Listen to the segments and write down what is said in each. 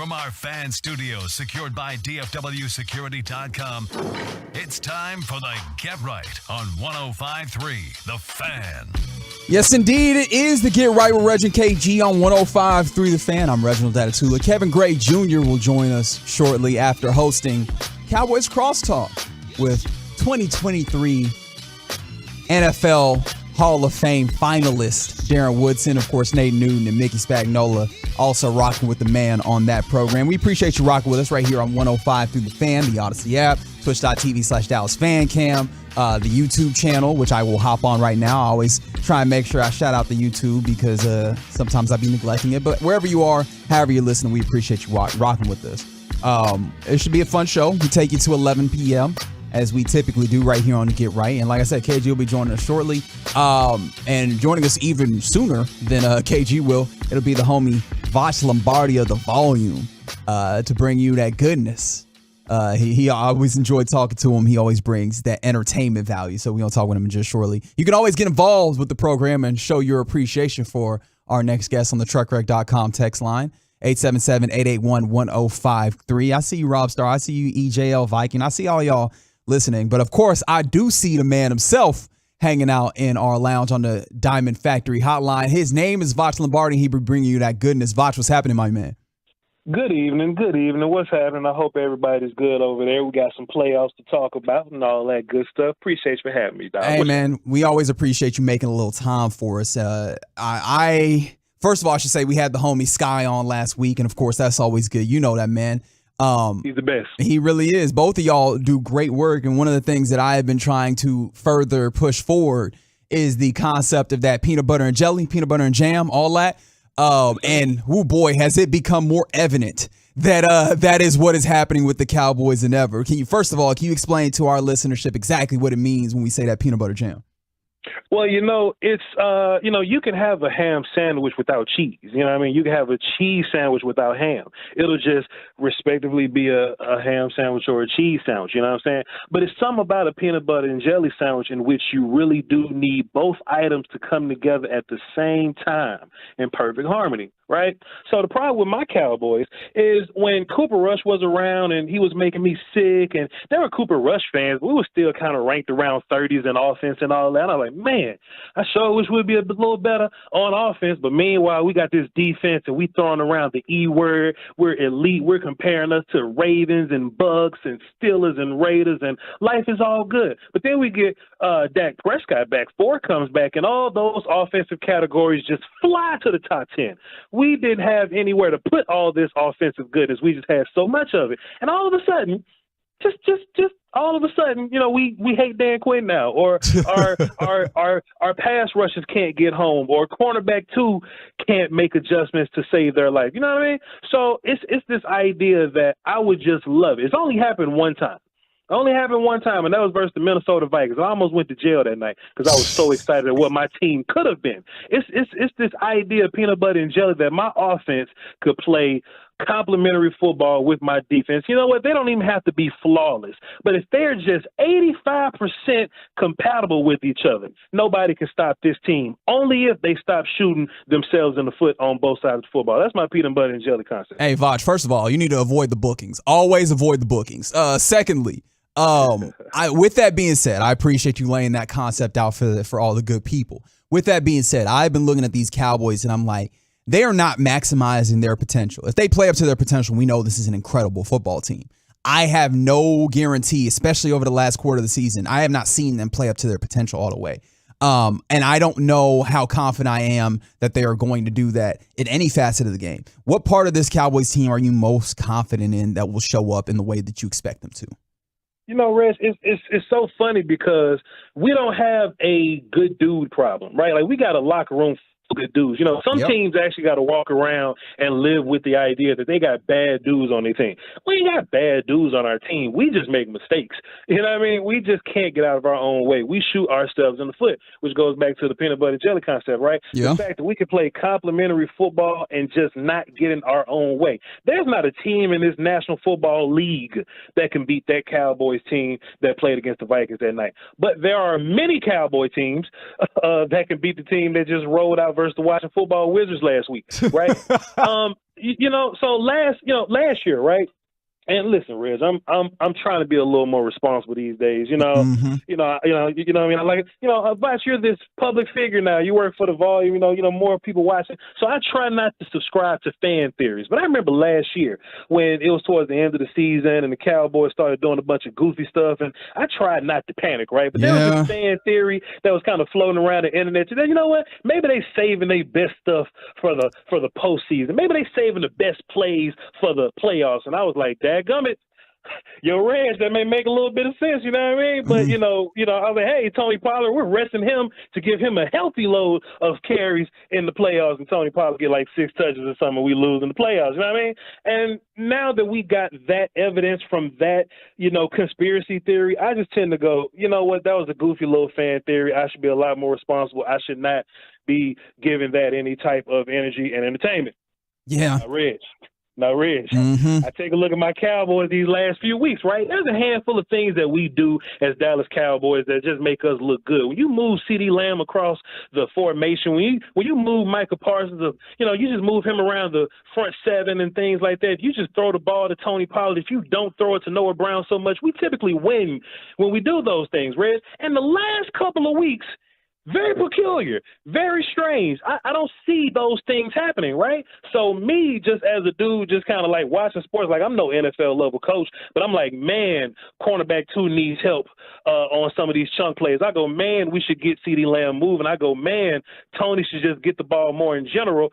From our fan studios secured by DFWsecurity.com, it's time for the Get Right on 105.3 The Fan. Yes, indeed. It is the Get Right with Reg and KG on 105.3 The Fan. I'm Reginald Datatula. Kevin Gray Jr. will join us shortly after hosting Cowboys Crosstalk with 2023 NFL Hall of Fame finalist Darren Woodson, of course, Nate Newton and Mickey Spagnola also rocking with the man on that program. We appreciate you rocking with us right here on 105 through the Fan, the Odyssey app, twitch.tv/DallasFanCam, the YouTube channel, which I will hop on right now. I always try and make sure I shout out the YouTube because sometimes I be neglecting it. But wherever you are, however you're listening, we appreciate you rocking with us. It should be a fun show. We take you to 11 p.m. as we typically do right here on the Get Right. And like I said, KG will be joining us shortly. And joining us even sooner than KG will, it'll be the homie Voch Lombardi of The Volume to bring you that goodness. He always enjoyed talking to him. He always brings that entertainment value. So we're going to talk with him just shortly. You can always get involved with the program and show your appreciation for our next guest on the truckwreck.com text line. 877-881-1053. I see you, Rob Star. I see you, EJL Viking. I see all y'all listening. But of course, I do see the man himself hanging out in our lounge on the Diamond Factory hotline. His name is Voch Lombardi. He be bringing you that goodness. Voch, what's happening, my man? Good evening. What's happening? I hope everybody's good over there. We got some playoffs to talk about and all that good stuff. Appreciate you for having me, dog. Hey, man, we always appreciate you making a little time for us. First of all, I should say we had the homie Sky on last week, and of course, that's always good. You know that, man. He's the best. He really is. Both of y'all do great work, and one of the things that I have been trying to further push forward is the concept of that peanut butter and jelly, peanut butter and jam, all that. And oh boy, has it become more evident that that is what is happening with the Cowboys than ever. First of all, can you explain to our listenership exactly what it means when we say that peanut butter jam? Well, it's, you can have a ham sandwich without cheese. You know what I mean? You can have a cheese sandwich without ham. It'll just respectively be a ham sandwich or a cheese sandwich. You know what I'm saying? But it's something about a peanut butter and jelly sandwich in which you really do need both items to come together at the same time in perfect harmony. Right? So the problem with my Cowboys is when Cooper Rush was around and he was making me sick, and there were Cooper Rush fans, we were still kind of ranked around 30s in offense and all that. And I was like, man, I sure wish we'd be a little better on offense. But meanwhile, we got this defense and we throwing around the E word. We're elite. We're comparing us to Ravens and Bucks and Steelers and Raiders, and life is all good. But then we get Dak Prescott back. Ford comes back, and all those offensive categories just fly to the top 10. We didn't have anywhere to put all this offensive goodness. We just had so much of it. And all of a sudden, just all of a sudden, we hate Dan Quinn now, or our pass rushers can't get home, or cornerback 2 can't make adjustments to save their life. You know what I mean? So it's this idea that I would just love it. It's only happened one time. Only happened one time, and that was versus the Minnesota Vikings. I almost went to jail that night because I was so excited at what my team could have been. It's this idea of peanut butter and jelly that my offense could play complementary football with my defense. You know what? They don't even have to be flawless. But if they're just 85% compatible with each other, nobody can stop this team. Only if they stop shooting themselves in the foot on both sides of the football. That's my peanut butter and jelly concept. Hey, Voch, first of all, you need to avoid the bookings. Always avoid the bookings. Secondly, with that being said, I appreciate you laying that concept out for all the good people. With that being said, I've been looking at these Cowboys and I'm like, they are not maximizing their potential. If they play up to their potential, we know this is an incredible football team. I have no guarantee, especially over the last quarter of the season. I have not seen them play up to their potential all the way. And I don't know how confident I am that they are going to do that in any facet of the game. What part of this Cowboys team are you most confident in that will show up in the way that you expect them to? Reg, it's so funny because we don't have a good dude problem, right? Like, we got a locker room good dudes. Some teams actually got to walk around and live with the idea that they got bad dudes on their team. We ain't got bad dudes on our team. We just make mistakes. You know what I mean? We just can't get out of our own way. We shoot ourselves in the foot, which goes back to the peanut butter jelly concept, right? Yeah. The fact that we can play complementary football and just not get in our own way. There's not a team in this National Football League that can beat that Cowboys team that played against the Vikings that night. But there are many Cowboy teams that can beat the team that just rolled out versus the Washington Football Wizards last week, right? So last year, right? And listen, Reg, I'm trying to be a little more responsible these days. Mm-hmm. What I mean, I like, Vice, you're this public figure now. You work for the volume. More people watching. So I try not to subscribe to fan theories. But I remember last year when it was towards the end of the season and the Cowboys started doing a bunch of goofy stuff, and I tried not to panic, right? But there was this fan theory that was kind of floating around the internet today. You know what? Maybe they saving their best stuff for the postseason. Maybe they saving the best plays for the playoffs. And I was like, dadgummit, your Reg, that may make a little bit of sense, you know what I mean? But, I was like, hey, Tony Pollard, we're resting him to give him a healthy load of carries in the playoffs, and Tony Pollard get like 6 touches or something, and we lose in the playoffs, you know what I mean? And now that we got that evidence from that, conspiracy theory, I just tend to go, you know what, that was a goofy little fan theory. I should be a lot more responsible. I should not be giving that any type of energy and entertainment. Yeah. Now, Reg, I take a look at my Cowboys these last few weeks, right? There's a handful of things that we do as Dallas Cowboys that just make us look good. When you move CeeDee Lamb across the formation, when you move Micah Parsons, you just move him around the front 7 and things like that. If you just throw the ball to Tony Pollard, if you don't throw it to Noah Brown so much, we typically win when we do those things, Reg. And the last couple of weeks, very peculiar, very strange. I don't see those things happening, right? So me, just as a dude, just kind of like watching sports, like I'm no NFL level coach, but I'm like, man, cornerback 2 needs help on some of these chunk plays. I go, man, we should get CeeDee Lamb moving. I go, man, Tony should just get the ball more in general.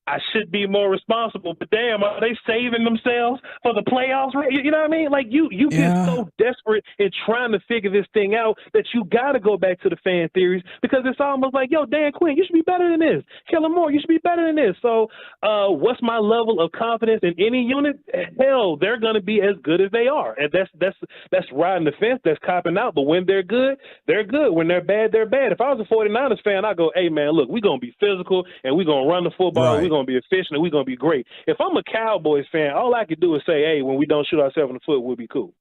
I should be more responsible, but damn, are they saving themselves for the playoffs? You know what I mean? Like you get so desperate in trying to figure this thing out that you got to go back to the fan theories, because it's almost like, yo, Dan Quinn, you should be better than this. Kellen Moore, you should be better than this. So what's my level of confidence in any unit? Hell, they're going to be as good as they are. And that's riding the fence, that's copping out. But when they're good, they're good. When they're bad, they're bad. If I was a 49ers fan, I'd go, hey, man, look, we're going to be physical and we're going to run the football. Right. We're going to be efficient and we're going to be great. If I'm a Cowboys fan, all I could do is say, hey, when we don't shoot ourselves in the foot, we'll be cool.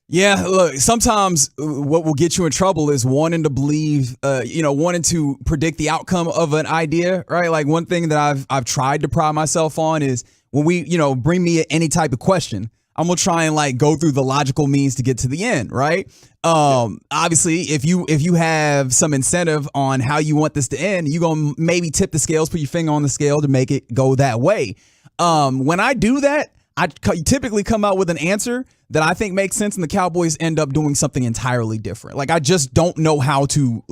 Yeah, look, sometimes what will get you in trouble is wanting to believe, wanting to predict the outcome of an idea, right? Like one thing that I've tried to pride myself on is when we, bring me any type of question, I'm going to try and like go through the logical means to get to the end, right? Obviously, if you have some incentive on how you want this to end, you're going to maybe tip the scales, put your finger on the scale to make it go that way. When I do that, I typically come out with an answer that I think makes sense, and the Cowboys end up doing something entirely different. Like, I just don't know how to,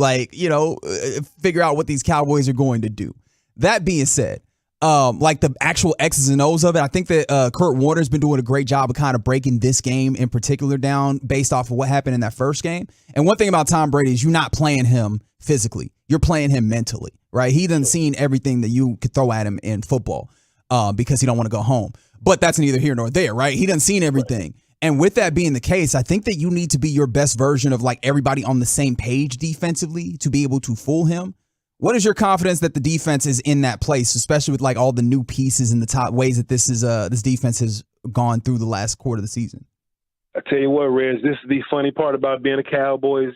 figure out what these Cowboys are going to do. That being said, like the actual X's and O's of it, I think that Kurt Warner's been doing a great job of kind of breaking this game in particular down based off of what happened in that first game. And one thing about Tom Brady is you're not playing him physically. You're playing him mentally, right? He done seen everything that you could throw at him in football because he don't want to go home. But that's neither here nor there, right? He done seen everything. Right. And with that being the case, I think that you need to be your best version of like everybody on the same page defensively to be able to fool him. What is your confidence that the defense is in that place, especially with like all the new pieces and the top ways that this defense has gone through the last quarter of the season? I tell you what, Reg, this is the funny part about being a Cowboys,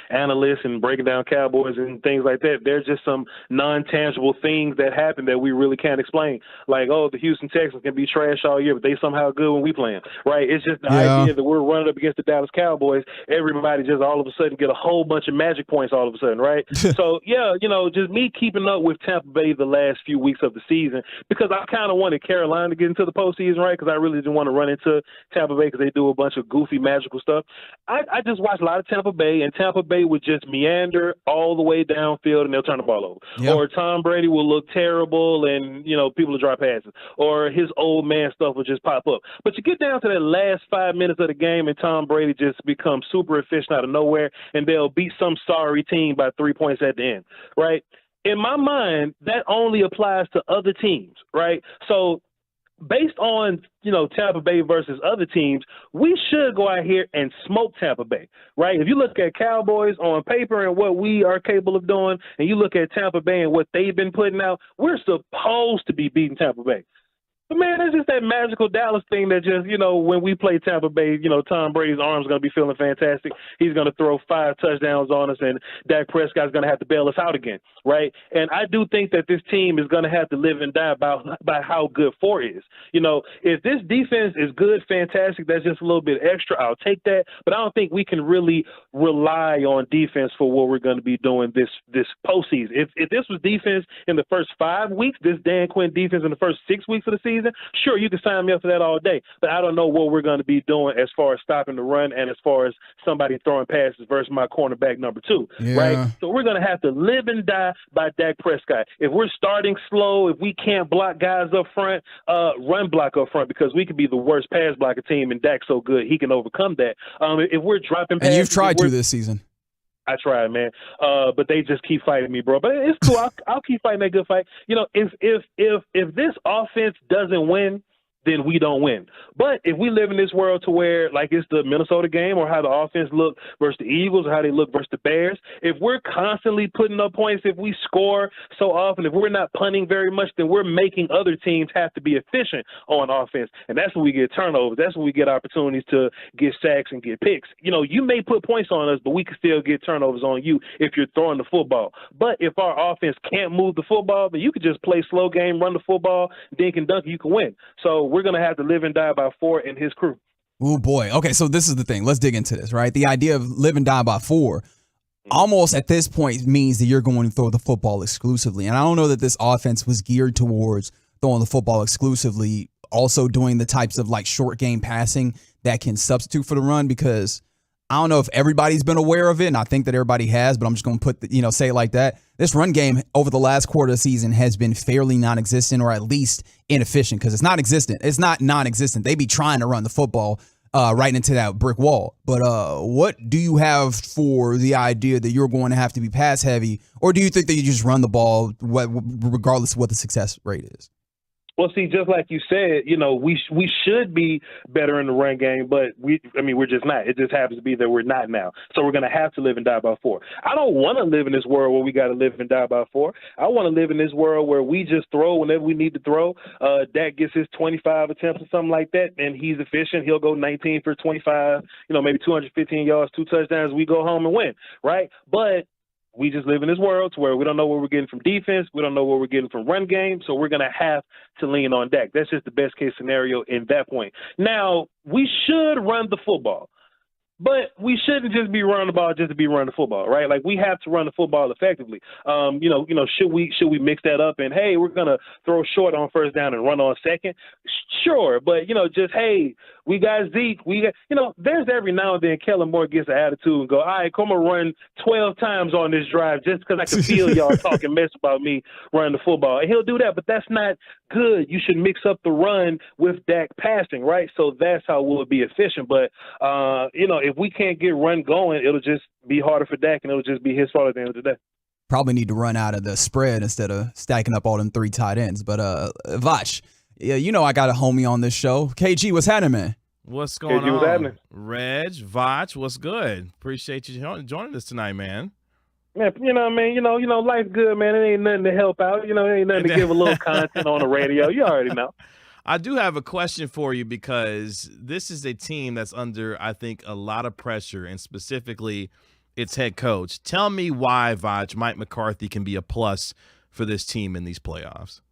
analyst and breaking down Cowboys and things like that. There's just some non-tangible things that happen that we really can't explain. Like, oh, the Houston Texans can be trash all year, but they somehow good when we play them, right? It's just the idea that we're running up against the Dallas Cowboys. Everybody just all of a sudden get a whole bunch of magic points all of a sudden, right? So, just me keeping up with Tampa Bay the last few weeks of the season, because I kind of wanted Carolina to get into the postseason, right? Because I really didn't want to run into Tampa Bay because they do a bunch of goofy, magical stuff. I just watched a lot of Tampa Bay, and Tampa Bay would just meander all the way downfield, and they'll turn the ball over. Yep. Or Tom Brady will look terrible, and, people will drop passes. Or his old man stuff will just pop up. But you get down to that last 5 minutes of the game, and Tom Brady just becomes super efficient out of nowhere, and they'll beat some sorry team by 3 points at the end, right? In my mind, that only applies to other teams, right? So based on, Tampa Bay versus other teams, we should go out here and smoke Tampa Bay, right? If you look at Cowboys on paper and what we are capable of doing, and you look at Tampa Bay and what they've been putting out, we're supposed to be beating Tampa Bay. But, man, it's just that magical Dallas thing that just, when we play Tampa Bay, Tom Brady's arm's going to be feeling fantastic. He's going to throw 5 touchdowns on us, and Dak Prescott's going to have to bail us out again, right? And I do think that this team is going to have to live and die by how good 4 is. If this defense is good, fantastic, that's just a little bit extra, I'll take that. But I don't think we can really rely on defense for what we're going to be doing this postseason. If this was defense in the first 5 weeks, this Dan Quinn defense in the first 6 weeks of the season, sure, you can sign me up for that all day. But I don't know what we're going to be doing as far as stopping the run and as far as somebody throwing passes versus my cornerback number 2, right? So we're going to have to live and die by Dak Prescott. If we're starting slow, if we can't block guys up front, run block up front, because we could be the worst pass blocker team, and Dak's so good he can overcome that. If we're dropping passes, and you've tried to this season. I tried, man, but they just keep fighting me, bro. But it's cool. I'll keep fighting that good fight. If this offense doesn't win, then we don't win. But if we live in this world to where, like, it's the Minnesota game or how the offense look versus the Eagles or how they look versus the Bears, if we're constantly putting up points, if we score so often, if we're not punting very much, then we're making other teams have to be efficient on offense. And that's when we get turnovers. That's when we get opportunities to get sacks and get picks. You may put points on us, but we can still get turnovers on you if you're throwing the football. But if our offense can't move the football, then you could just play slow game, run the football, dink and dunk, you can win. So we're going to have to live and die by 4 and his crew. Oh, boy. Okay, so this is the thing. Let's dig into this, right? The idea of live and die by 4 almost at this point means that you're going to throw the football exclusively. And I don't know that this offense was geared towards throwing the football exclusively, also doing the types of, like, short game passing that can substitute for the run, because I don't know if everybody's been aware of it, and I think that everybody has, but I'm just going to say it like that. This run game over the last quarter of the season has been fairly non-existent, or at least inefficient, because it's not existent. It's not non-existent. They be trying to run the football right into that brick wall. But what do you have for the idea that you're going to have to be pass heavy, or do you think that you just run the ball regardless of what the success rate is? Well, see, just like you said, we should be better in the run game, but we're just not. It just happens to be that we're not now. So we're going to have to live and die by 4. I don't want to live in this world where we got to live and die by 4. I want to live in this world where we just throw whenever we need to throw. Dak gets his 25 attempts or something like that, and he's efficient. He'll go 19 for 25, maybe 215 yards, 2 touchdowns. We go home and win, right? But we just live in this world to where we don't know what we're getting from defense. We don't know what we're getting from run game. So we're going to have to lean on Dak. That's just the best case scenario in that point. Now, we should run the football. But we shouldn't just be running the ball just to be running the football, right? Like, we have to run the football effectively. Should we mix that up and, hey, we're gonna throw short on first down and run on second? Sure, but just, hey, we got Zeke. There's every now and then Kellen Moore gets an attitude and go, all right, come on, run 12 times on this drive just because I can feel y'all talking mess about me running the football. And he'll do that, but that's not good. You should mix up the run with Dak passing, right? So that's how we'll be efficient. But if we can't get run going, it'll just be harder for Dak, and it'll just be his fault at the end of the day. Probably need to run out of the spread instead of stacking up all them 3 tight ends. But Vach, yeah, I got a homie on this show. KG, what's happening, man? What's going KG, on? What's happening? Reg, Vach, what's good? Appreciate you joining us tonight, man. Man, life's good, man. It ain't nothing to help out. It ain't nothing to give a little content on the radio. You already know. I do have a question for you, because this is a team that's under, I think, a lot of pressure, and specifically its head coach. Tell me why, Vach, Mike McCarthy can be a plus for this team in these playoffs.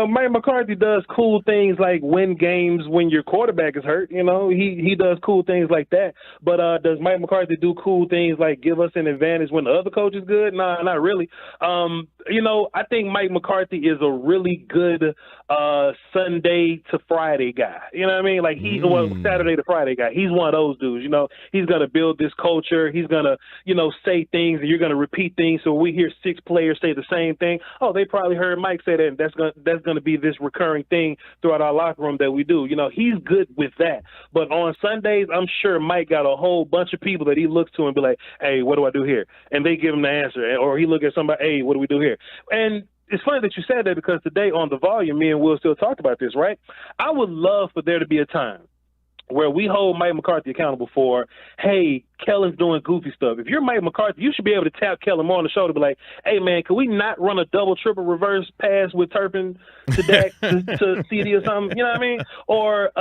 Mike McCarthy does cool things like win games when your quarterback is hurt. He does cool things like that. But does Mike McCarthy do cool things like give us an advantage when the other coach is good? Nah, not really. I think Mike McCarthy is a really good Sunday to Friday guy. You know what I mean? Like, he's Saturday to Friday guy. He's one of those dudes. He's gonna build this culture. He's gonna say things, and you're gonna repeat things. So we hear 6 players say the same thing. Oh, they probably heard Mike say that, and that's gonna be this recurring thing throughout our locker room that we do. He's good with that. But on Sundays, I'm sure Mike got a whole bunch of people that he looks to and be like, hey, what do I do here? And they give him the answer. Or he look at somebody, hey, what do we do here? And it's funny that you said that, because today on The Volume, me and Will still talked about this, right? I would love for there to be a time where we hold Mike McCarthy accountable for, hey, Kellen's doing goofy stuff. If you're Mike McCarthy, you should be able to tap Kellen more on the shoulder, be like, hey, man, can we not run a double, triple reverse pass with Turpin to Dak to CD or something? You know what I mean? Or,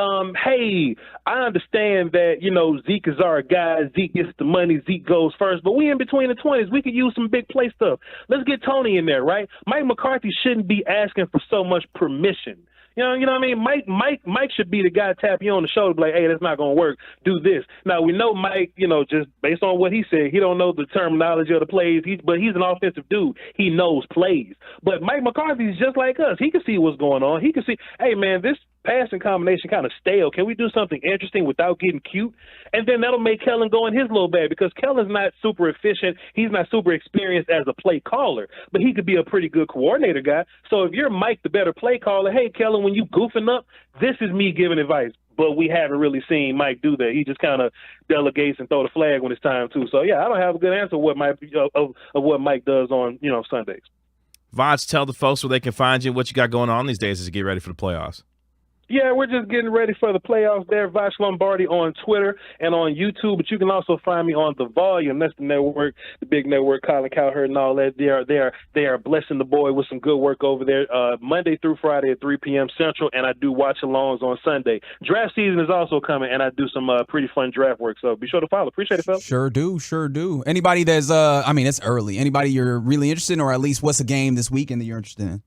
hey, I understand that, Zeke is our guy. Zeke gets the money. Zeke goes first. But we in between the 20s. We could use some big play stuff. Let's get Tony in there, right? Mike McCarthy shouldn't be asking for so much permission. You know what I mean? Mike should be the guy to tap you on the shoulder, be like, hey, that's not gonna work. Do this. Now we know Mike, just based on what he said, he don't know the terminology of the plays. But he's an offensive dude. He knows plays. But Mike McCarthy is just like us. He can see what's going on. He can see, hey man, this passing combination kind of stale. Can we do something interesting without getting cute? And then that'll make Kellen go in his little bag, because Kellen's not super efficient. He's not super experienced as a play caller, but he could be a pretty good coordinator guy. So if you're Mike, the better play caller, hey, Kellen, when you goofing up, this is me giving advice. But we haven't really seen Mike do that. He just kind of delegates and throw the flag when it's time to. So, yeah, I don't have a good answer of what Mike does on, Sundays. Vach, tell the folks where they can find you and what you got going on these days as you get ready for the playoffs. Yeah, we're just getting ready for the playoffs there. Vach Lombardi on Twitter and on YouTube, but you can also find me on The Volume. That's the network, the big network, Colin Cowherd and all that. They are blessing the boy with some good work over there, Monday through Friday at 3 p.m. Central, and I do watch-alongs on Sunday. Draft season is also coming, and I do some pretty fun draft work, so be sure to follow. Appreciate it, fellas. Sure do. Anybody that's, it's early. Anybody you're really interested in, or at least what's a game this weekend that you're interested in?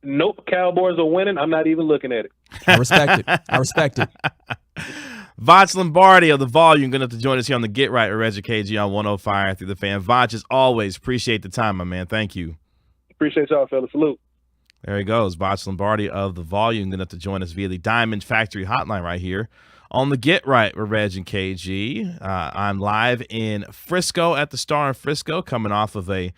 Nope, Cowboys are winning. I'm not even looking at it. I respect it. Vach Lombardi of The Volume going to have to join us here on the Get Right with Reggie KG on 105 through the Fan. Vach, as always, appreciate the time, my man. Thank you. Appreciate y'all, fellas. Salute. There he goes. Vach Lombardi of The Volume going to have to join us via the Diamond Factory hotline right here on the Get Right with Reg and KG. I'm live in Frisco at the Star in Frisco, coming off of a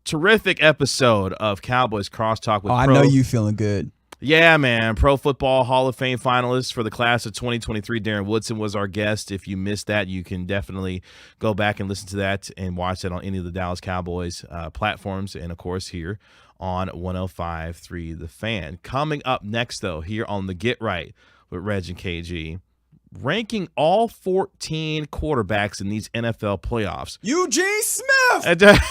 terrific episode of Cowboys Crosstalk with I know you feeling good. Yeah, man. Pro Football Hall of Fame finalist for the class of 2023, Darren Woodson was our guest. If you missed that, you can definitely go back and listen to that and watch that on any of the Dallas Cowboys platforms, and, of course, here on 105.3 The Fan. Coming up next, though, here on the Get Right with Reg and KG, ranking all 14 quarterbacks in these NFL playoffs. Eugene Smith!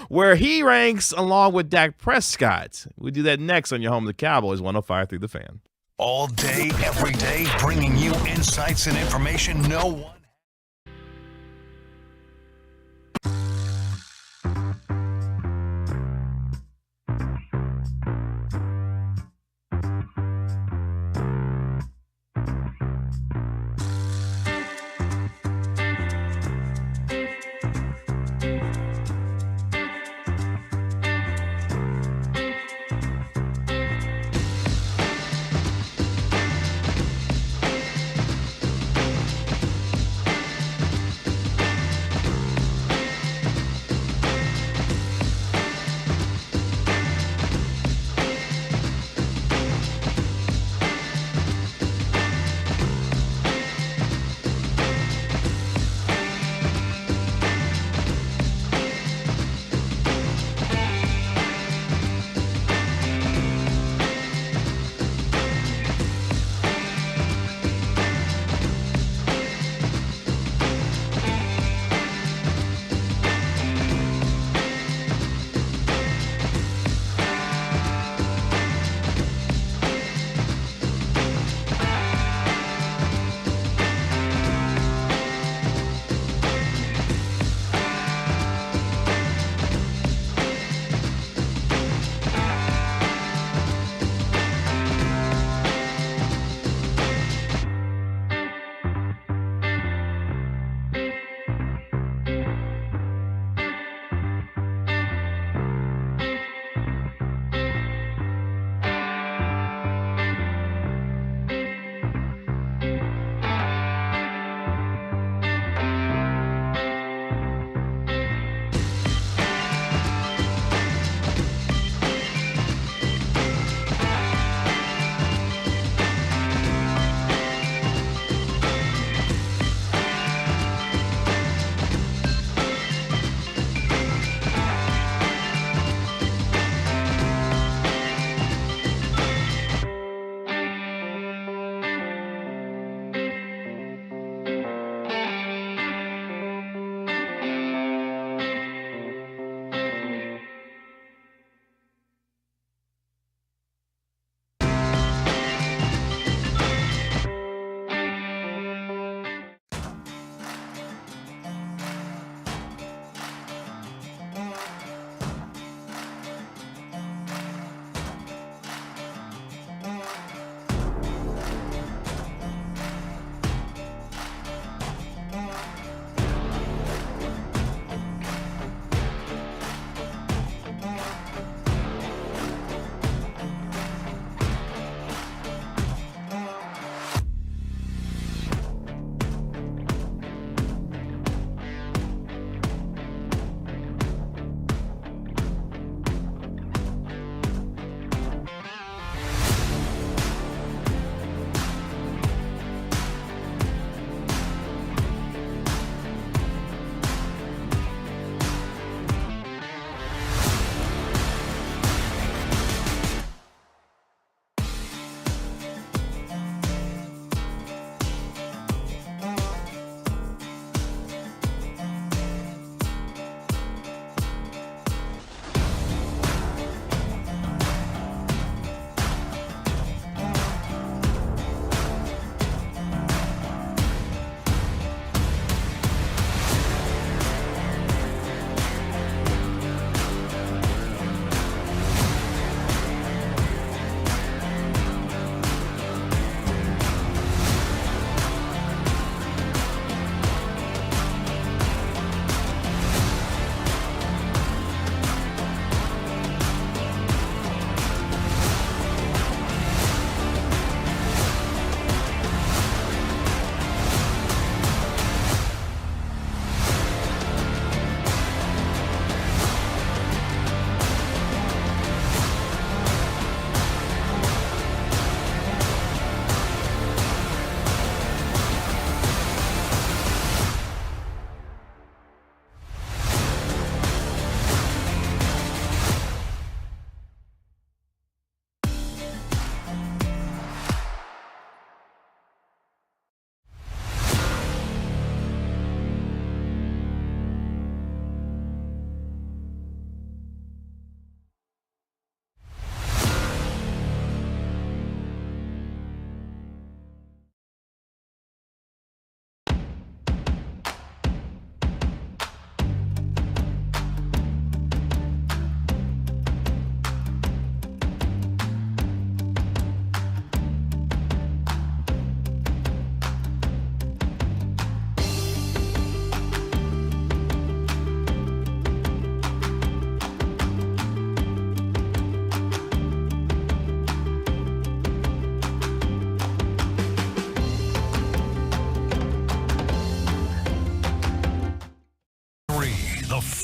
Where he ranks along with Dak Prescott. We do that next on your home of the Cowboys, 105.3 The Fan. All day, every day, bringing you insights and information no one.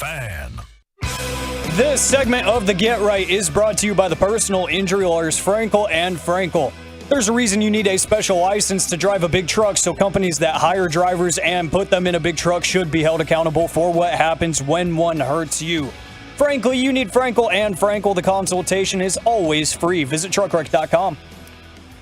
Fan. This segment of the Get Right is brought to you by the personal injury lawyers Frankel and Frankel. There's a reason you need a special license to drive a big truck, so companies that hire drivers and put them in a big truck should be held accountable for what happens when one hurts you. Frankly, you need Frankel and Frankel. The consultation is always free. Visit truckwreck.com.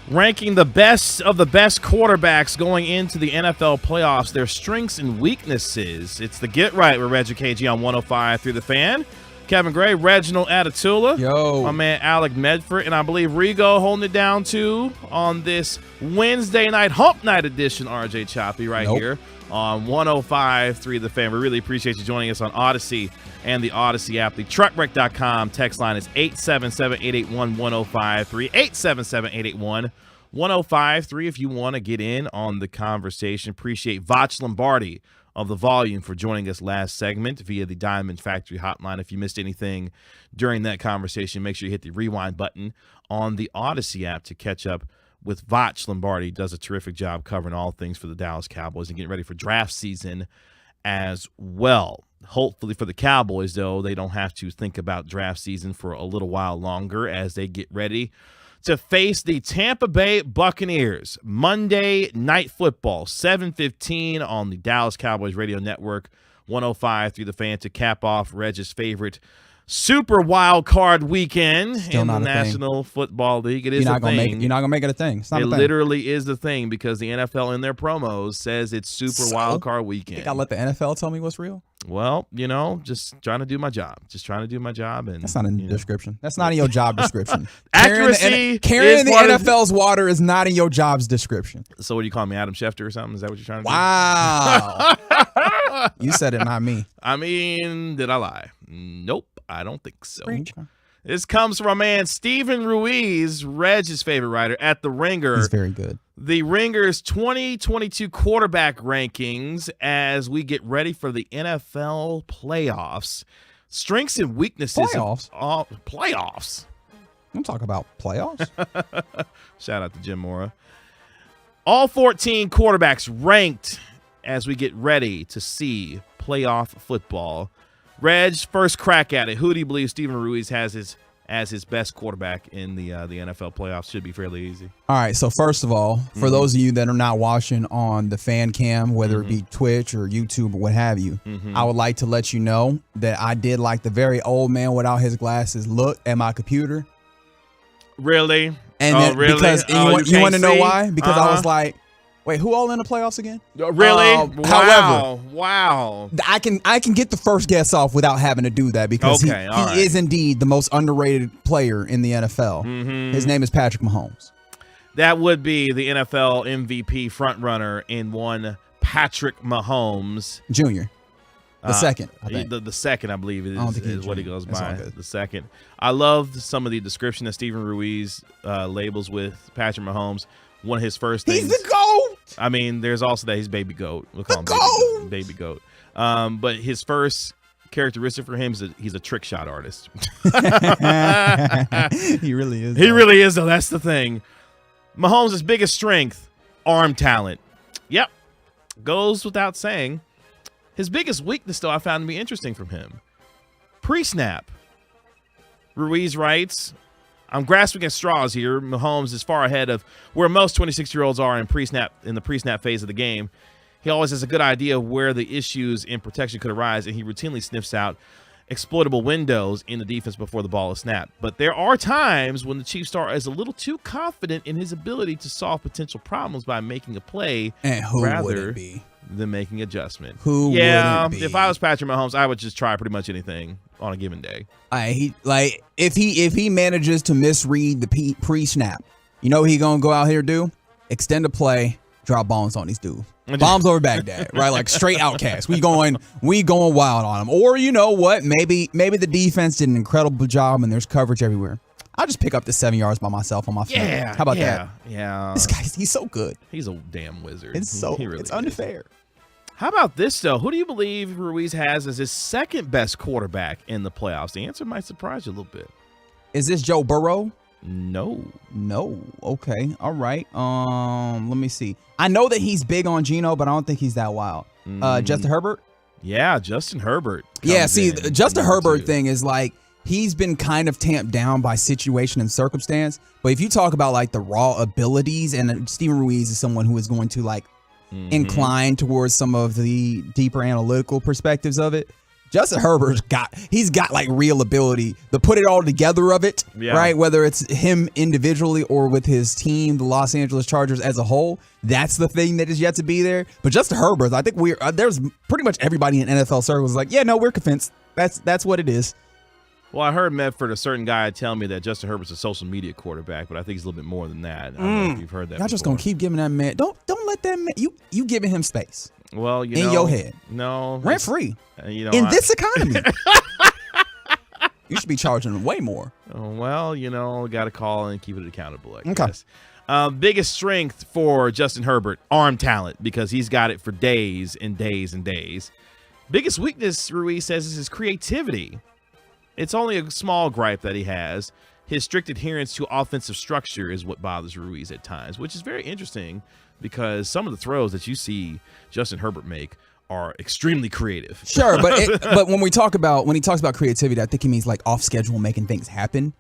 Ranking the best of the best quarterbacks going into the NFL playoffs, their strengths and weaknesses. It's the Get Right with Reggie KG on 105 through the Fan. Kevin Gray, Reginald Atatula, Yo, my man Alec Medford, and I believe Rigo holding it down too on this Wednesday night Hump Night edition. RJ Choppy here on 105.3 The Fan. We really appreciate you joining us on Odyssey and the Odyssey app. The truckwreck.com text line is 877-881-1053. 877-881-1053 if you want to get in on the conversation. Appreciate Vach Lombardi of The Volume for joining us last segment via the Diamond Factory hotline. If you missed anything during that conversation, make sure you hit the rewind button on the Odyssey app to catch up with Vach Lombardi. He does a terrific job covering all things for the Dallas Cowboys and getting ready for draft season as well. Hopefully for the Cowboys, though, they don't have to think about draft season for a little while longer as they get ready to face the Tampa Bay Buccaneers. Monday Night Football, 7:15 on the Dallas Cowboys Radio Network, 105 through the Fan to cap off Reg's favorite Super Wild Card Weekend in the National Football League. It is a thing. You're not gonna make it a thing. It's not it a thing. literally is the thing because the NFL in their promos says it's Super Wild Card Weekend. You think I let the NFL tell me what's real? Well, just trying to do my job. And that's not in the description. That's not in your job description. Accuracy. Carrying the NFL's water is not in your job's description. So what do you call me, Adam Schefter or something? Is that what you're trying to do? Wow. You said it, not me. I mean, did I lie? Nope, I don't think so. Preach. This comes from our man Stephen Ruiz, Reg's favorite writer at The Ringer. He's very good. The Ringer's 2022 quarterback rankings as we get ready for the NFL playoffs. Strengths and weaknesses. Playoffs? Don't talk about playoffs. Shout out to Jim Mora. All 14 quarterbacks ranked as we get ready to see playoff football. Reg, first crack at it. Who do you believe Stephen Ruiz has as his best quarterback in the NFL playoffs? Should be fairly easy. All right, so first of all, for those of you that are not watching on the fan cam, whether it be Twitch or YouTube or what have you, I would like to let you know that I did like the very old man without his glasses look at my computer. Really? And really? Because you want to know why? Because I was like, wait, who all in the playoffs again? Really? However, wow. I can get the first guess off without having to do that because he is indeed the most underrated player in the NFL. His name is Patrick Mahomes. That would be the NFL MVP frontrunner in one Patrick Mahomes Jr. The second, I think. The second, I believe, is what he goes by. The second. I love some of the description that Stephen Ruiz labels with Patrick Mahomes. One of his first things. He's the GOAT. I mean, there's also that he's baby goat. We'll call him baby goat. But his first characteristic for him is he's a trick shot artist. He really is. He really is, though. That's the thing. Mahomes' biggest strength, arm talent. Yep. Goes without saying. His biggest weakness, though, I found to be interesting from him. Pre-snap. Ruiz writes, I'm grasping at straws here. Mahomes is far ahead of where most 26-year-olds are in the pre-snap phase of the game. He always has a good idea of where the issues in protection could arise, and he routinely sniffs out exploitable windows in the defense before the ball is snapped. But there are times when the Chief star is a little too confident in his ability to solve potential problems by making a play rather than making adjustment. If I was Patrick Mahomes, I would just try pretty much anything on a given day. If he manages to misread the pre-snap, you know what he gonna go out here do? Extend a play, drop bombs on these dudes. Bombs over Baghdad, right? Like straight outcast. We going wild on them. Or you know what? Maybe the defense did an incredible job and there's coverage everywhere. I'll just pick up the 7 yards by myself on my phone. Yeah. How about that? Yeah. This guy, he's so good. He's a damn wizard. It's unfair. How about this, though? Who do you believe Ruiz has as his second best quarterback in the playoffs? The answer might surprise you a little bit. Is this Joe Burrow? No. Okay. All right. Let me see. I know that he's big on Geno, but I don't think he's that wild. Justin Herbert? Yeah, Justin Herbert. Yeah, see, the Justin Herbert too. thing is like he's been kind of tamped down by situation and circumstance. But if you talk about like the raw abilities, and Steven Ruiz is someone who is going to like incline towards some of the deeper analytical perspectives of it. Justin Herbert's got like real ability to put it all together of it, right? Whether it's him individually or with his team, the Los Angeles Chargers as a whole, that's the thing that is yet to be there. But Justin Herbert, I think there's pretty much everybody in NFL circles like, yeah, no, we're convinced that's what it is. Well, I heard Medford, a certain guy, tell me that Justin Herbert's a social media quarterback, but I think he's a little bit more than that. I don't know if you've heard that. Y'all just gonna keep giving that man. Don't let that man. You giving him space. Well, in your head, no, rent free. In this economy, you should be charging him way more. Well, got to call and keep it accountable, I guess. Biggest strength for Justin Herbert, arm talent, because he's got it for days and days and days. Biggest weakness, Ruiz says, is his creativity. It's only a small gripe that he has. His strict adherence to offensive structure is what bothers Ruiz at times, which is very interesting because some of the throws that you see Justin Herbert make are extremely creative. Sure, but when he talks about creativity, I think he means like off schedule, making things happen.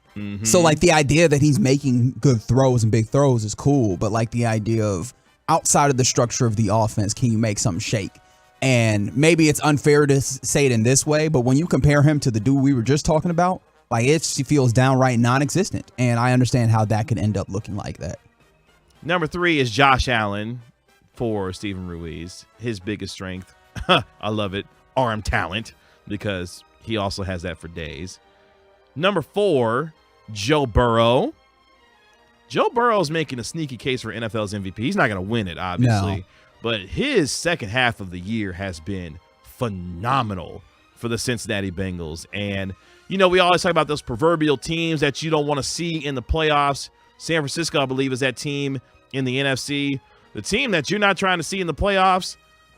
So like the idea that he's making good throws and big throws is cool, but like the idea of outside of the structure of the offense, can you make something shake? And maybe it's unfair to say it in this way, but when you compare him to the dude we were just talking about, like he feels downright non-existent, and I understand how that could end up looking like that. Number 3 is Josh Allen for Steven Ruiz. His biggest strength, I love it, arm talent, because he also has that for days. Number 4, Joe Burrow. Joe Burrow's making a sneaky case for NFL's MVP. He's not going to win it, obviously. No. But his second half of the year has been phenomenal for the Cincinnati Bengals. And, we always talk about those proverbial teams that you don't want to see in the playoffs. San Francisco, I believe, is that team in the NFC. The team that you're not trying to see in the playoffs,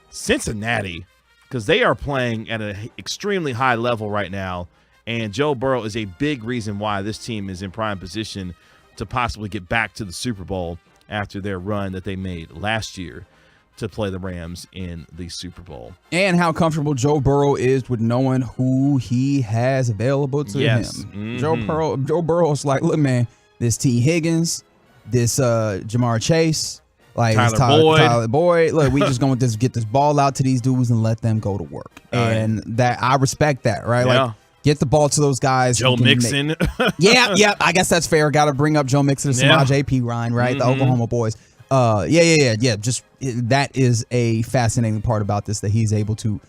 Cincinnati, because they are playing at an extremely high level right now. And Joe Burrow is a big reason why this team is in prime position to possibly get back to the Super Bowl after their run that they made last year to play the Rams in the Super Bowl. And how comfortable Joe Burrow is with knowing who he has available to him. Joe Burrow's like, look, man, this T. Higgins, this Jamar Chase, like Tyler Boyd. Look, we just going to get this ball out to these dudes and let them go to work. And that I respect that, right? Yeah. Like, get the ball to those guys. Joe Mixon. Yeah. I guess that's fair. Got to bring up Joe Mixon and Samaj AP Ryan, right? The Oklahoma boys. Yeah. Just that is a fascinating part about this, that he's able to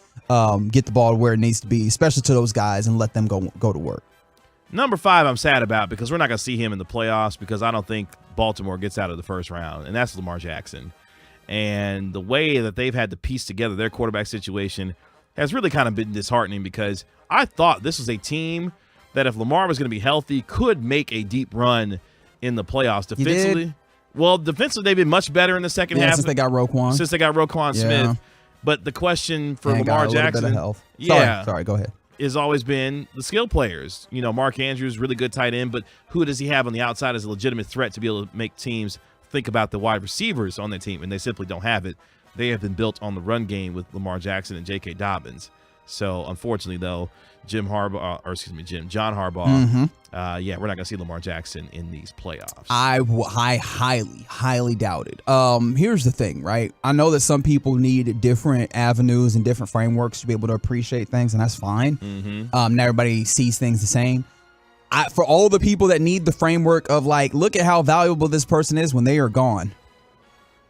get the ball where it needs to be, especially to those guys, and let them go to work. Number 5, I'm sad about because we're not going to see him in the playoffs because I don't think Baltimore gets out of the first round, and that's Lamar Jackson. And the way that they've had to piece together their quarterback situation has really kind of been disheartening because I thought this was a team that if Lamar was going to be healthy could make a deep run in the playoffs defensively. Well, defensively, they've been much better in the second half. Since they got Roquan. Smith. But the question for Lamar Jackson, bit of health. Sorry, go ahead. Has always been the skill players. Mark Andrews, really good tight end, but who does he have on the outside as a legitimate threat to be able to make teams think about the wide receivers on their team? And they simply don't have it. They have been built on the run game with Lamar Jackson and J.K. Dobbins. So, unfortunately, though, John Harbaugh, we're not going to see Lamar Jackson in these playoffs. I highly doubt it. Here's the thing, right? I know that some people need different avenues and different frameworks to be able to appreciate things, and that's fine. Not everybody sees things the same. For all the people that need the framework of like, look at how valuable this person is when they are gone.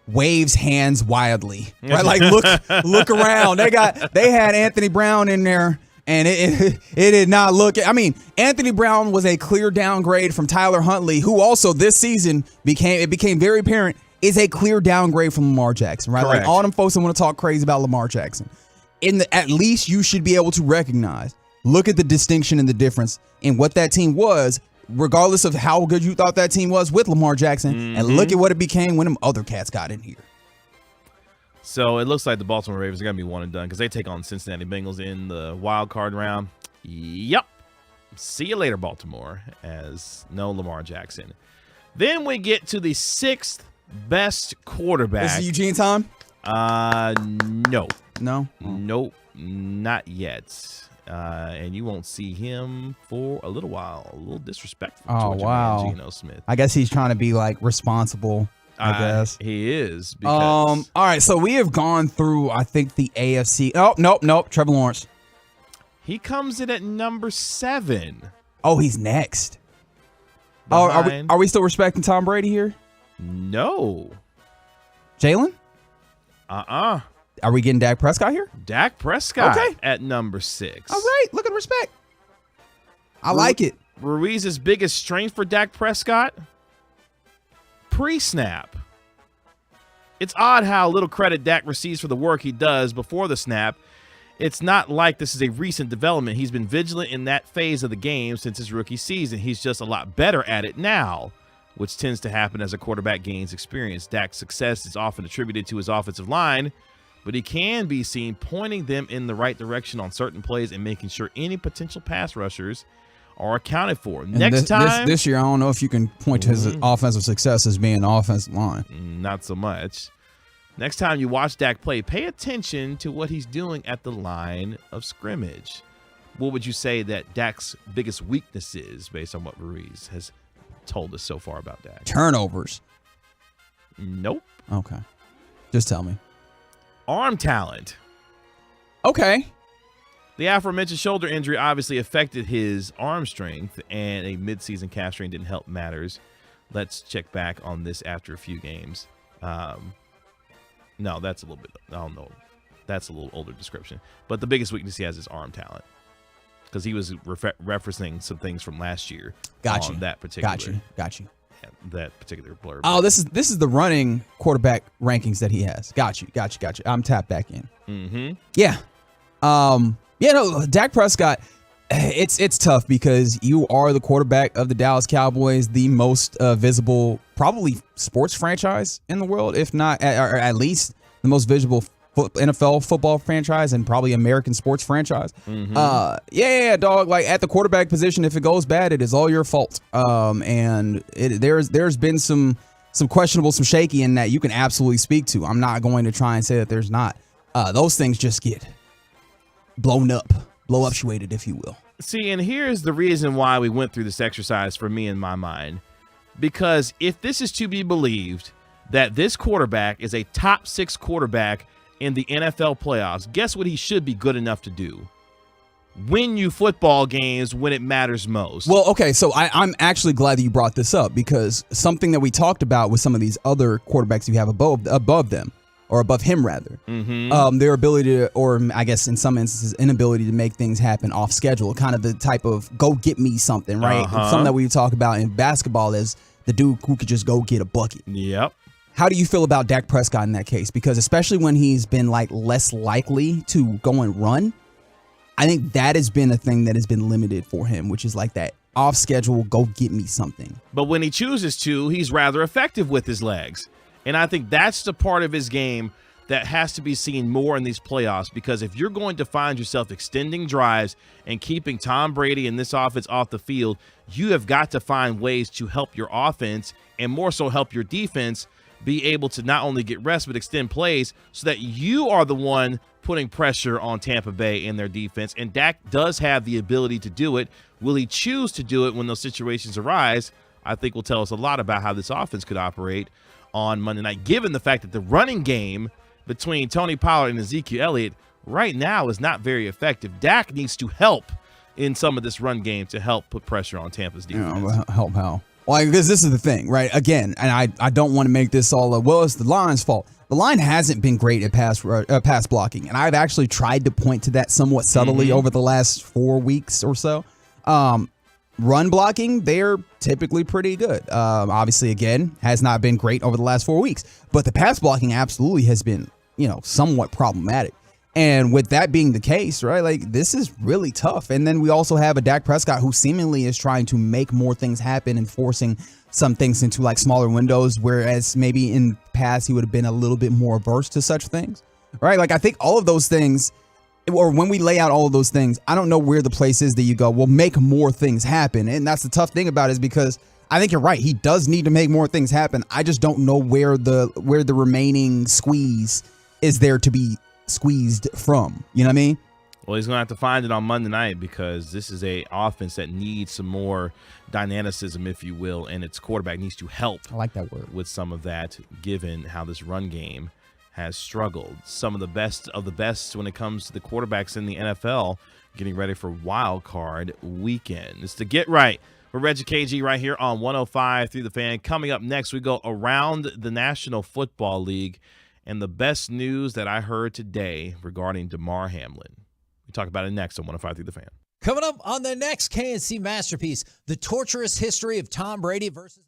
Waves hands wildly, right? Like look around. They had Anthony Brown in there, and it did not look. I mean, Anthony Brown was a clear downgrade from Tyler Huntley, who also this season became very apparent is a clear downgrade from Lamar Jackson, right? Correct. Like all them folks that want to talk crazy about Lamar Jackson, at least you should be able to recognize, look at the distinction and the difference in what that team was, regardless of how good you thought that team was with Lamar Jackson, and look at what it became when them other cats got in here. So it looks like the Baltimore Ravens are going to be one and done because they take on Cincinnati Bengals in the wild card round. Yep. See you later, Baltimore, as no Lamar Jackson. Then we get to the 6th best quarterback. This is Eugene time? No. No? Nope, not yet. And you won't see him for a little while. A little disrespectful. Oh, Georgia wow. man, Geno Smith. I guess he's trying to be like responsible, I guess. He is. Because All right, so we have gone through, I think, the AFC. Oh, nope. Trevor Lawrence. he comes in at number 7. Oh, he's next. Oh, are we still respecting Tom Brady here? No. Jalen? Uh-uh. Are we getting Dak Prescott here? Dak Prescott Okay. at number 6. All right, look at the respect. I like it. Ruiz's biggest strength for Dak Prescott? Pre-snap. It's odd how little credit Dak receives for the work he does before the snap. It's not like this is a recent development. He's been vigilant in that phase of the game since his rookie season. He's just a lot better at it now, which tends to happen as a quarterback gains experience. Dak's success is often attributed to his offensive line, but he can be seen pointing them in the right direction on certain plays and making sure any potential pass rushers are accounted for. And Next time, this year, I don't know if you can point to his offensive success as being the offensive line. not so much. Next time you watch Dak play, pay attention to what he's doing at the line of scrimmage. What would you say that Dak's biggest weakness is based on what Ruiz has told us so far about Dak? Turnovers. Nope. Okay. Just tell me. Arm talent. Okay. The aforementioned shoulder injury obviously affected his arm strength, and a midseason calf strain didn't help matters. Let's check back on this after a few games. No, that's a little bit, I don't know. That's a little older description. But the biggest weakness he has is arm talent, because he was referencing some things from last year. Got on you. that particular. Got you. That particular blurb. Oh, this is the running quarterback rankings that he has. Got you. I'm tapped back in. Mm-hmm. Yeah. No, Dak Prescott, it's tough because you are the quarterback of the Dallas Cowboys, the most visible, probably sports franchise in the world, if not, or at least the most visible NFL football franchise and probably American sports franchise. Yeah, dog. Like at the quarterback position, if it goes bad, it is all your fault. And there's been some questionable, some shaky in that you can absolutely speak to. I'm not going to try and say that there's not. Those things just get blow uptuated, if you will. See, and here's the reason why we went through this exercise for me in my mind. Because if this is to be believed that this quarterback is a top 6 quarterback in the NFL playoffs, guess what he should be good enough to do? Win you football games when it matters most. Well, okay, so I'm actually glad that you brought this up, because something that we talked about with some of these other quarterbacks you have above them, or above him rather, their ability to, or I guess in some instances, inability to make things happen off schedule, kind of the type of go get me something, right? Something that we talk about in basketball is the dude who could just go get a bucket. Yep. How do you feel about Dak Prescott in that case? Because especially when he's been like less likely to go and run, I think that has been a thing that has been limited for him, which is like that off schedule, go get me something. But when he chooses to, he's rather effective with his legs. And I think that's the part of his game that has to be seen more in these playoffs, because if you're going to find yourself extending drives and keeping Tom Brady and this offense off the field, you have got to find ways to help your offense and more so help your defense be able to not only get rest but extend plays so that you are the one putting pressure on Tampa Bay in their defense. And Dak does have the ability to do it. Will he choose to do it when those situations arise? I think will tell us a lot about how this offense could operate on Monday night, given the fact that the running game between Tony Pollard and Ezekiel Elliott right now is not very effective. Dak needs to help in some of this run game to help put pressure on Tampa's defense. Help how? Well, because this is the thing, right? Again, and I don't want to make this all it's the line's fault. The line hasn't been great at pass blocking, and I've actually tried to point to that somewhat subtly over the last 4 weeks or so. Run blocking, they're typically pretty good. Obviously, again, has not been great over the last 4 weeks, but the pass blocking absolutely has been, somewhat problematic. And with that being the case, right, like this is really tough. And then we also have a Dak Prescott who seemingly is trying to make more things happen and forcing some things into like smaller windows, whereas maybe in past he would have been a little bit more averse to such things, right? Like I think all of those things, or when we lay out all of those things, I don't know where the place is that you go, well, make more things happen. And that's the tough thing about it, is because I think you're right. He does need to make more things happen. I just don't know where the remaining squeeze is there to be squeezed from. You know what I mean? Well, he's going to have to find it on Monday night because this is a offense that needs some more dynamicism, if you will, and its quarterback needs to help. I like that word. With some of that, given how this run game has struggled. Some of the best when it comes to the quarterbacks in the NFL getting ready for Wild Card Weekend. It's the Get Right with Reggie KG right here on 105 through the Fan. Coming up next, we go around the National Football League and the best news that I heard today regarding Damar Hamlin. We talk about it next on 105 through the Fan. Coming up on the next KNC Masterpiece, the torturous history of Tom Brady versus...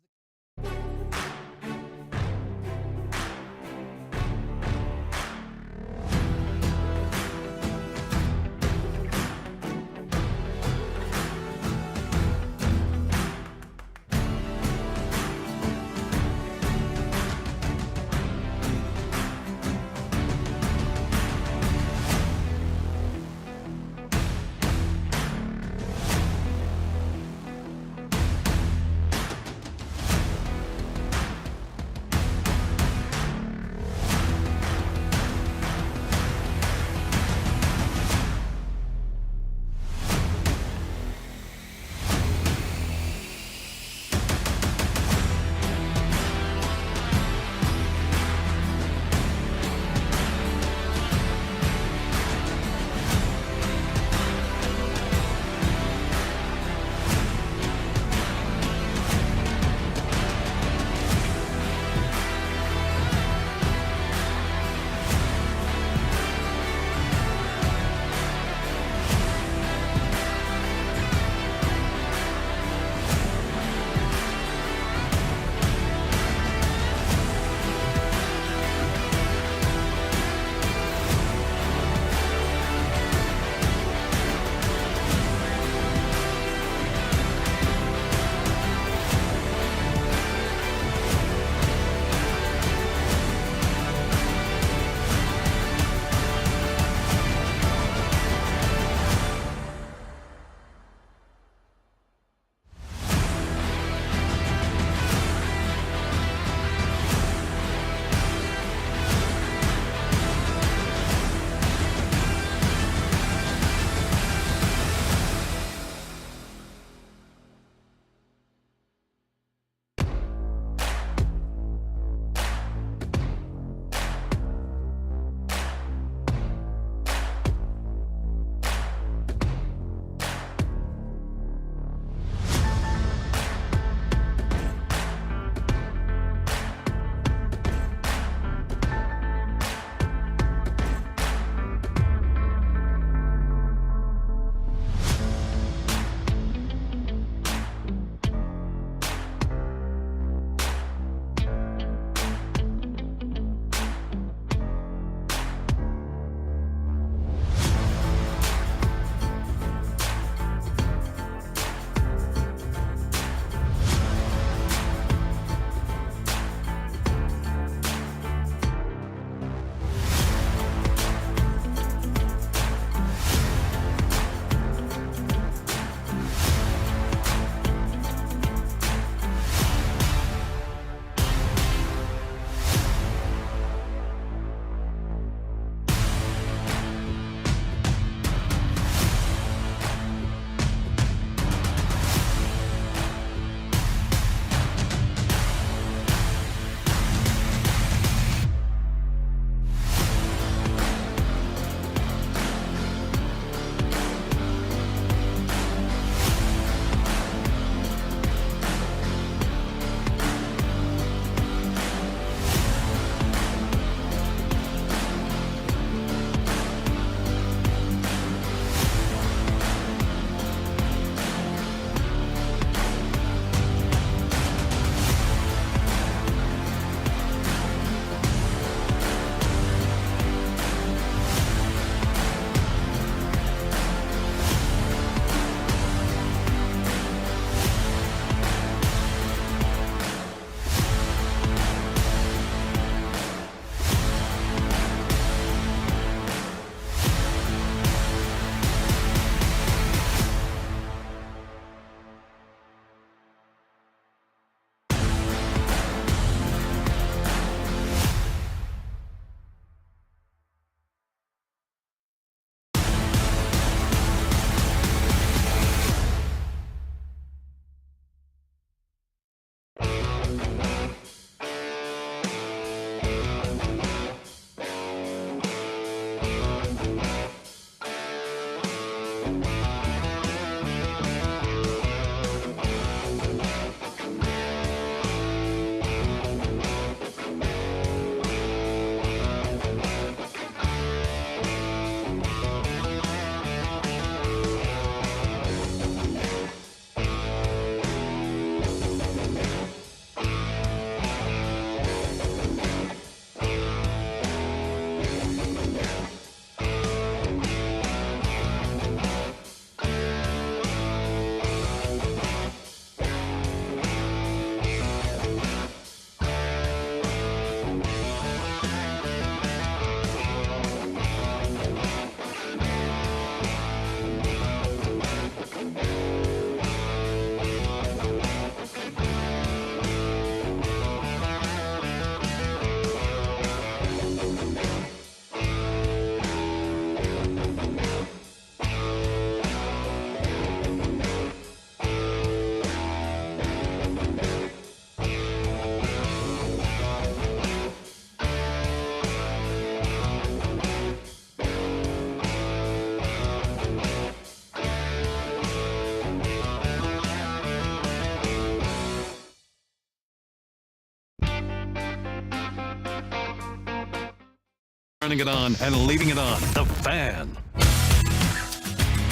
Turning it on and leaving it on. The Fan.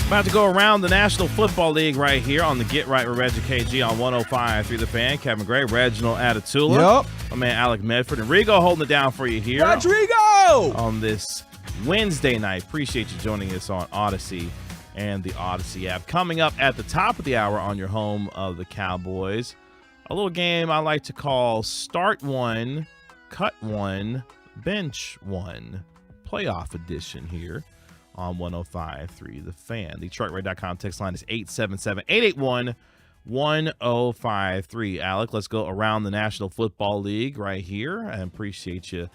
About to go around the National Football League right here on the Get Right with Reggie KG on 105.3 The Fan. Kevin Gray, Reginald Atatula. Yep. My man Alec Medford and Rigo holding it down for you here. Rodrigo! On this Wednesday night. Appreciate you joining us on Odyssey and the Odyssey app. Coming up at the top of the hour on your home of the Cowboys, a little game I like to call Start One, Cut One, Bench One, playoff edition here on 105.3 The Fan. DetroitRed.com text line is 877-881-1053. Alec, let's go around the National Football League right here. I appreciate you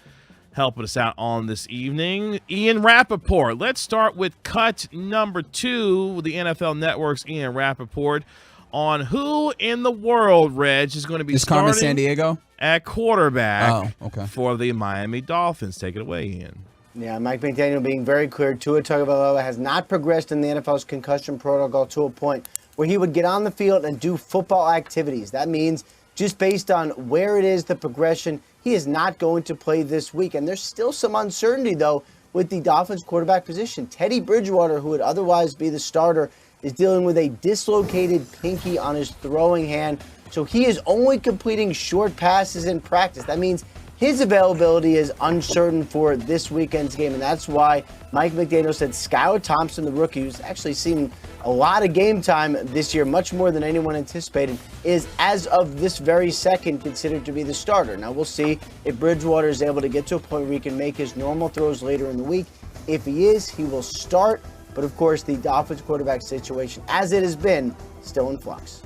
helping us out on this evening. Ian Rappaport. Let's start with cut number 2 with the NFL Network's Ian Rappaport on who in the world, Reg, is going to be Carmen starting Sandiego at quarterback for the Miami Dolphins. Take it away, Ian. Yeah, Mike McDaniel being very clear. Tua Tagovailoa has not progressed in the NFL's concussion protocol to a point where he would get on the field and do football activities. That means just based on where it is, the progression, he is not going to play this week. And there's still some uncertainty, though, with the Dolphins quarterback position. Teddy Bridgewater, who would otherwise be the starter, is dealing with a dislocated pinky on his throwing hand. So he is only completing short passes in practice. That means his availability is uncertain for this weekend's game, and that's why Mike McDaniel said Skylar Thompson, the rookie, who's actually seen a lot of game time this year, much more than anyone anticipated, is, as of this very second, considered to be the starter. Now, we'll see if Bridgewater is able to get to a point where he can make his normal throws later in the week. If he is, he will start, but of course, the Dolphins quarterback situation, as it has been, still in flux.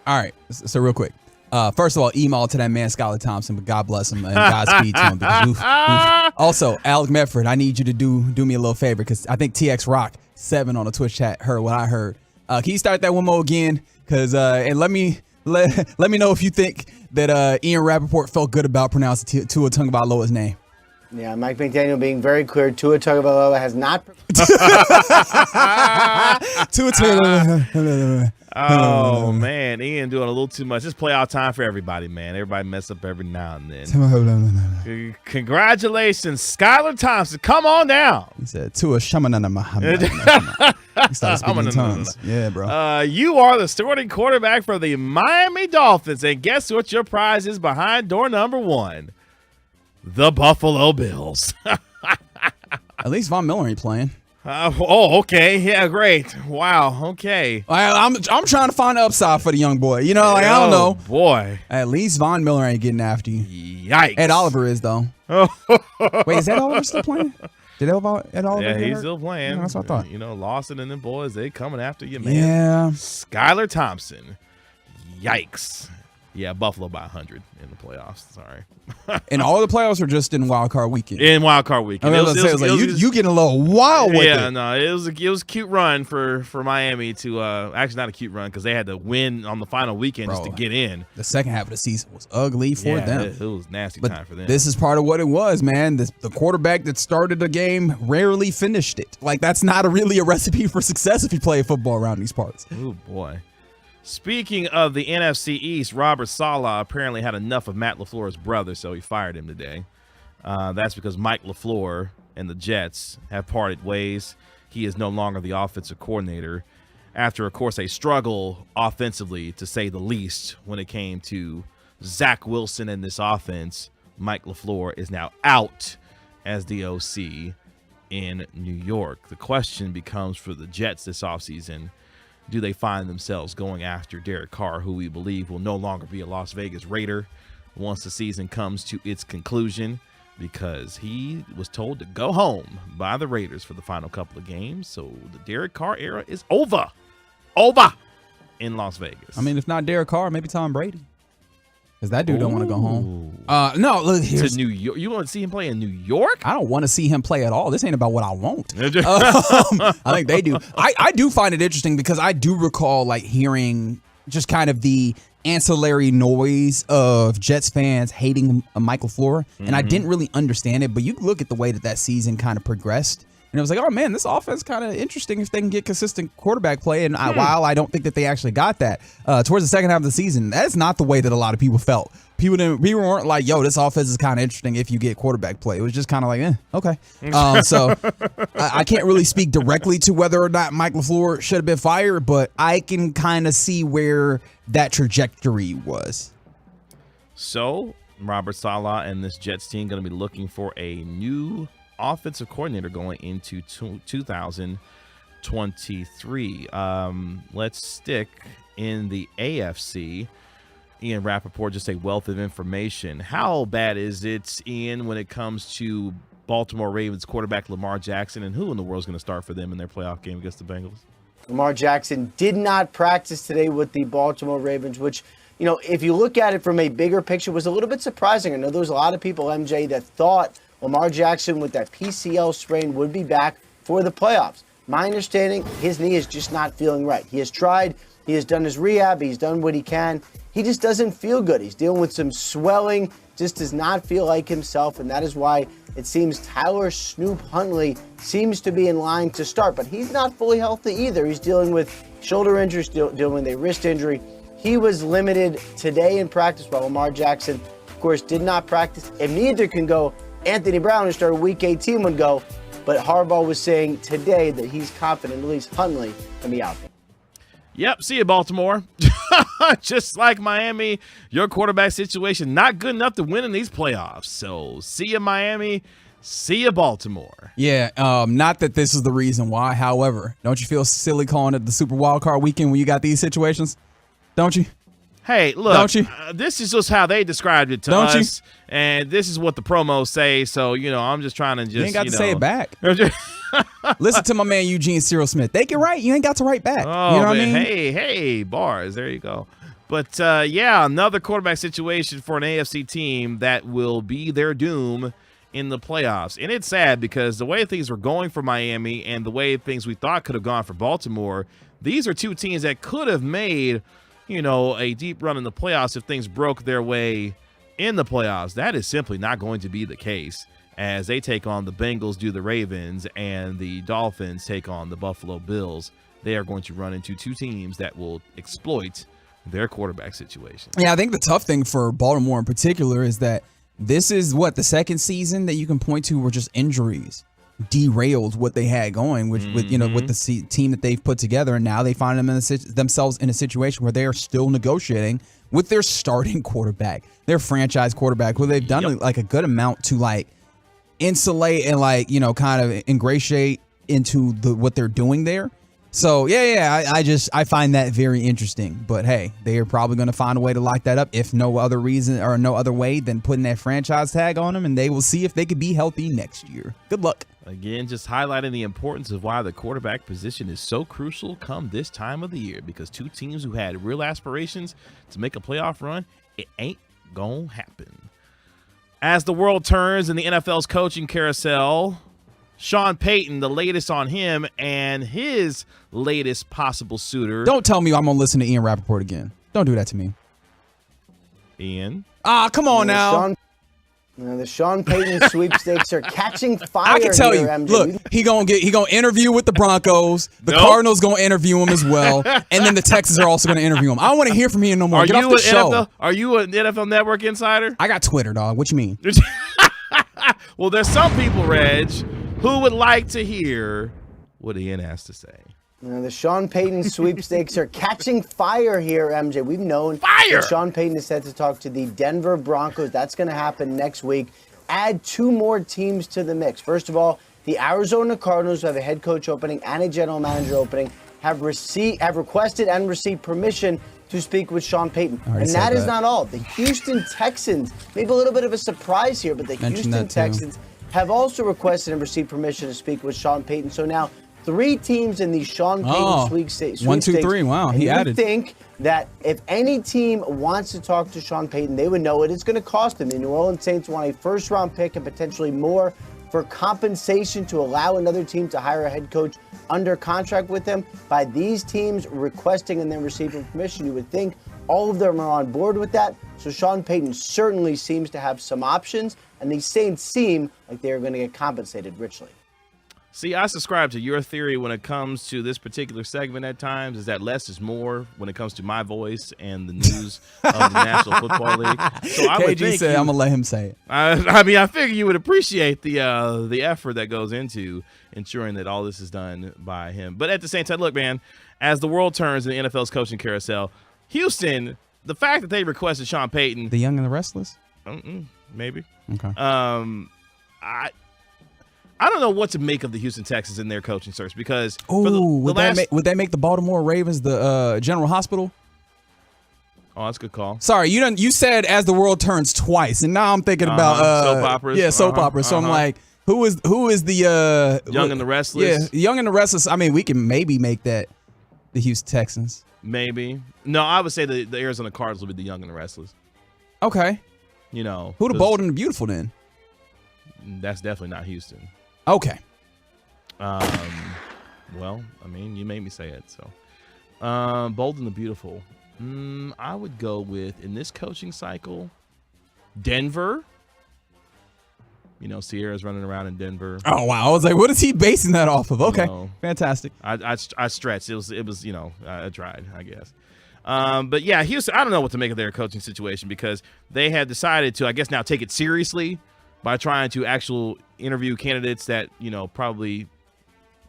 All right, so real quick. First of all, email to that man, Skylar Thompson, but God bless him and Godspeed to him. Because Also, Alec Medford, I need you to do me a little favor because I think TX Rock 7 on the Twitch chat heard what I heard. Can you start that one more again? Because and let me know if you think that Ian Rappaport felt good about pronouncing Tua Tagovailoa's name. Yeah, Mike McDaniel being very clear. Tua Tagovailoa has not. Tua Tagovailoa. Oh, man. Ian doing a little too much. It's playoff time for everybody, man. Everybody mess up every now and then. Congratulations, Skylar Thompson. Come on down. He said, Tua Shamanana. He started speaking in tongues. Yeah, bro. You are the starting quarterback for the Miami Dolphins. And guess what your prize is behind door number 1? The Buffalo Bills. At least Von Miller ain't playing. Okay. Yeah, great. Wow. Okay. I'm trying to find the upside for the young boy. You know, like, I don't know. Boy. At least Von Miller ain't getting after you. Yikes. Ed Oliver is, though. Wait, is Ed Oliver still playing? Ed Oliver Yeah, he's still playing. Yeah, that's what I thought. You know, Lawson and them boys, they coming after you, man. Yeah. Skylar Thompson. Yikes. Yeah, Buffalo by 100 in the playoffs. Sorry. And all the playoffs are just in Wild Card Weekend. In Wild Card Weekend. I mean, you getting a little wild with it. Yeah, no, it was a cute run for Miami to actually not a cute run because they had to win on the final weekend just to get in. The second half of the season was ugly for them. It was nasty time for them. This is part of what it was, man. The quarterback that started the game rarely finished it. Like, that's not really a recipe for success if you play football around these parts. Oh boy. Speaking of the NFC East, Robert Saleh apparently had enough of Matt LaFleur's brother, so he fired him today. That's because Mike LaFleur and the Jets have parted ways. He is no longer the offensive coordinator after, of course, a struggle offensively, to say the least, when it came to Zach Wilson and this offense. Mike LaFleur is now out as the OC in New York. The question becomes for the Jets this offseason, do they find themselves going after Derek Carr, who we believe will no longer be a Las Vegas Raider once the season comes to its conclusion, because he was told to go home by the Raiders for the final couple of games. So the Derek Carr era is over in Las Vegas. I mean, if not Derek Carr, maybe Tom Brady. Because that dude don't want to go home. No, look, to New York. You want to see him play in New York? I don't want to see him play at all. This ain't about what I want. I think they do. I do find it interesting because I do recall like hearing just kind of the ancillary noise of Jets fans hating Michael LaFleur, and I didn't really understand it. But you look at the way that season kind of progressed. And it was like, oh, man, this offense kind of interesting if they can get consistent quarterback play. And while I don't think that they actually got that, towards the second half of the season, that's not the way that a lot of people felt People weren't like, yo, this offense is kind of interesting if you get quarterback play. It was just kind of like, okay. So I can't really speak directly to whether or not Mike LaFleur should have been fired, but I can kind of see where that trajectory was. So Robert Saleh and this Jets team going to be looking for a new offensive coordinator going into 2023. Let's stick in the AFC. Ian Rappaport, just a wealth of information. How bad is it, Ian, when it comes to Baltimore Ravens quarterback Lamar Jackson, and who in the world is going to start for them in their playoff game against the Bengals? Lamar Jackson did not practice today with the Baltimore Ravens, which, if you look at it from a bigger picture, was a little bit surprising. I know there was a lot of people, MJ, that thought Lamar Jackson with that PCL sprain would be back for the playoffs. My understanding, his knee is just not feeling right. He has tried. He has done his rehab. He's done what he can. He just doesn't feel good. He's dealing with some swelling, just does not feel like himself, and that is why it seems Tyler Snoop Huntley seems to be in line to start, but he's not fully healthy either. He's dealing with shoulder injuries, dealing with a wrist injury. He was limited today in practice while Lamar Jackson, of course, did not practice. If neither can go, Anthony Brown, who started Week 18, would go, but Harbaugh was saying today that he's confident at least Huntley can be out there. Yep, see you, Baltimore. Just like Miami, your quarterback situation not good enough to win in these playoffs. So see you, Miami. See you, Baltimore. Yeah, not that this is the reason why. However, don't you feel silly calling it the Super Wild Card Weekend when you got these situations? Don't you? Hey, look, don't you? This is just how they described it to don't us, and this is what the promos say. So, I'm just trying to just, you ain't got to say it back. Listen to my man Eugene Cyril Smith. They can write. You ain't got to write back. Oh, you know what man. I mean? Hey, bars. There you go. But, another quarterback situation for an AFC team that will be their doom in the playoffs. And it's sad because the way things were going for Miami and the way things we thought could have gone for Baltimore, these are two teams that could have made – a deep run in the playoffs if things broke their way in the playoffs. That is simply not going to be the case as they take on the Bengals, do the Ravens, and the Dolphins take on the Buffalo Bills. They are going to run into two teams that will exploit their quarterback situation. Yeah, I think the tough thing for Baltimore in particular is that this is the second season that you can point to were just injuries derailed what they had going with the team that they've put together, and now they find themselves in a situation where they are still negotiating with their starting quarterback, their franchise quarterback, who they've done like a good amount to insulate and kind of ingratiate into what they're doing there. So I find that very interesting. But hey, they are probably going to find a way to lock that up, if no other reason or no other way than putting that franchise tag on them, and they will see if they could be healthy next year. Good luck. Again, just highlighting the importance of why the quarterback position is so crucial come this time of the year, because two teams who had real aspirations to make a playoff run, it ain't gonna happen. As the world turns in the NFL's coaching carousel, Sean Payton, the latest on him and his latest possible suitor. Don't tell me I'm going to listen to Ian Rappaport again. Don't do that to me. Ian? Come on now. The Sean Payton sweepstakes are catching fire. I can tell you. MJ. Look, he gonna interview with the Broncos. The Cardinals gonna interview him as well, and then the Texans are also gonna interview him. I don't want to hear from Ian no more. Get off the show. Are you an NFL Network insider? I got Twitter, dog. What you mean? Well, there's some people, Reg, who would like to hear what Ian has to say. The Sean Payton sweepstakes are catching fire here, MJ. We've known fire. That Sean Payton is set to talk to the Denver Broncos. That's going to happen next week. Add two more teams to the mix. First of all, the Arizona Cardinals, who have a head coach opening and a general manager opening, have requested and received permission to speak with Sean Payton. And that is not all. The Houston Texans, maybe a little bit of a surprise here, but the Houston Texans have also requested and received permission to speak with Sean Payton. So now, three teams in the Sean Payton sweepstakes. 1, 2, 3. Wow, he added. You think that if any team wants to talk to Sean Payton, they would know it. It's going to cost them. The New Orleans Saints want a first-round pick and potentially more for compensation to allow another team to hire a head coach under contract with them. By these teams requesting and then receiving permission, you would think all of them are on board with that. So Sean Payton certainly seems to have some options, and the Saints seem like they're going to get compensated richly. See, I subscribe to your theory when it comes to this particular segment at times, is that less is more when it comes to my voice and the news of the National Football League. So I would KG think said, I'm going to let him say it. I mean, I figure you would appreciate the effort that goes into ensuring that all this is done by him. But at the same time, look, man, as the world turns in the NFL's coaching carousel, Houston, the fact that they requested Sean Payton. The Young and the Restless? Maybe. Okay. I don't know what to make of the Houston Texans in their coaching search because would that make the Baltimore Ravens the General Hospital? Oh, that's a good call. Sorry, you said as the world turns twice, and now I'm thinking about soap operas. Yeah, soap operas. So I'm like, who is the Young and the Restless? Yeah, Young and the Restless. I mean, we can maybe make that the Houston Texans. Maybe. No, I would say the Arizona Cardinals will be the Young and the Restless. Okay. You know, who the Bold and the Beautiful then? That's definitely not Houston. Okay. Well, I mean, you made me say it. So, Bold and the Beautiful. I would go with, in this coaching cycle, Denver. You know, Sierra's running around in Denver. Oh, wow. I was like, what is he basing that off of? Okay. Fantastic. I stretched. It was, you know, I tried, I guess. But yeah, Houston, I don't know what to make of their coaching situation because they had decided to, I guess, now take it seriously by trying to interview candidates that, you know, probably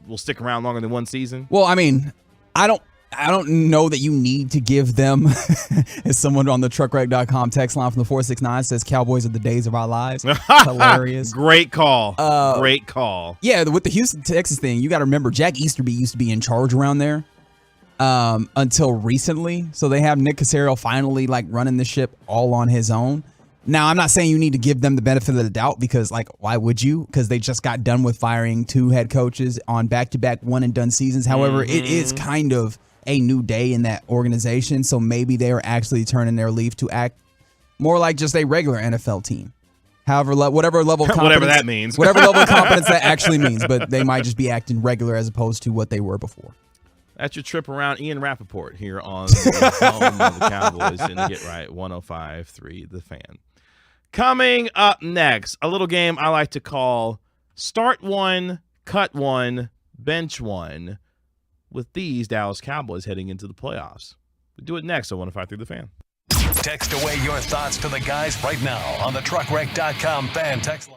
will stick around longer than one season. Well, I mean, I don't know that you need to give them, as someone on the truckwreck.com text line from the 469 says, Cowboys are the days of our lives. Hilarious. Great call. Great call. Yeah, with the Houston Texas thing, you got to remember Jack Easterby used to be in charge around there until recently. So they have Nick Caserio finally like running the ship all on his own. Now, I'm not saying you need to give them the benefit of the doubt because, like, why would you? Because they just got done with firing 2 head coaches on back-to-back one-and-done seasons. However, it is kind of a new day in that organization, so maybe they are actually turning their leaf to act more like just a regular NFL team. However, whatever level of competence, whatever that means, whatever level of competence that actually means, but they might just be acting regular as opposed to what they were before. That's your trip around Ian Rappaport here on the home of the Cowboys and Get Right 105.3 The Fan. Coming up next, a little game I like to call Start One, Cut One, Bench One with these Dallas Cowboys heading into the playoffs. We do it next on 105.3 The Fan. Text away your thoughts to the guys right now on the truckwreck.com fan text line.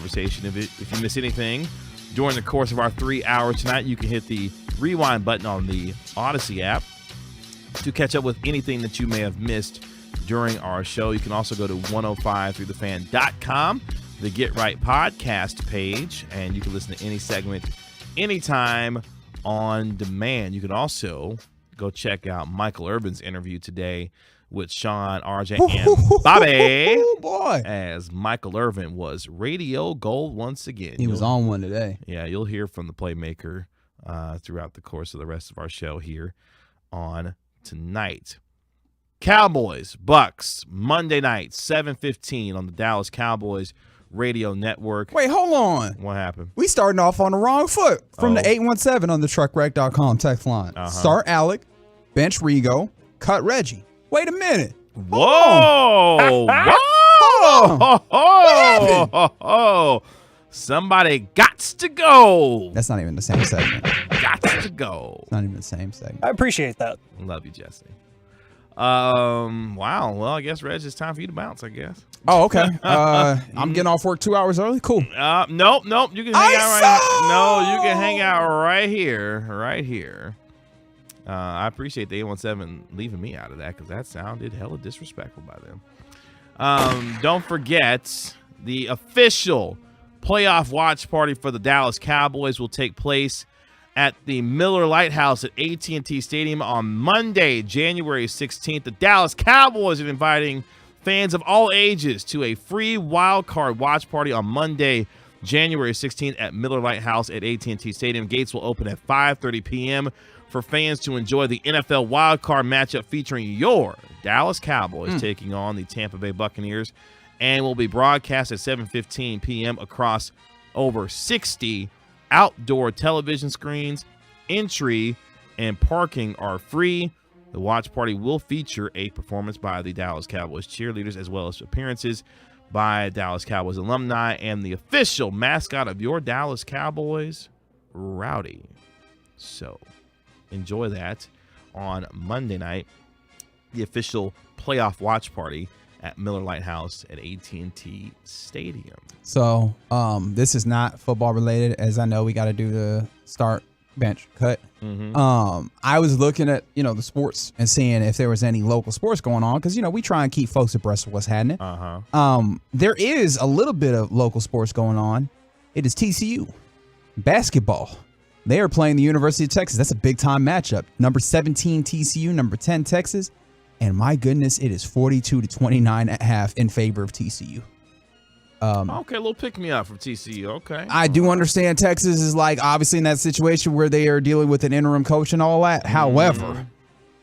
conversation. If you miss anything during the course of our 3 hours tonight, you can hit the rewind button on the Odyssey app to catch up with anything that you may have missed during our show. You can also go to 1053thefan.com, the Get Right podcast page, and you can listen to any segment anytime on demand. You can also go check out Michael Irvin's interview today with Sean, RJ, and Bobby. Oh, boy. As Michael Irvin was radio gold once again. He was on one today. Yeah, you'll hear from the playmaker throughout the course of the rest of our show here on tonight. Cowboys, Bucks, Monday night, 7:15 on the Dallas Cowboys radio network. Wait, hold on. What happened? We starting off on the wrong foot from the 817 on the truckrec.com text line. Start Alec, bench Rigo, cut Reggie. Wait a minute. Whoa. Hold on. What happened? Somebody gots to go. That's not even the same segment. Gots to go. It's not even the same segment. I appreciate that. Love you, Jesse. Wow. Well, I guess, Reg, it's time for you to bounce, I guess. Oh, okay. I'm getting off work 2 hours early. Cool. Nope. You can hang out right. No, you can hang out right here. I appreciate the 817 leaving me out of that because that sounded hella disrespectful by them. Don't forget the official playoff watch party for the Dallas Cowboys will take place at the Miller Lighthouse at AT&T Stadium on Monday, January 16th. The Dallas Cowboys are inviting fans of all ages to a free wild card watch party on Monday, January 16th at Miller Lighthouse at AT&T Stadium. Gates will open at 5:30 p.m. for fans to enjoy the NFL wild card matchup featuring your Dallas Cowboys taking on the Tampa Bay Buccaneers, and will be broadcast at 7:15 p.m. across over 60 outdoor television screens. Entry and parking are free. The watch party will feature a performance by the Dallas Cowboys cheerleaders, as well as appearances by Dallas Cowboys alumni and the official mascot of your Dallas Cowboys, Rowdy. So enjoy that on Monday night, the official playoff watch party at Miller Lighthouse at AT&T Stadium. So this is not football related, as I know we got to do the start, bench, cut. I was looking at the sports and seeing if there was any local sports going on, because we try and keep folks abreast of what's happening. There is a little bit of local sports going on. It is TCU basketball. They are playing the University of Texas. That's a big time matchup. Number 17 TCU, number 10 Texas. And my goodness, it is 42-29 at half in favor of TCU. Okay, a little pick me up from TCU. Okay. I do understand Texas is obviously in that situation where they are dealing with an interim coach and all that. However,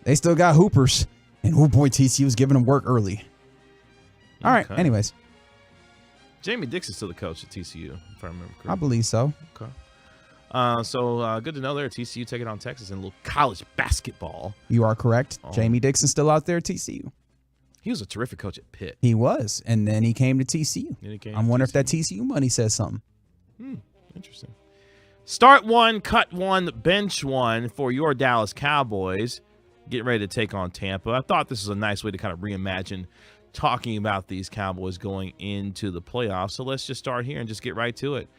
they still got hoopers. And oh boy, TCU is giving them work early. All right. Anyways. Jamie Dixon's still the coach at TCU, if I remember correctly. I believe so. Okay. So good to know there. TCU taking on Texas in a little college basketball. You are correct. Jamie Dixon's still out there at TCU. He was a terrific coach at Pitt. He was. And then he came to TCU. I wonder if that TCU money says something. Interesting. Start one, cut one, bench one for your Dallas Cowboys. Get ready to take on Tampa. I thought this was a nice way to kind of reimagine talking about these Cowboys going into the playoffs. So let's just start here and just get right to it.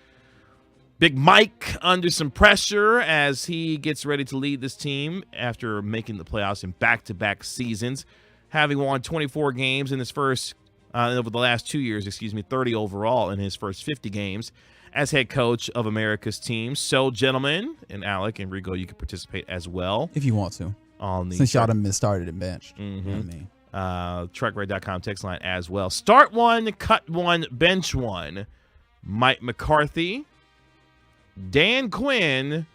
Big Mike under some pressure as he gets ready to lead this team after making the playoffs in back-to-back seasons, having won 24 games in his first over the last 2 years, 30 overall in his first 50 games as head coach of America's team. So, gentlemen, and Alec and Rigo, you can participate as well. If you want to. Since y'all done been started and benched. You know what I mean? Truckray.com text line as well. Start one, cut one, bench one. Mike McCarthy, Dan Quinn,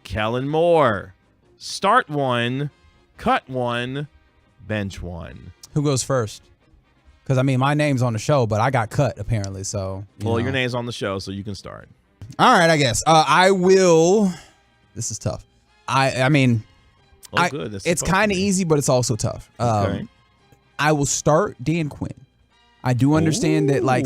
Kellen Moore. Start one, cut one, bench one. Who goes first? Because, my name's on the show, but I got cut, apparently. So, your name's on the show, so you can start. All right, I guess. I will. This is tough. Good. It's kind of easy, but it's also tough. Okay. I will start Dan Quinn. I do understand that, I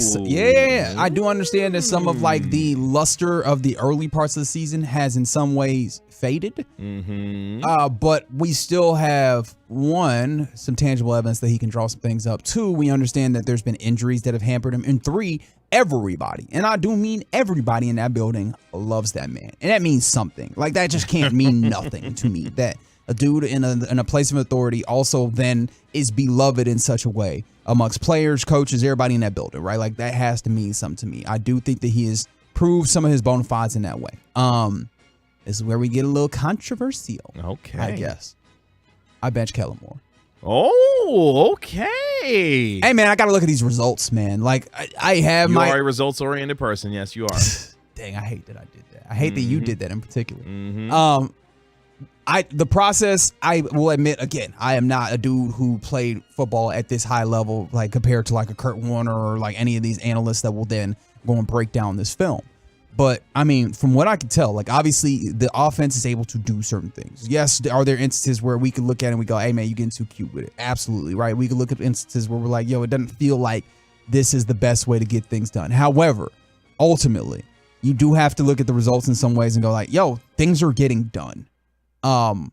do understand that some of the luster of the early parts of the season has in some ways faded. But we still have, one, some tangible evidence that he can draw some things up. Two, we understand that there's been injuries that have hampered him. And three, everybody, and I do mean everybody in that building, loves that man. And that means something. Like, that just can't mean nothing to me. That a dude in a place of authority also then is beloved in such a way amongst players, coaches, everybody in that building, right? Like, that has to mean something to me. I do think that he has proved some of his bona fides in that way. This is where we get a little controversial. Okay. I guess. I bench Kellen Moore. Oh, okay. Hey, man, I got to look at these results, man. Like, I have you my... are a results-oriented person. Yes, you are. Dang, I hate that I did that. I hate that you did that in particular. Mm-hmm. The process, I will admit, again, I am not a dude who played football at this high level, like compared to like a Kurt Warner or like any of these analysts that will then go and break down this film. But I mean, from what I can tell, like obviously the offense is able to do certain things. Yes, are there instances where we could look at it and we go, hey man, you're getting too cute with it. Absolutely, right? We could look at instances where we're like, yo, it doesn't feel like this is the best way to get things done. However, ultimately, you do have to look at the results in some ways and go like, yo, things are getting done. And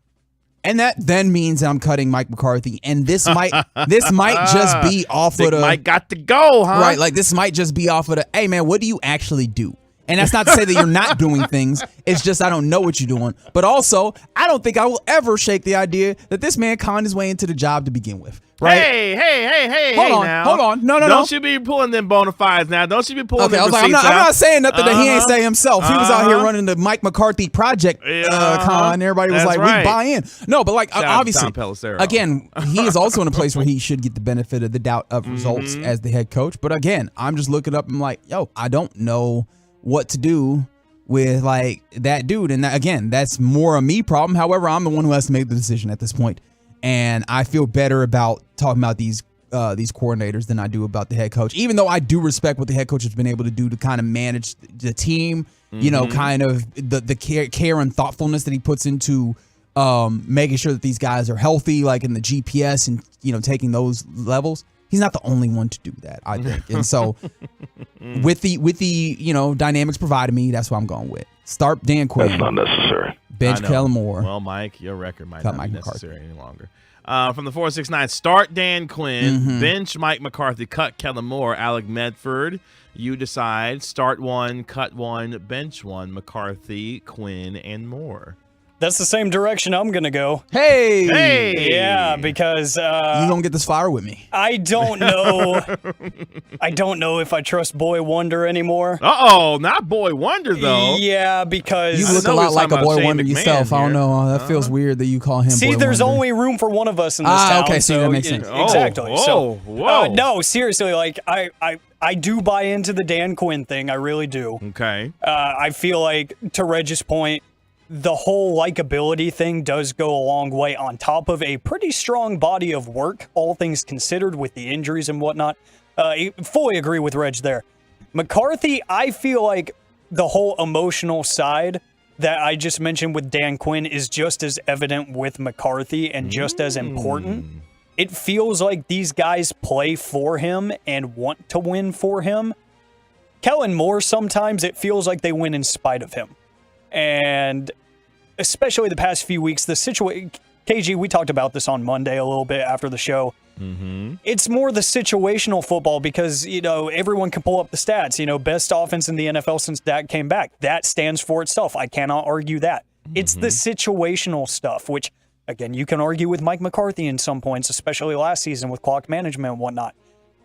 that then means that I'm cutting Mike McCarthy, and this might just be off of the Mike got to go, huh? Right, like this might just be off of the, hey man, what do you actually do? And that's not to say that you're not doing things. It's just I don't know what you're doing. But also, I don't think I will ever shake the idea that this man conned his way into the job to begin with. Right? Hey, Hold on. No. Don't you be pulling them bona fides now. Don't you be pulling them receipts I'm not saying nothing that he ain't say himself. He was out here running the Mike McCarthy project con. Everybody was That's like, right. we buy in. No, but like, Shout out to obviously, Tom Pelissero. again, he is also in a place where he should get the benefit of the doubt of results as the head coach. But again, I'm just looking up and I'm like, yo, I don't know what to do with like that dude. And that, again, that's more a me problem. However, I'm the one who has to make the decision at this point. And I feel better about talking about these coordinators than I do about the head coach, even though I do respect what the head coach has been able to do to kind of manage the team, you know, kind of the care and thoughtfulness that he puts into making sure that these guys are healthy, like in the GPS and, you know, taking those levels. He's not the only one to do that, I think. And so with the you know, dynamics provided me, that's what I'm going with. Start Dan Quinn. That's not necessary. Bench Kellen Moore. Well, Mike, your record might not Mike be McCarthy. necessary any longer. From the 469, start Dan Quinn, bench Mike McCarthy, cut Kellen Moore, Alec Medford. You decide. Start one, cut one, bench one, McCarthy, Quinn, and Moore. That's the same direction I'm going to go. Hey! Yeah, because You don't get this fire with me. I don't know. I don't know if I trust Boy Wonder anymore. Uh-oh, not Boy Wonder, though. Yeah, because You look a know lot we're like a talking about Boy Shane Wonder McMahon yourself. I don't here. know. That feels weird that you call him See, Boy there's Wonder. only room for one of us in this town. Okay, see, so that makes sense. Exactly. Whoa, whoa. No, seriously, like I do buy into the Dan Quinn thing. I really do. Okay. I feel like, to Reg's point, the whole likability thing does go a long way on top of a pretty strong body of work, all things considered, with the injuries and whatnot. I fully agree with Reg there. McCarthy, I feel like the whole emotional side that I just mentioned with Dan Quinn is just as evident with McCarthy and just as important. It feels like these guys play for him and want to win for him. Kellen Moore, sometimes it feels like they win in spite of him. And especially the past few weeks, the situation, KG, we talked about this on Monday a little bit after the show. It's more the situational football because, you know, everyone can pull up the stats. You know, best offense in the NFL since Dak came back. That stands for itself. I cannot argue that. It's the situational stuff, which, again, you can argue with Mike McCarthy in some points, especially last season with clock management and whatnot.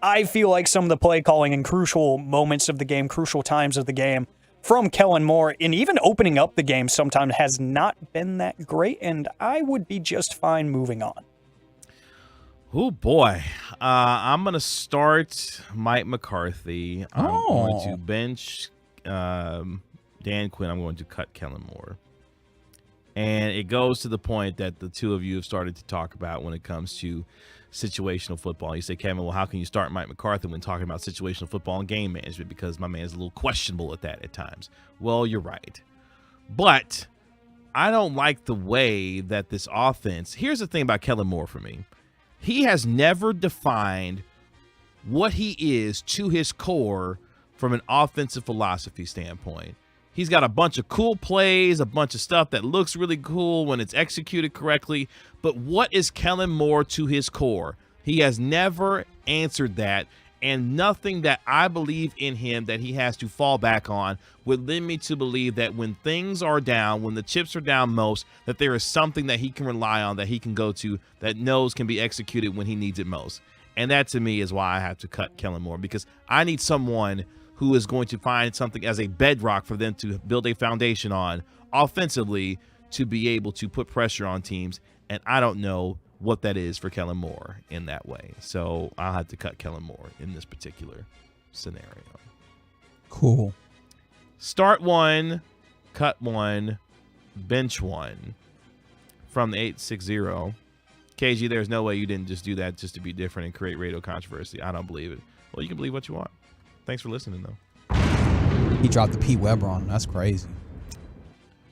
I feel like some of the play calling in crucial moments of the game, crucial times of the game, from Kellen Moore, and even opening up the game sometimes has not been that great, and I would be just fine moving on. Oh, boy. I'm going to start Mike McCarthy. I'm going to bench Dan Quinn. I'm going to cut Kellen Moore. And it goes to the point that the two of you have started to talk about when it comes to situational football. You say, Kevin, well, how can you start Mike McCarthy when talking about situational football and game management? Because my man is a little questionable at that at times. Well, you're right. But I don't like the way that this offense... Here's the thing about Kellen Moore for me. He has never defined what he is to his core from an offensive philosophy standpoint. He's got a bunch of cool plays, a bunch of stuff that looks really cool when it's executed correctly. But what is Kellen Moore to his core? He has never answered that. and nothing that I believe in him that he has to fall back on would lead me to believe that when things are down, when the chips are down most, that there is something that he can rely on, that he can go to, that knows can be executed when he needs it most. And that, to me, is why I have to cut Kellen Moore, because I need someone who is going to find something as a bedrock for them to build a foundation on offensively to be able to put pressure on teams. And I don't know what that is for Kellen Moore in that way. So I'll have to cut Kellen Moore in this particular scenario. Cool. Start one, cut one, bench one from the 860. KG, there's no way you didn't just do that just to be different and create radio controversy. I don't believe it. Well, you can believe what you want. Thanks for listening, though. He dropped the P. Weber on him. That's crazy.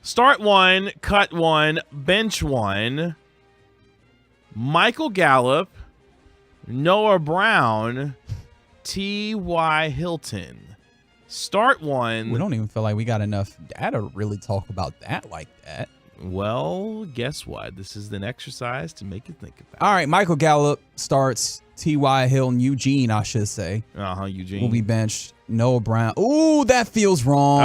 Start one, cut one, bench one. Michael Gallup, Noah Brown, T.Y. Hilton. Start one. We don't even feel like we got enough data to really talk about that like that. Well, guess what? This is an exercise to make you think about. All right, Michael Gallup starts. T.Y. Hilton, Eugene, I should say. Eugene. Will be benched. Noah Brown. Ooh, that feels wrong.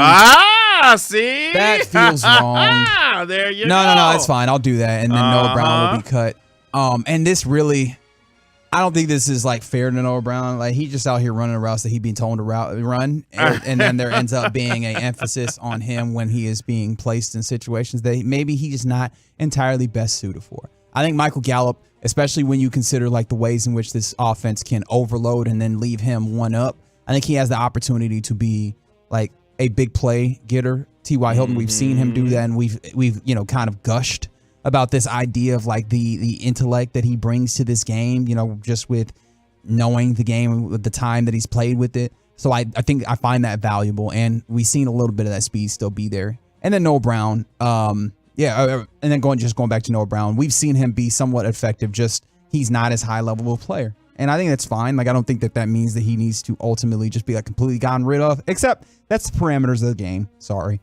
See? That feels wrong. There you go. No, it's fine. I'll do that. And then Noah Brown will be cut. And this really, I don't think this is like fair to Noah Brown. Like, he just out here running the routes that he's being told to run. And then there ends up being an emphasis on him when he is being placed in situations that maybe he's not entirely best suited for. I think Michael Gallup, especially when you consider like the ways in which this offense can overload and then leave him one up, I think he has the opportunity to be like a big play getter. T.Y. Hilton, we've seen him do that, and we've kind of gushed about this idea of like the intellect that he brings to this game, just with knowing the game, with the time that he's played with it. So I think I find that valuable, and we've seen a little bit of that speed still be there. And then Noah Brown, and then going back to Noah Brown, we've seen him be somewhat effective, just he's not as high level of a player. And I think that's fine. Like, I don't think that means that he needs to ultimately just be like completely gotten rid of, except that's the parameters of the game. Sorry.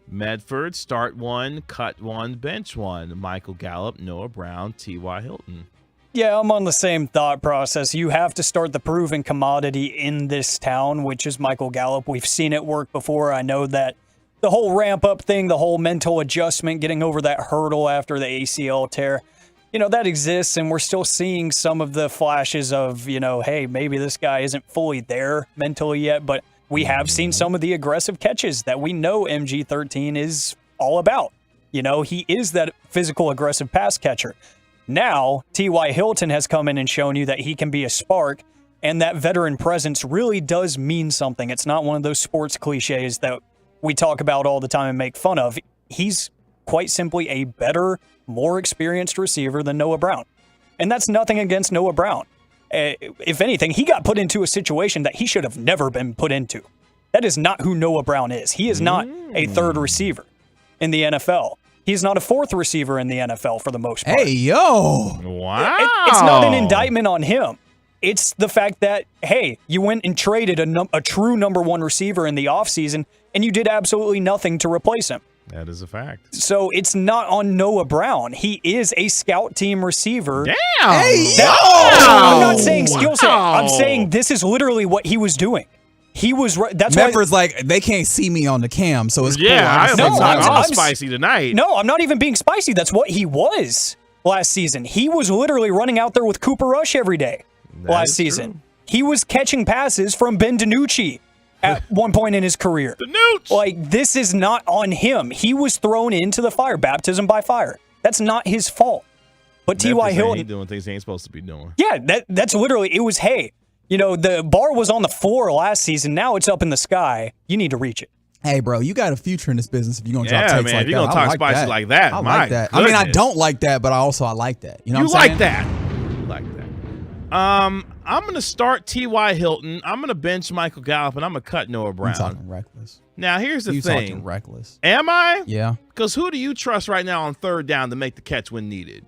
Medford, start one, cut one, bench one. Michael Gallup, Noah Brown, T.Y. Hilton. Yeah, I'm on the same thought process. You have to start the proven commodity in this town, which is Michael Gallup. We've seen it work before. I know that the whole ramp-up thing, the whole mental adjustment, getting over that hurdle after the ACL tear, that exists, and we're still seeing some of the flashes of, hey, maybe this guy isn't fully there mentally yet, but we have seen some of the aggressive catches that we know MG13 is all about. He is that physical, aggressive pass catcher. Now, T.Y. Hilton has come in and shown you that he can be a spark, and that veteran presence really does mean something. It's not one of those sports cliches that we talk about all the time and make fun of. He's quite simply a better, more experienced receiver than Noah Brown. And that's nothing against Noah Brown. If anything, he got put into a situation that he should have never been put into. That is not who Noah Brown is. He is not a third receiver in the NFL. He's not a fourth receiver in the NFL for the most part. Hey, yo. Wow. It's not an indictment on him. It's the fact that, hey, you went and traded a true number one receiver in the offseason, and you did absolutely nothing to replace him. That is a fact. So it's not on Noah Brown. He is a scout team receiver. Damn. Hey, yo. I'm not saying skill set. I'm saying this is literally what he was doing. He was. That's Medford's like, they can't see me on the cam, so it's cool. I'm spicy tonight. No, I'm not even being spicy. That's what he was last season. He was literally running out there with Cooper Rush every day last season. True. He was catching passes from Ben DiNucci at one point in his career. Like, this is not on him. He was thrown into the fire, baptism by fire. That's not his fault. But T.Y. Hilton, he doing things he ain't supposed to be doing. Yeah, that's literally, it was, hey, the bar was on the floor last season. Now it's up in the sky. You need to reach it. Hey, bro, you got a future in this business if you're going to drop takes like that. If you're going to talk spicy like that, I like that. Goodness. I mean, I don't like that, but I like that. You know what I'm saying? You like that. I'm going to start T.Y. Hilton. I'm going to bench Michael Gallup, and I'm going to cut Noah Brown. You're talking reckless. Now, here's the thing. You're talking reckless. Am I? Yeah. Because who do you trust right now on third down to make the catch when needed?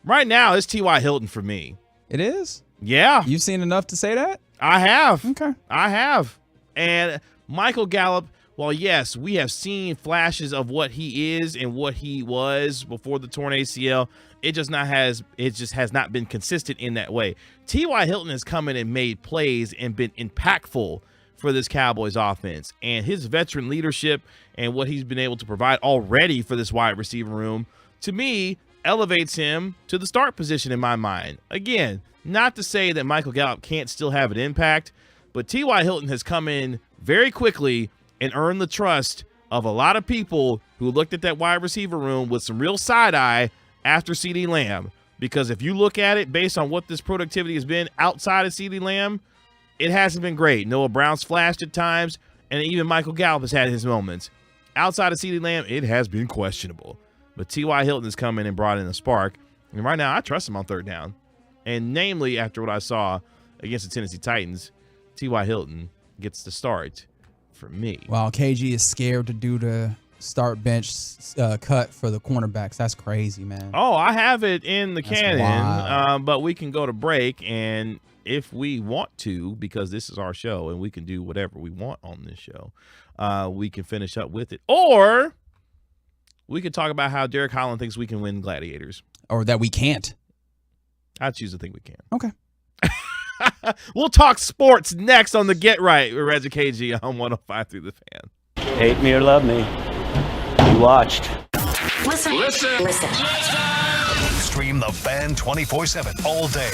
Right now, it's T.Y. Hilton for me. It is? Yeah. You've seen enough to say that? I have. Okay. I have. And Michael Gallup, while yes, we have seen flashes of what he is and what he was before the torn ACL, it just has not been consistent in that way. T.Y. Hilton has come in and made plays and been impactful for this Cowboys offense, and his veteran leadership and what he's been able to provide already for this wide receiver room, to me, elevates him to the start position in my mind. Again, not to say that Michael Gallup can't still have an impact, but T.Y. Hilton has come in very quickly and earned the trust of a lot of people who looked at that wide receiver room with some real side eye after CeeDee Lamb. Because if you look at it based on what this productivity has been outside of CeeDee Lamb, it hasn't been great. Noah Brown's flashed at times, and even Michael Gallup has had his moments. Outside of CeeDee Lamb, it has been questionable. But T.Y. Hilton has come in and brought in a spark. And right now, I trust him on third down. And namely, after what I saw against the Tennessee Titans, T.Y. Hilton gets the start for me. Wow, KG is scared to do the start bench cut for the cornerbacks. That's crazy, man. Oh, I have it in the That's cannon, but we can go to break, and if we want to, because this is our show and we can do whatever we want on this show, we can finish up with it. Or we could talk about how Derek Holland thinks we can win Gladiators. Or that we can't. I choose to think we can. Okay. We'll talk sports next on the Get Right with Reggie KG on 105 through the Fan. Hate me or love me, you watched. Listen. Stream the Fan 24/7 all day.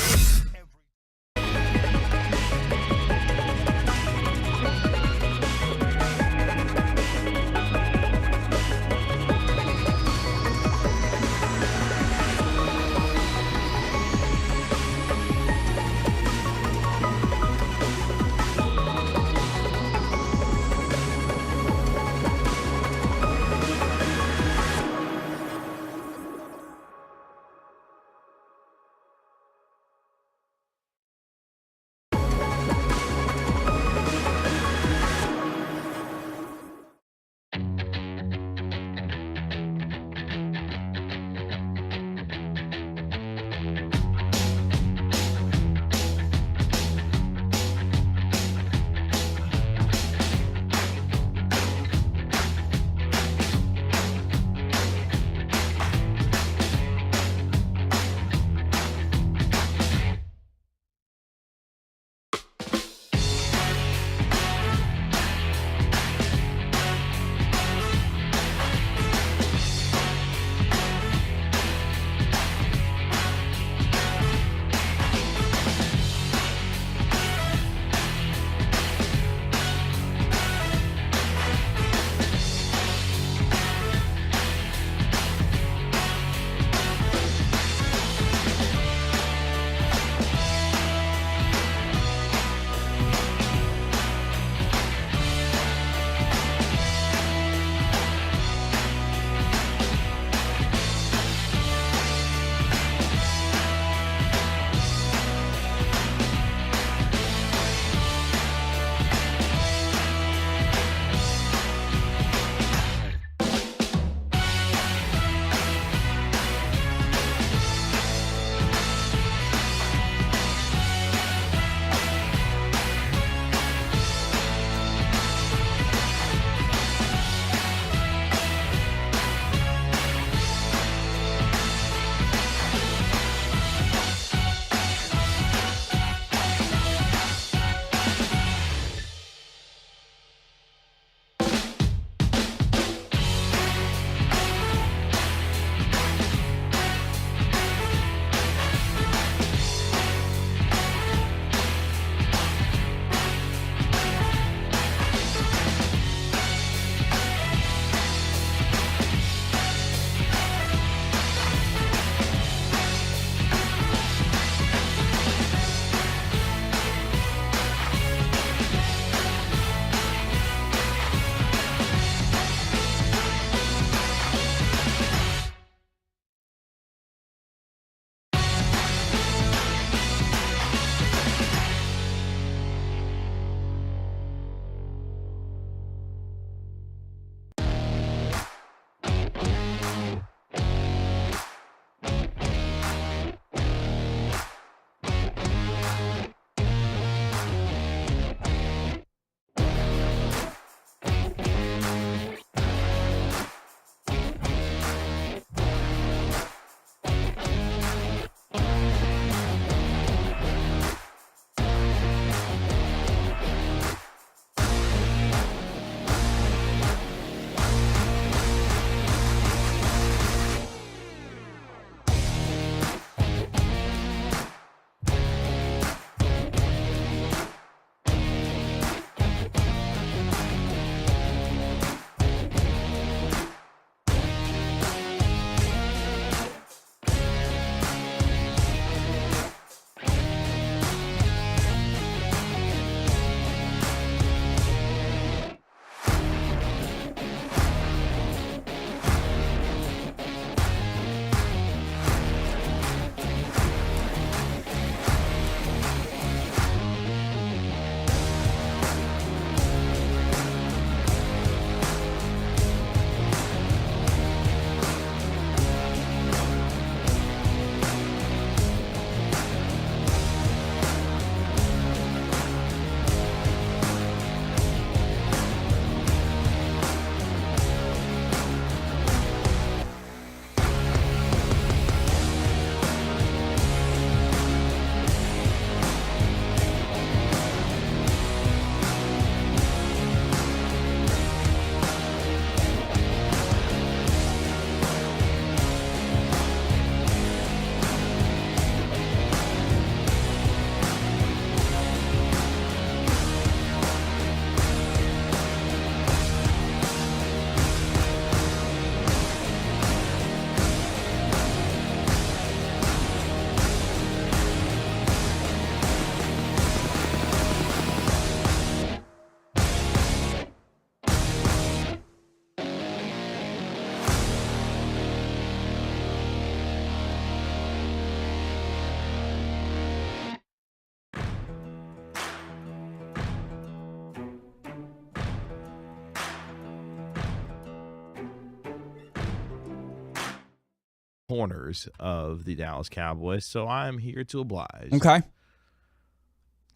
corners of the Dallas Cowboys, so I'm here to oblige. Okay.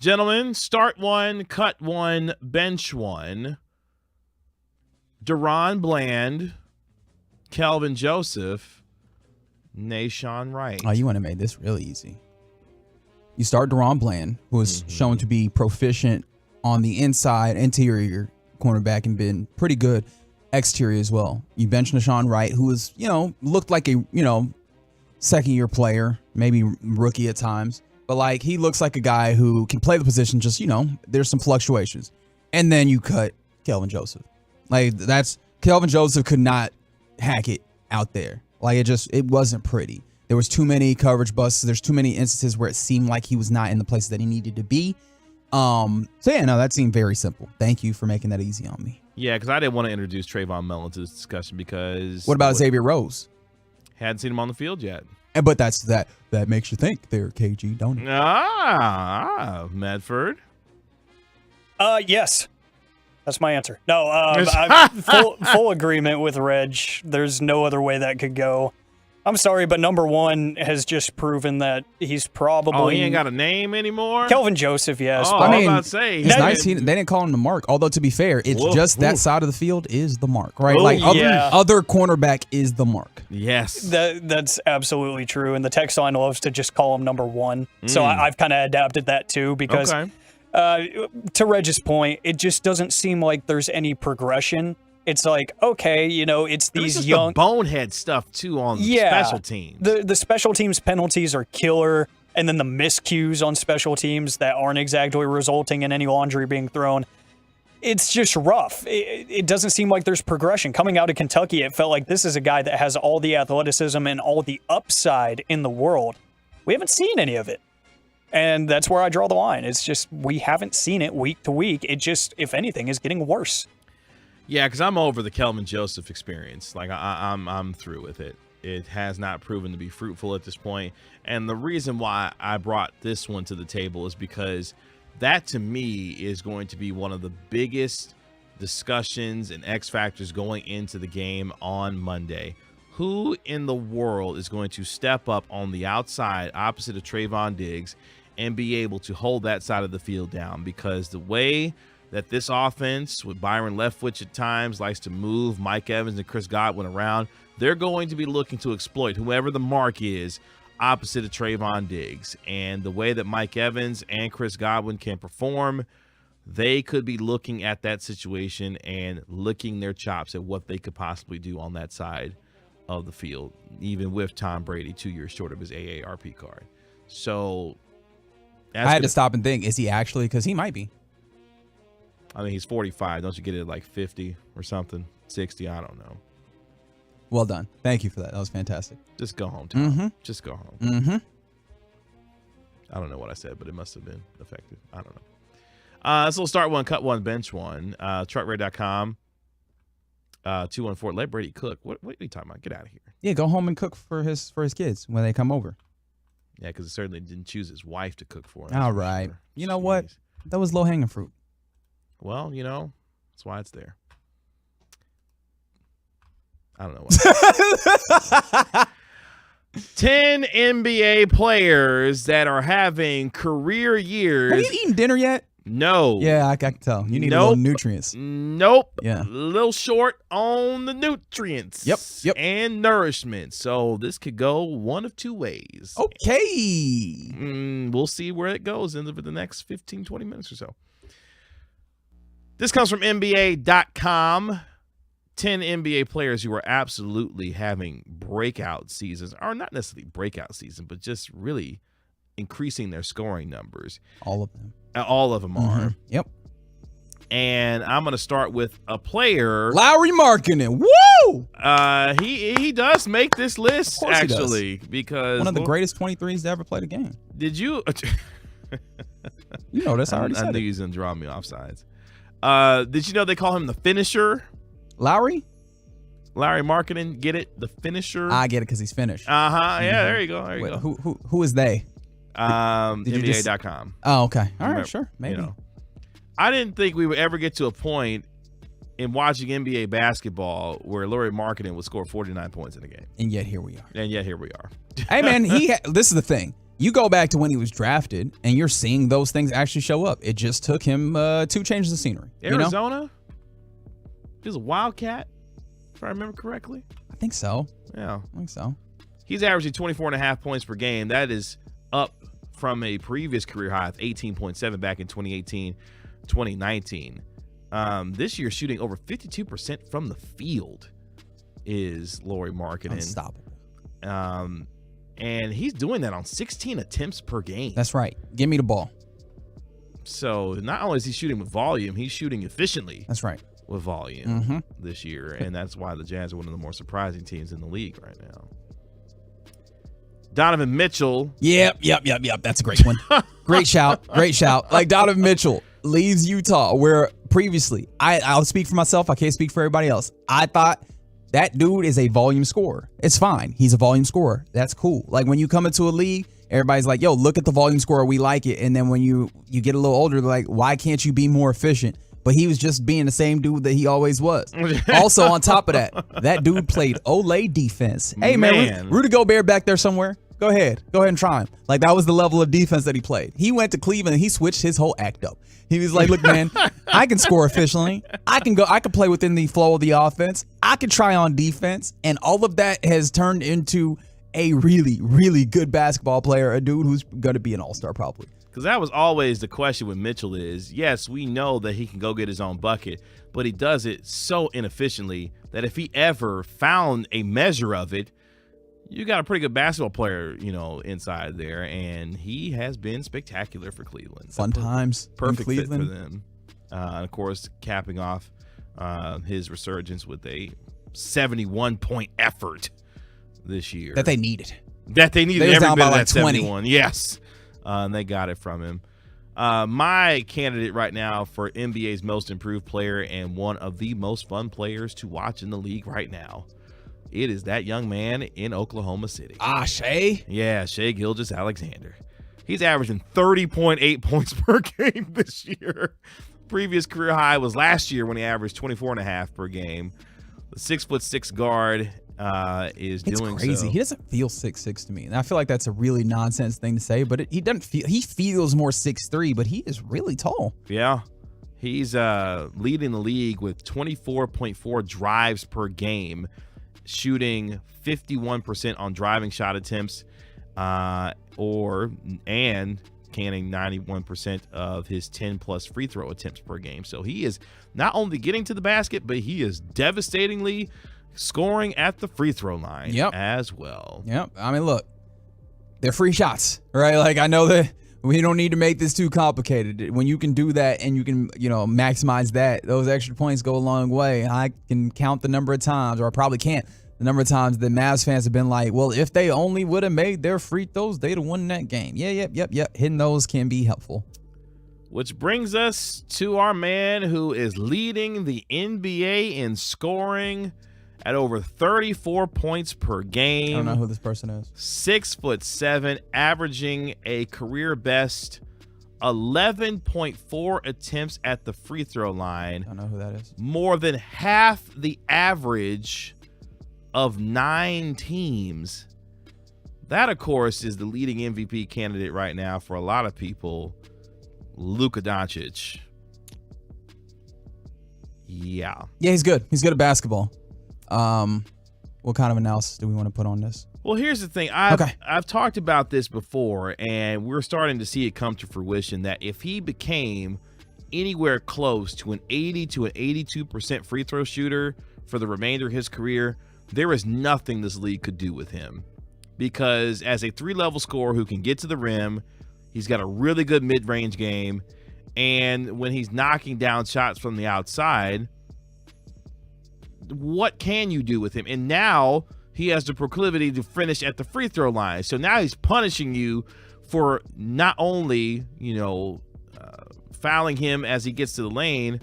Gentlemen, start one, cut one, bench one. Deron Bland, Kelvin Joseph, Nashawn Wright. Oh, you want to make this really easy. You start Deron Bland, who is shown to be proficient on the inside, interior cornerback, and been pretty good exterior as well. You bench Nashawn Wright, who is, looked like a, second-year player, maybe rookie at times. But, like, he looks like a guy who can play the position, just, there's some fluctuations. And then you cut Kelvin Joseph. Like, Kelvin Joseph could not hack it out there. Like, it wasn't pretty. There was too many coverage busts. There's too many instances where it seemed like he was not in the places that he needed to be. That seemed very simple. Thank you for making that easy on me. Yeah, because I didn't want to introduce Trayvon Mullen to this discussion because... What about Xavier Rose? Hadn't seen him on the field yet. But that makes you think there, KG, don't it? Medford? Yes. That's my answer. No, I'm full agreement with Reg. There's no other way that could go. I'm sorry, but number one has just proven that he's probably... Oh, he ain't got a name anymore? Kelvin Joseph, yes. Oh, I was about to say. It's nice. They didn't call him the mark. Although, to be fair, it's that side of the field is the mark, right? Other cornerback is the mark. Yes. That's absolutely true. And the text line loves to just call him number one. So I've kind of adapted that too because... Okay. To Reg's point, it just doesn't seem like there's any progression. It's like, okay, it's these just young... the bonehead stuff, too, on special teams. The special teams penalties are killer, and then the miscues on special teams that aren't exactly resulting in any laundry being thrown. It's just rough. It doesn't seem like there's progression. Coming out of Kentucky, it felt like this is a guy that has all the athleticism and all the upside in the world. We haven't seen any of it. And that's where I draw the line. It's just we haven't seen it week to week. It just, if anything, is getting worse. Yeah, because I'm over the Kelvin Joseph experience. Like I'm through with it. It has not proven to be fruitful at this point. And the reason why I brought this one to the table is because that, to me, is going to be one of the biggest discussions and X factors going into the game on Monday. Who in the world is going to step up on the outside opposite of Trayvon Diggs and be able to hold that side of the field down? Because the way that this offense with Byron Leftwich at times likes to move Mike Evans and Chris Godwin around, they're going to be looking to exploit whoever the mark is opposite of Trayvon Diggs. And the way that Mike Evans and Chris Godwin can perform, they could be looking at that situation and licking their chops at what they could possibly do on that side of the field, even with Tom Brady 2 years short of his AARP card. So I had to stop and think, is he actually? Because he might be. I mean, he's 45. Don't you get it at like 50 or something? 60? I don't know. Well done. Thank you for that. That was fantastic. Just go home, Tom. Mm-hmm. Just go home. Mm-hmm. I don't know what I said, but it must have been effective. I don't know. So we'll start one, cut one, bench one. Truckrate.com. 214. Let Brady cook. What are you talking about? Get out of here. Yeah, go home and cook for his kids when they come over. Yeah, because it certainly didn't choose his wife to cook for him. All right. Sure. You know what? That was low-hanging fruit. Well, that's why it's there. I don't know what. 10 NBA players that are having career years. Have you eaten dinner yet? No. Yeah, I can tell. You need a little nutrients. Nope. Yeah. A little short on the nutrients. Yep. And nourishment. So this could go one of two ways. Okay. We'll see where it goes in the next 15, 20 minutes or so. This comes from NBA.com. 10 NBA players who are absolutely having breakout seasons, or not necessarily breakout season, but just really increasing their scoring numbers. All of them. All of them are. Mm-hmm. Yep. And I'm going to start with a player. Lauri Markkanen. Woo! He does make this list, actually, because one of the greatest 23s to ever play the game. Did you? You know this. I already said I knew he was going to draw me off sides. Did you know they call him the finisher? Lauri Markkanen, get it? The finisher. I get it because he's finished. Yeah, there you go. There you go. Who is they? NBA.com. Oh, okay. All right, sure. Maybe. I didn't think we would ever get to a point in watching NBA basketball where Lauri Markkanen would score 49 points in a game. And yet here we are. Hey, man, this is the thing. You go back to when he was drafted, and you're seeing those things actually show up. It just took him 2 changes of scenery. Arizona? You know? He was a Wildcat, if I remember correctly. I think so. Yeah. I think so. He's averaging 24.5 points per game. That is up from a previous career high of 18.7 back in 2018, 2019. This year, shooting over 52% from the field is Lauri Markkanen. Unstoppable. And he's doing that on 16 attempts per game. That's right. Give me the ball. So not only is he shooting with volume, he's shooting efficiently. That's right. With volume this year. And that's why the Jazz are one of the more surprising teams in the league right now. Donovan Mitchell. Yep. That's a great one. Great shout. Like Donovan Mitchell leaves Utah, where previously, I'll speak for myself. I can't speak for everybody else. I thought that dude is a volume scorer. It's fine. He's a volume scorer. That's cool. Like when you come into a league, everybody's like, yo, look at the volume scorer. We like it. And then when you get a little older, they're like, why can't you be more efficient? But he was just being the same dude that he always was. Also, on top of that dude played Olay defense. Hey, man, Rudy Gobert back there somewhere. Go ahead and try him. Like, that was the level of defense that he played. He went to Cleveland and he switched his whole act up. He was like, look, man, I can score efficiently. I can play within the flow of the offense. I can try on defense. And all of that has turned into a really, really good basketball player, a dude who's going to be an all-star probably. Because that was always the question with Mitchell is, yes, we know that he can go get his own bucket, but he does it so inefficiently that if he ever found a measure of it, you got a pretty good basketball player, inside there, and he has been spectacular for Cleveland. Fun times. Perfect fit for them. And of course, capping off his resurgence with a 71-point effort this year. That they needed. They was every down bit by of like that 71. Yes. And they got it from him. My candidate right now for NBA's most improved player and one of the most fun players to watch in the league right now. It is that young man in Oklahoma City. Shai? Yeah, Shai Gilgeous-Alexander. He's averaging 30.8 points per game this year. Previous career high was last year when he averaged 24.5 per game. The 6'6" guard is doing crazy. so. He doesn't feel 6'6" to me. And I feel like that's a really nonsense thing to say, but he doesn't feel. He feels more 6'3", but he is really tall. Yeah. He's leading the league with 24.4 drives per game, shooting 51% on driving shot attempts, and canning 91% of his 10-plus free throw attempts per game. So he is not only getting to the basket, but he is devastatingly scoring at the free throw line as well. Yep. I mean, look, they're free shots, right? Like, I know that we don't need to make this too complicated. When you can do that and you can, maximize that, those extra points go a long way. I can count the number of times, or I probably can't, the number of times that Mavs fans have been like, well, if they only would have made their free throws, they'd have won that game. Yep. Hitting those can be helpful. Which brings us to our man who is leading the NBA in scoring at over 34 points per game. I don't know who this person is. 6'7", averaging a career best 11.4 attempts at the free throw line. I don't know who that is. More than half the average of 9 teams. That, of course, is the leading MVP candidate right now for a lot of people, Luka Doncic. Yeah, he's good. He's good at basketball. What kind of analysis do we want to put on this? Well, here's the thing. I've talked about this before, and we're starting to see it come to fruition that if he became anywhere close to an 80 to an 82% free throw shooter for the remainder of his career, there is nothing this league could do with him. Because as a 3-level scorer who can get to the rim, he's got a really good mid-range game, and when he's knocking down shots from the outside, what can you do with him? And now he has the proclivity to finish at the free throw line. So now he's punishing you for not only, fouling him as he gets to the lane,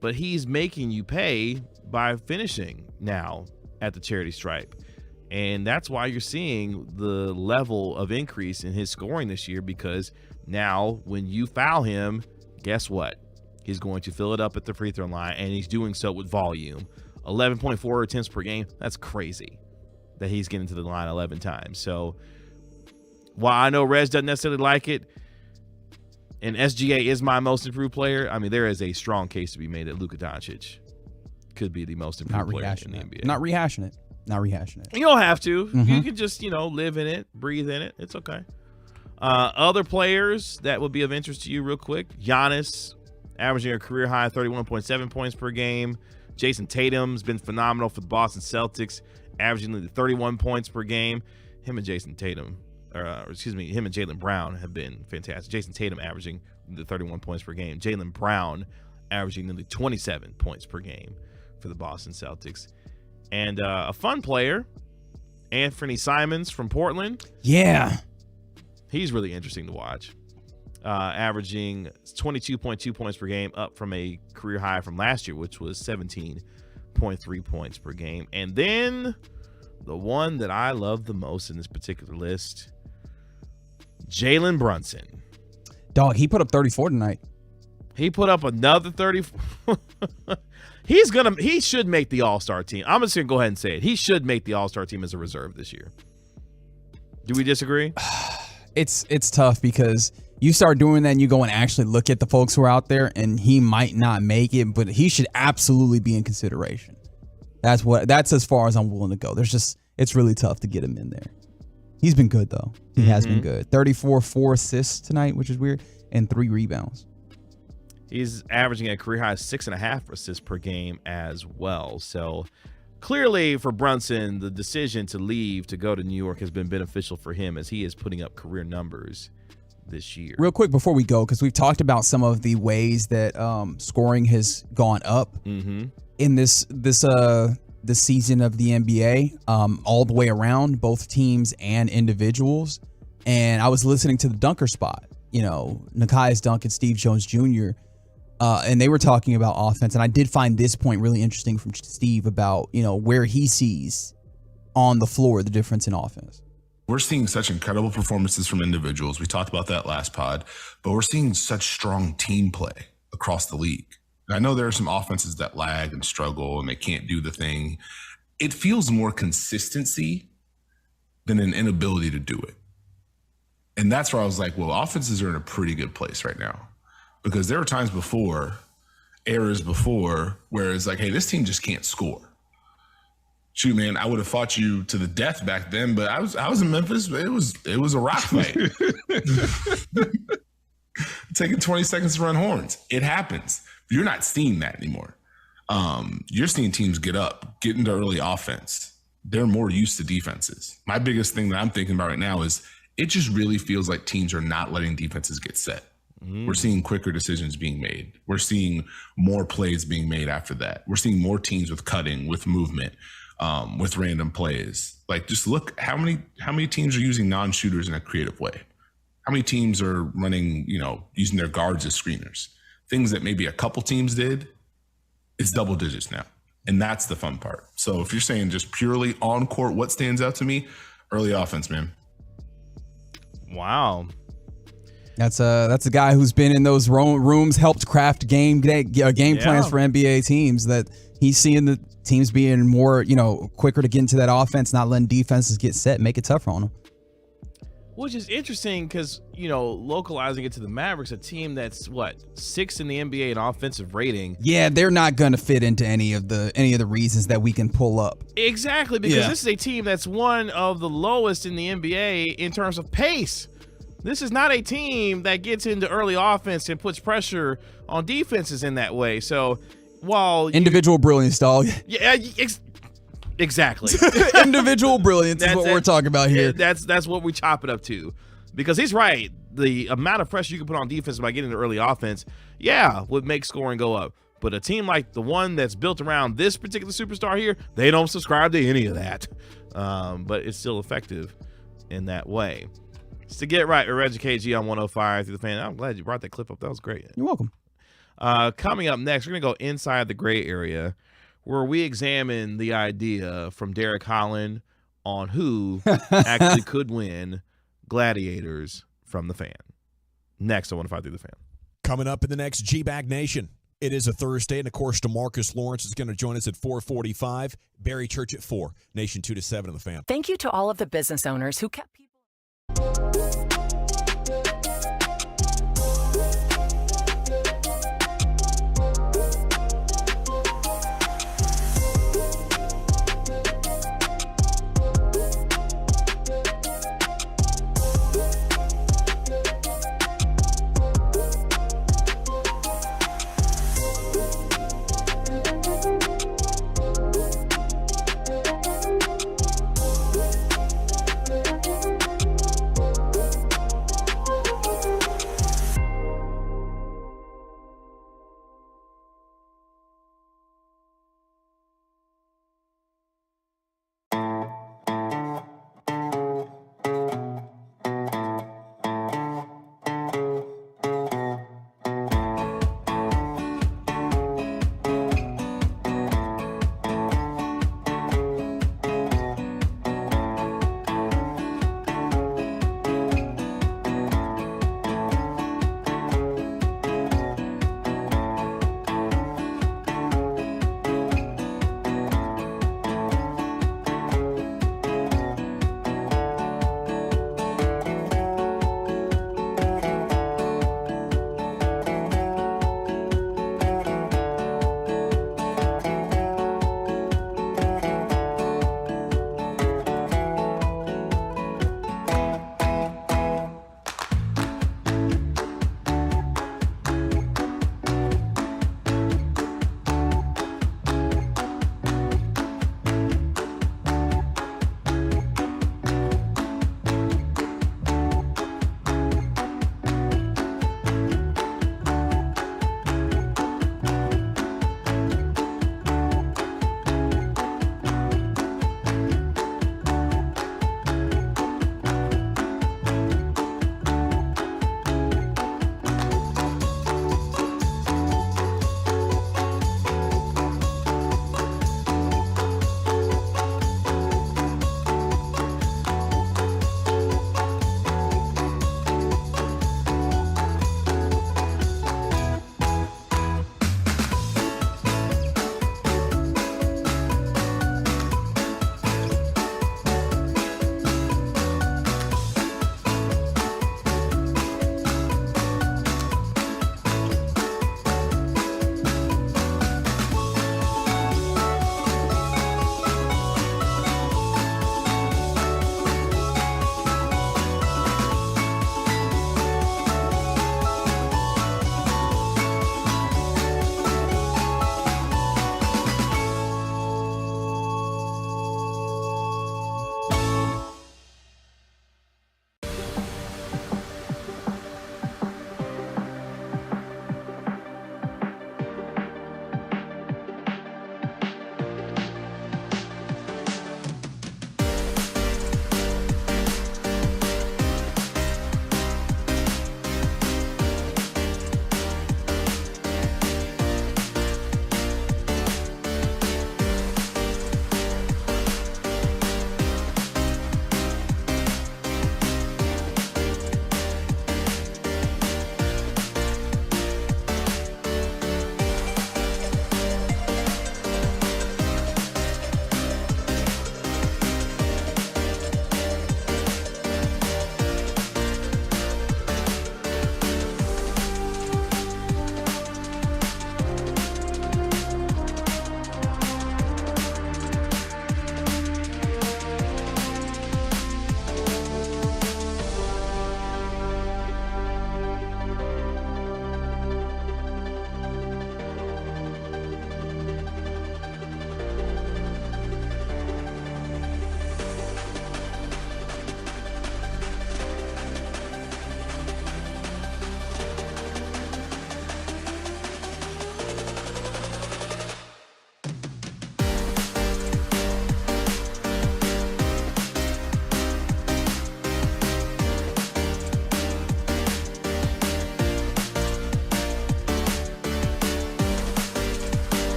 but he's making you pay by finishing now at the charity stripe. And that's why you're seeing the level of increase in his scoring this year, because now when you foul him, guess what? He's going to fill it up at the free throw line, and he's doing so with volume. 11.4 attempts per game. That's crazy that he's getting to the line 11 times. So while I know Reg doesn't necessarily like it, and SGA is my most improved player, I mean, there is a strong case to be made that Luka Doncic could be the most improved player in the NBA. Not rehashing it. You don't have to. Mm-hmm. You can just, live in it, breathe in it. It's okay. Other players that would be of interest to you real quick. Giannis, averaging a career high 31.7 points per game. Jason Tatum's been phenomenal for the Boston Celtics, averaging 31 points per game. Him and Jaylen Brown have been fantastic. Jason Tatum averaging the 31 points per game. Jaylen Brown averaging nearly 27 points per game for the Boston Celtics. And a fun player, Anthony Simons from Portland. Yeah. He's really interesting to watch. Averaging 22.2 points per game, up from a career high from last year, which was 17.3 points per game. And then the one that I love the most in this particular list, Jalen Brunson. Dog, he put up 34 tonight. He put up another 30. He should make the All-Star team. I'm just going to go ahead and say it. He should make the All-Star team as a reserve this year. Do we disagree? It's tough because you start doing that and you go and actually look at the folks who are out there, and he might not make it, but he should absolutely be in consideration. That's as far as I'm willing to go. It's really tough to get him in there. He's been good though. He has been good. 4 assists tonight, which is weird, and 3 rebounds. He's averaging a career high 6.5 assists per game as well. So clearly for Brunson, the decision to leave to go to New York has been beneficial for him as he is putting up career numbers this year. Real quick before we go, because we've talked about some of the ways that scoring has gone up in this season of the NBA, all the way around, both teams and individuals. And I was listening to the Dunker Spot, Nekias Dunk and Steve Jones Jr., and they were talking about offense. And I did find this point really interesting from Steve about, where he sees on the floor the difference in offense. We're seeing such incredible performances from individuals. We talked about that last pod, but we're seeing such strong team play across the league. And I know there are some offenses that lag and struggle and they can't do the thing. It feels more consistency than an inability to do it. And that's where I was like, well, offenses are in a pretty good place right now. Because there were times before, eras before, where it's like, hey, this team just can't score. Shoot, man, I would have fought you to the death back then, but I was in Memphis. It was a rock fight. Taking 20 seconds to run horns. It happens. You're not seeing that anymore. You're seeing teams get up, get into early offense. They're more used to defenses. My biggest thing that I'm thinking about right now is it just really feels like teams are not letting defenses get set. We're seeing quicker decisions being made. We're seeing more plays being made after that. We're seeing more teams with cutting, with movement, with random plays. Like, just look how many teams are using non-shooters in a creative way. How many teams are running, using their guards as screeners? Things that maybe a couple teams did, it's double digits now. And that's the fun part. So if you're saying just purely on court, what stands out to me? Early offense, man. Wow. That's a guy who's been in those rooms, helped craft game plans for NBA teams. That he's seeing the teams being more, quicker to get into that offense, not letting defenses get set, make it tougher on them. Which is interesting because, localizing it to the Mavericks, a team that's 6th in the NBA in offensive rating. Yeah, they're not going to fit into any of the reasons that we can pull up. Exactly, because this is a team that's one of the lowest in the NBA in terms of pace. This is not a team that gets into early offense and puts pressure on defenses in that way. So while individual brilliance, dog. Yeah, exactly. Individual brilliance is what we're talking about here. That's what we chop it up to. Because he's right. The amount of pressure you can put on defense by getting into early offense, would make scoring go up. But a team like the one that's built around this particular superstar here, they don't subscribe to any of that. But it's still effective in that way. It's to Get Right with Reggie KG on 105 through the Fan. I'm glad you brought that clip up. That was great. You're welcome. Coming up next, we're going to go inside the gray area where we examine the idea from Derek Holland on who actually could win Gladiators from the Fan. Next on 105 through the Fan. Coming up in the next G-Bag Nation, it is a Thursday, and of course, DeMarcus Lawrence is going to join us at 4:45. Barry Church at 4. Nation 2 to 7 on the Fan. Thank you to all of the business owners who kept people.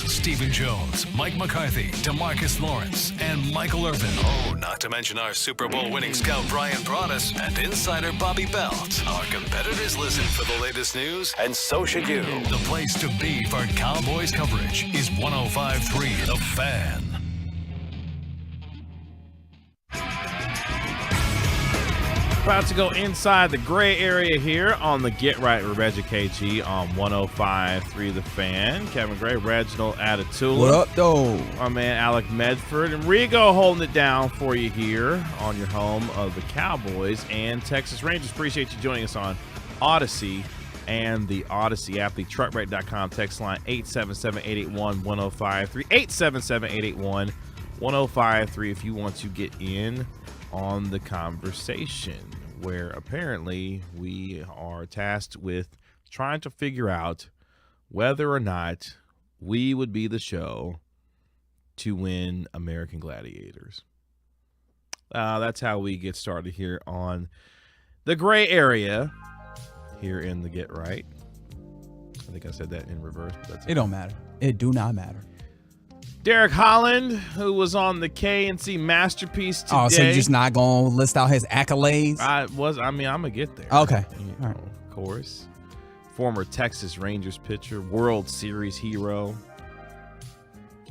Stephen Jones, Mike McCarthy, DeMarcus Lawrence, and Michael Irvin. Oh, not to mention our Super Bowl winning scout Brian Broaddus and insider Bobby Belt. Our competitors listen for the latest news, and so should you. The place to be for Cowboys coverage is 105.3 The Fan. About to go inside the gray area here on the Get Right with Reggie KG on 105.3 The Fan. Kevin Gray, Reginald Atatula. What up, though? My man Alec Medford and Rigo holding it down for you here on your home of the Cowboys and Texas Rangers. Appreciate you joining us on Odyssey and the Odyssey app. The truckwreck.com text line 877-881-1053. 877-881-1053 if you want to get in on the conversation, where apparently we are tasked with trying to figure out whether or not we would be the show to win American Gladiators. That's how we get started here on the gray area here in the Get Right. I think I said that in reverse. But that's it don't matter. It do not matter. Derek Holland, who was on the KNC Masterpiece today. Oh, so you're just not going to list out his accolades? I'm going to get there. Okay. All right. Of course. Former Texas Rangers pitcher, World Series hero.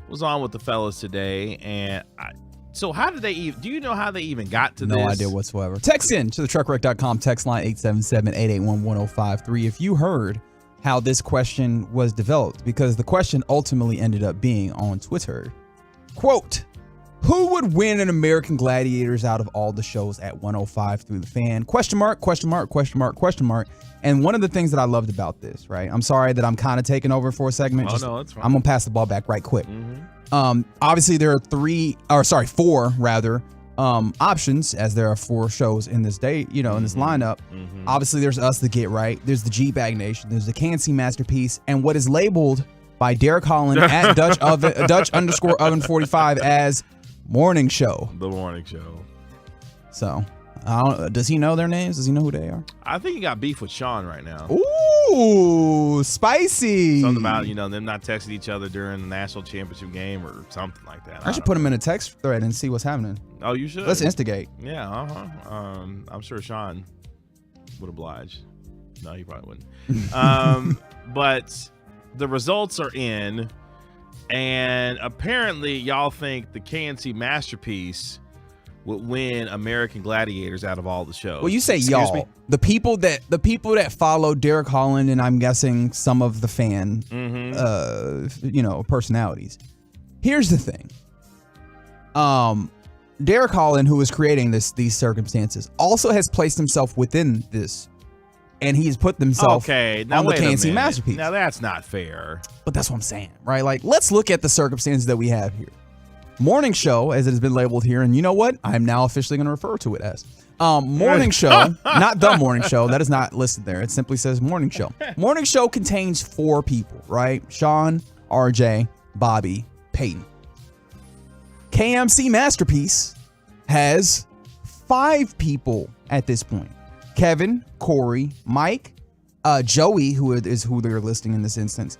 Was on with the fellas today. And so how did they even, do you know how they even got to this? No idea whatsoever. Text in to the truckwreck.com text line 877-881-1053 if you heard how this question was developed, because the question ultimately ended up being on Twitter. Quote, who would win an American Gladiators out of all the shows at 105 through the fan? Question mark, question mark, question mark, question mark. And one of the things that I loved about this, right? I'm sorry that I'm kind of taking over for a segment. No, it's fine. I'm going to pass the ball back right quick. Obviously there are four options, as there are 4 shows in this day, in this lineup. Obviously there's us, the Get Right, there's the G-Bag Nation, there's the KNC Masterpiece, and what is labeled by Derek Holland at Dutch_oven45 as Morning Show. The Morning Show. So, does he know their names? Does he know who they are? I think he got beef with Sean right now. Ooh, spicy. Something about, them not texting each other during the national championship game or something like that. I should put him in a text thread and see what's happening. Oh, you should? Let's instigate. Yeah, I'm sure Sean would oblige. No, he probably wouldn't. But the results are in, and apparently y'all think the KNC Masterpiece would win American Gladiators out of all the shows. Well, you say y'all. The people that follow Derek Holland, and I'm guessing some of the fan, personalities. Here's the thing. Derek Holland, who is creating these circumstances, also has placed himself within this, and he has put himself on the KNC Masterpiece. Now that's not fair. But that's what I'm saying, right? Like, let's look at the circumstances that we have here. Morning Show, as it has been labeled here, and you know what? I'm now officially going to refer to it as Morning Show, not the Morning Show. That is not listed there. It simply says Morning Show. Morning Show contains 4 people, right? Sean, RJ, Bobby, Peyton. KMC Masterpiece has 5 people at this point. Kevin, Corey, Mike, Joey, who is who they're listing in this instance,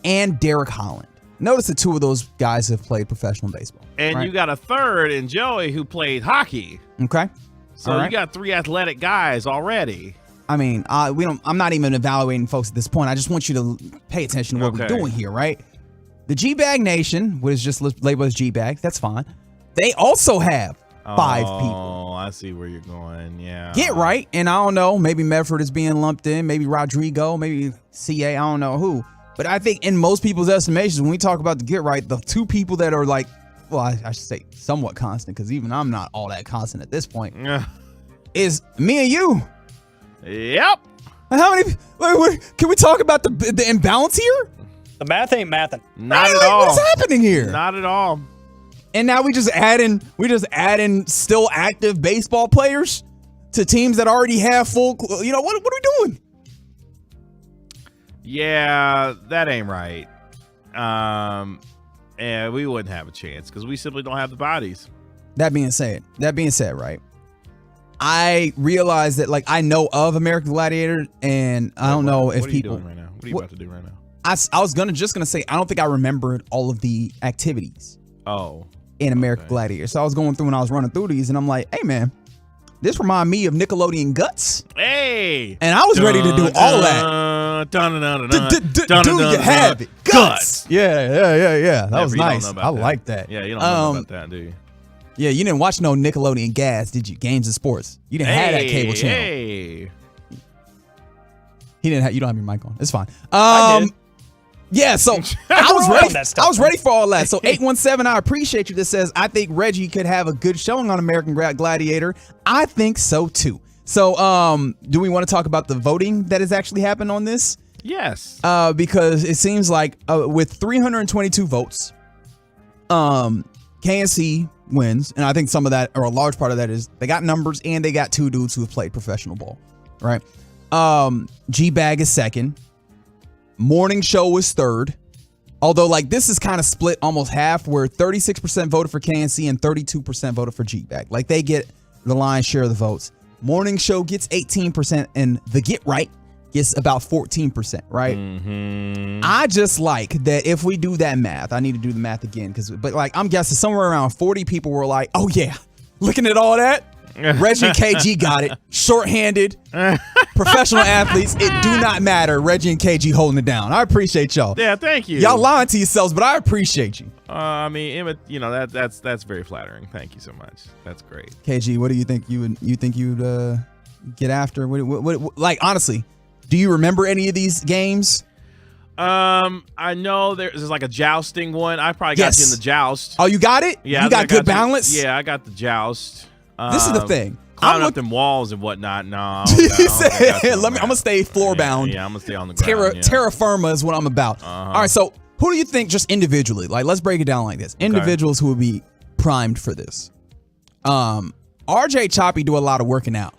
and Derek Holland. Notice that 2 of those guys have played professional baseball. And right? You got a third in Joey who played hockey. Okay. So you got 3 athletic guys already. I mean, I'm not even evaluating folks at this point. I just want you to pay attention to what we're doing here, right? The G-Bag Nation, which is just labeled as G-Bag, that's fine. They also have 5 people. Oh, I see where you're going. Yeah. Get Right, and I don't know, maybe Medford is being lumped in, maybe Rodrigo, maybe CA, I don't know who. But I think in most people's estimations, when we talk about the Get Right, the 2 people that are like, well, I should say somewhat constant, because even I'm not all that constant at this point, is me and you. Yep. And how many? Can we talk about the imbalance here? The math ain't mathing. Not at all. What's happening here? Not at all. And now we just add in still active baseball players to teams that already have full. What are we doing? Yeah, that ain't right. And we wouldn't have a chance because we simply don't have the bodies. That being said, right? I realize that, like, I know of American Gladiator, and I don't know if people. What are you doing right now? What are you about to do right now? I was just gonna say I don't think I remembered all of the activities. Oh. In American Gladiator. So I was going through and I was running through these, and I'm like, hey man, this remind me of Nickelodeon Guts. Hey. And I was ready to do all that. Do you have it? Guts. Yeah. That was nice. I like that. Yeah, you don't know about that, do you? Yeah, you didn't watch no Nickelodeon Gas, did you? Games and Sports. You didn't have that cable channel. Hey. He didn't have. You don't have your mic on. It's fine. I did. Yeah, so I was ready. That stuff, I was ready for all that. So 817, I appreciate you. That says I think Reggie could have a good showing on American Gladiator. I think so too. So, do we want to talk about the voting that has actually happened on this? Yes. Because it seems like with 322 votes, KNC wins, and I think some of that, or a large part of that, is they got numbers and they got two dudes who have played professional ball, right? G-Bag is second. Morning Show is third. Although, like, this is kind of split almost half, where 36% voted for KNC and 32% voted for G-Bag. Like, they get the lion's share of the votes. Morning Show gets 18%, and the Get Right gets about 14%, right? Mm-hmm. I just like that if we do that math, I need to do the math again, but like, I'm guessing somewhere around 40 people were like, oh yeah, looking at all that, Reggie and KG got it. Shorthanded, professional athletes, it do not matter. Reggie and KG holding it down. I appreciate y'all. Yeah, thank you. Y'all lying to yourselves, but I appreciate you. I mean, you know, that's very flattering. Thank you so much. That's great. KG, what do you think you'd get after? What, like, honestly, do you remember any of these games? I know there's like a jousting one. I probably got you in the joust. Oh, you got it? Yeah, you got good balance? Yeah, I got the joust. This is the thing. Climbing up them walls and whatnot. No, I'm gonna stay floor bound. Yeah, I'm gonna stay on the ground. Terra firma is what I'm about. Uh-huh. All right, so who do you think, just individually? Like, let's break it down like this. Individuals who would be primed for this. RJ Choppy do a lot of working out.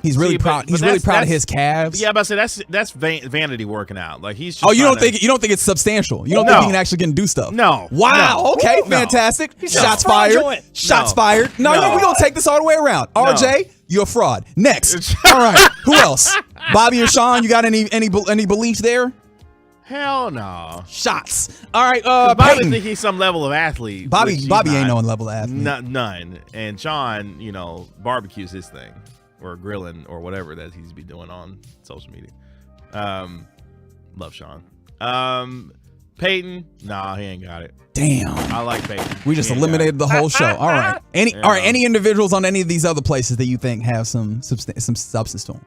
He's really proud. He's really proud of his calves. Yeah, but I say that's vanity working out. Like, he's just you don't think it's substantial? You don't think he can actually get and do stuff? No. Wow. No. Okay. No. Fantastic. No. Shots fired. Shots fired. No, we're gonna take this all the way around. RJ, you're a fraud. Next. All right. Who else? Bobby or Sean? You got any belief there? Hell no. Shots. All right. Bobby think he's some level of athlete. Bobby ain't no level of athlete. None. And Sean, barbecues his thing. Or grilling or whatever that he's be doing on social media. Love Sean. Peyton, nah, he ain't got it. Damn. I like Peyton. We just eliminated the whole show. All right. Any individuals on any of these other places that you think have some substance to them?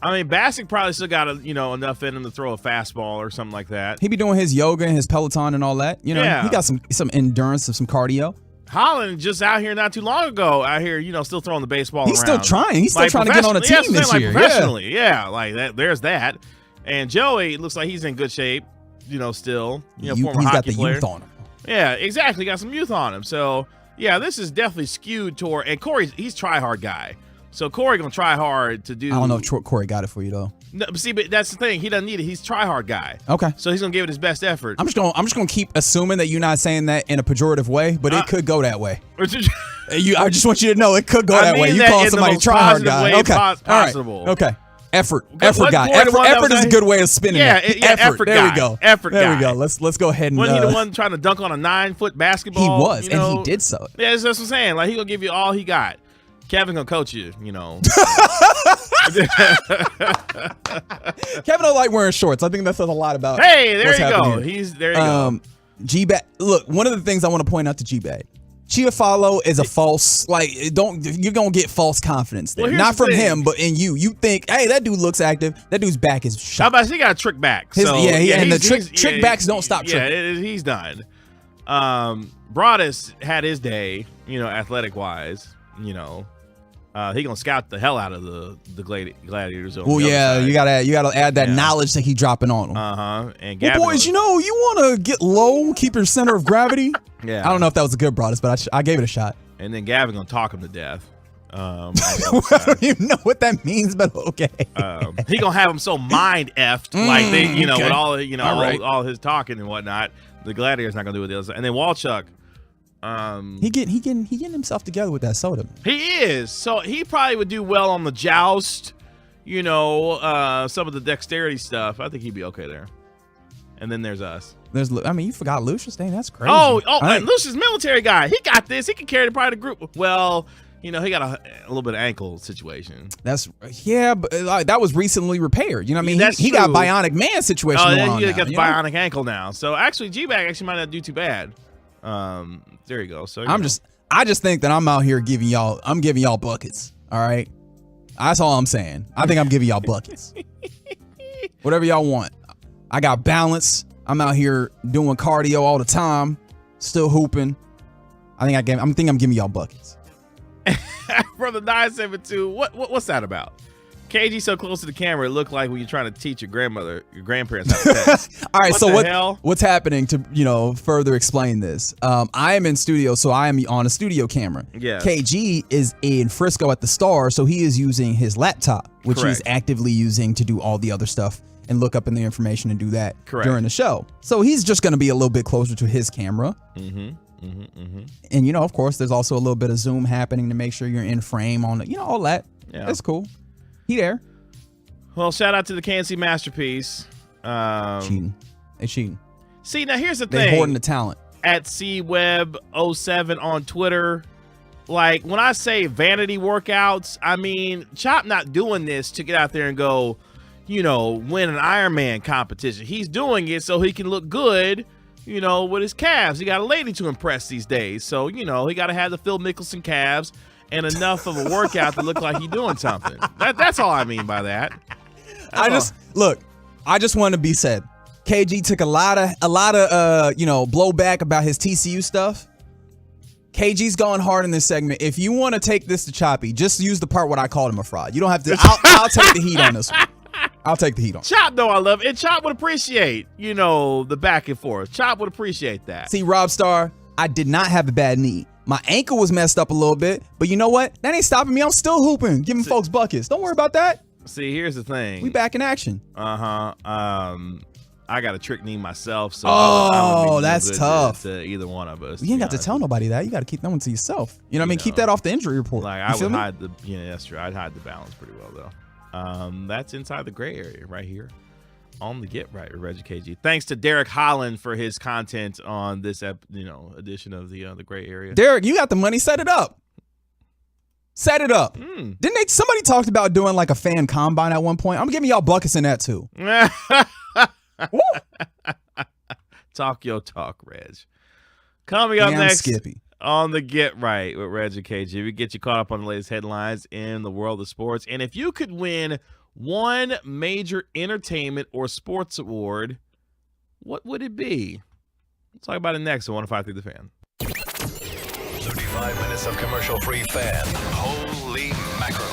I mean, Bassick probably still got enough in him to throw a fastball or something like that. He be doing his yoga and his Peloton and all that. He got some endurance and some cardio. Holland just out here not too long ago. Out here, still throwing the baseball He's around. still trying. He's still trying to get on a team this year. Professionally, yeah, like that. There's that. And Joey looks like he's in good shape. Still, former he's hockey got the player. youth on him. Yeah, exactly. Got some youth on him. So yeah, this is definitely skewed toward. And he's try hard guy. So Corey gonna try hard to do. I don't know if Corey got it for you though. No, but that's the thing. He doesn't need it. He's try hard guy. Okay. So he's gonna give it his best effort. I'm just gonna keep assuming that you're not saying that in a pejorative way, but it could go that way. I just want you to know it could go that way. You call somebody try hard guy. Okay. Possible. All right. Okay. Effort guy. Effort is a good way of spinning it. Effort there guy. we go. Effort there guy. we go. Let's go ahead and. Wasn't he the one trying to dunk on a 9-foot basketball? He was, and he did so. Yeah, that's what I'm saying. Like, he gonna give you all he got. Kevin gonna coach you, Kevin don't like wearing shorts. I think that says a lot about. Hey, there you go. Here. There you go. G-Bag. Look, one of the things I want to point out to G-Bag. Chiafalo is a false, you're going to get false confidence there. Not from him, but in you. You think, hey, that dude looks active. That dude's back is shot. How about he got a trick back? And the trick backs don't stop tricking. Yeah, he's done. Broadus had his day, athletic-wise, He gonna scout the hell out of the gladiators. Oh yeah, you gotta add that knowledge that he dropping on them. And Gavin, boys, you want to get low, keep your center of gravity. Yeah, I don't know if that was a good Broadus, but I gave it a shot. And then Gavin gonna talk him to death. I don't even know what that means, but okay. He gonna have him so mind effed, like they, with all all his talking and whatnot. The gladiator's not gonna do what the other side. And then Walchuk. He getting himself together with that soda. He is. So he probably would do well on the joust, some of the dexterity stuff. I think he'd be okay there. And then there's us. You forgot Lucius. Dang, that's crazy. And Lucius, military guy. He got this. He can carry the part of the group. Well, he got a little bit of ankle situation. But that was recently repaired. You know what I mean? That's he got bionic man situation. Oh, yeah, he got the bionic ankle now. So actually, G-Bag might not do too bad. There you go. So I just think that I'm out here giving y'all buckets. All right, that's all I'm saying. I think I'm giving y'all buckets. Whatever y'all want. I got balance. I'm out here doing cardio all the time, still hooping. I think I'm giving y'all buckets. Brother 972, what's that about? KG so close to the camera, it looked like when you're trying to teach your grandparents how to text. All right, what's happening to further explain this? I am in studio, so I am on a studio camera. Yes. KG is in Frisco at the Star, so he is using his laptop, which Correct. he's actively using to do all the other stuff and look up in the information and do that Correct. during the show. So he's just going to be a little bit closer to his camera. And of course, there's also a little bit of zoom happening to make sure you're in frame on it. All that. Yeah. That's cool. He there. Well, shout out to the KNC Masterpiece. Cheating. They cheating. See, now here's the They thing. hoarding the talent. At CWeb07 on Twitter, like when I say vanity workouts, I mean Chop not doing this to get out there and go, win an Ironman competition. He's doing it so he can look good, with his calves. He got a lady to impress these days. So, he got to have the Phil Mickelson calves and enough of a workout to look like he's doing something. That's all I mean by that. I just want to be said. KG took a lot of blowback about his TCU stuff. KG's going hard in this segment. If you want to take this to Choppy, just use the part what I called him a fraud. You don't have to. I'll take the heat on this one. I'll take the heat on. Chop, though, I love it. And Chop would appreciate, the back and forth. Chop would appreciate that. See, Rob Star, I did not have a bad knee. My ankle was messed up a little bit, but you know what? That ain't stopping me. I'm still hooping, giving folks buckets. Don't worry about that. See, here's the thing. We back in action. I got a trick knee myself, so I would be that's good tough. to either one of us. You ain't got to tell nobody that. You got to keep that one to yourself. You know what I mean? Keep that off the injury report. Like I would hide the. That's true. I'd hide the balance pretty well though. That's inside the gray area right here on the Get Right with Reggie KG. Thanks to Derek Holland for his content on this edition of the gray area. Derek, you got the money. Set it up. Set it up. Didn't somebody talked about doing like a fan combine at one point? I'm giving y'all buckets in that too. Talk your talk, Reg. Coming up next Skippy. On the Get Right with Reg and KG, we get you caught up on the latest headlines in the world of sports. And if you could win one major entertainment or sports award, what would it be? We'll talk about it next on 105.3 The Fan. 35 minutes of commercial-free Fan. Holy mackerel.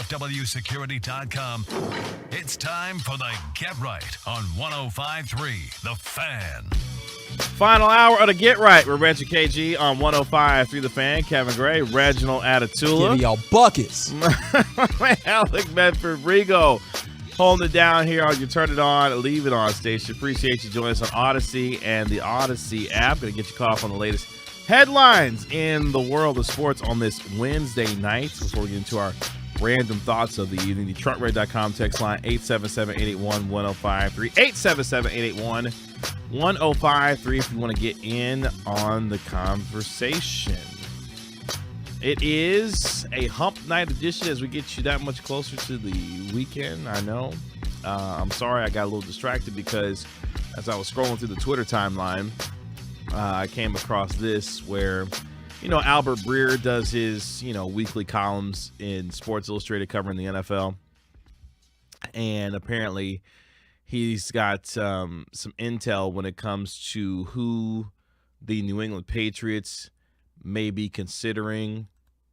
DFWsecurity.com. It's time for the Get Right on 105.3 The Fan. Final hour of the Get Right. We're Reggie KG on 105.3 The Fan. Kevin Gray, Reginald Atatula. Give me y'all buckets. Alec Medford Rigo holding it down here on You Turn It On, Leave It On station. Appreciate you joining us on Odyssey and the Odyssey app. Going to get you caught up on the latest headlines in the world of sports on this Wednesday night. Before we get into our random thoughts of the evening, the TruckRed.com text line 877-881-1053. 877-881-1053 if you want to get in on the conversation. It is a hump night edition as we get you that much closer to the weekend. I know. I'm sorry I got a little distracted because as I was scrolling through the Twitter timeline, I came across this where, Albert Breer does his, weekly columns in Sports Illustrated covering the NFL. And apparently he's got some intel when it comes to who the New England Patriots may be considering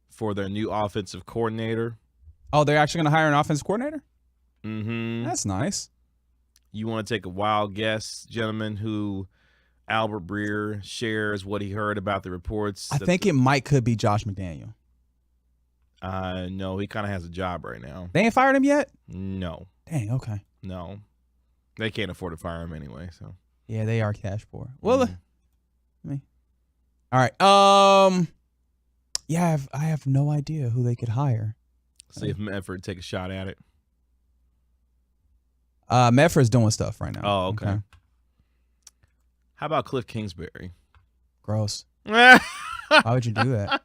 for their new offensive coordinator. Oh, they're actually going to hire an offensive coordinator? Mm-hmm. That's nice. You want to take a wild guess, gentlemen, who Albert Breer shares what he heard about the reports? I think it could be Josh McDaniel. No, he kind of has a job right now. They ain't fired him yet? No. Dang, okay. No. They can't afford to fire him anyway, so. Yeah, they are cash poor. Well, all right. Yeah, I have no idea who they could hire. See if Medford take a shot at it. Medford's doing stuff right now. Oh, okay. How about Cliff Kingsbury? Gross. Why would you do that?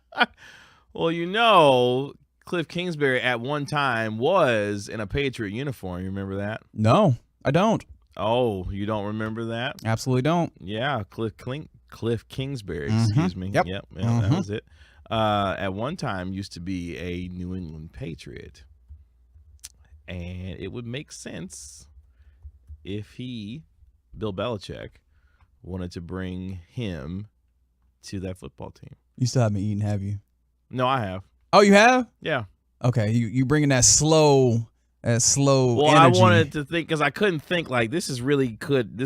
Well, Cliff Kingsbury at one time was in a Patriot uniform. You remember that? No, I don't. Oh, you don't remember that? Absolutely don't. Yeah, Cliff Kingsbury, excuse me. Yep. That was it. At one time used to be a New England Patriot. And it would make sense if Bill Belichick, wanted to bring him to that football team. You still haven't eaten, have you? No, I have. Oh, you have? Yeah. Okay, you bringing that slow well, energy. I wanted to think because I couldn't think like this really could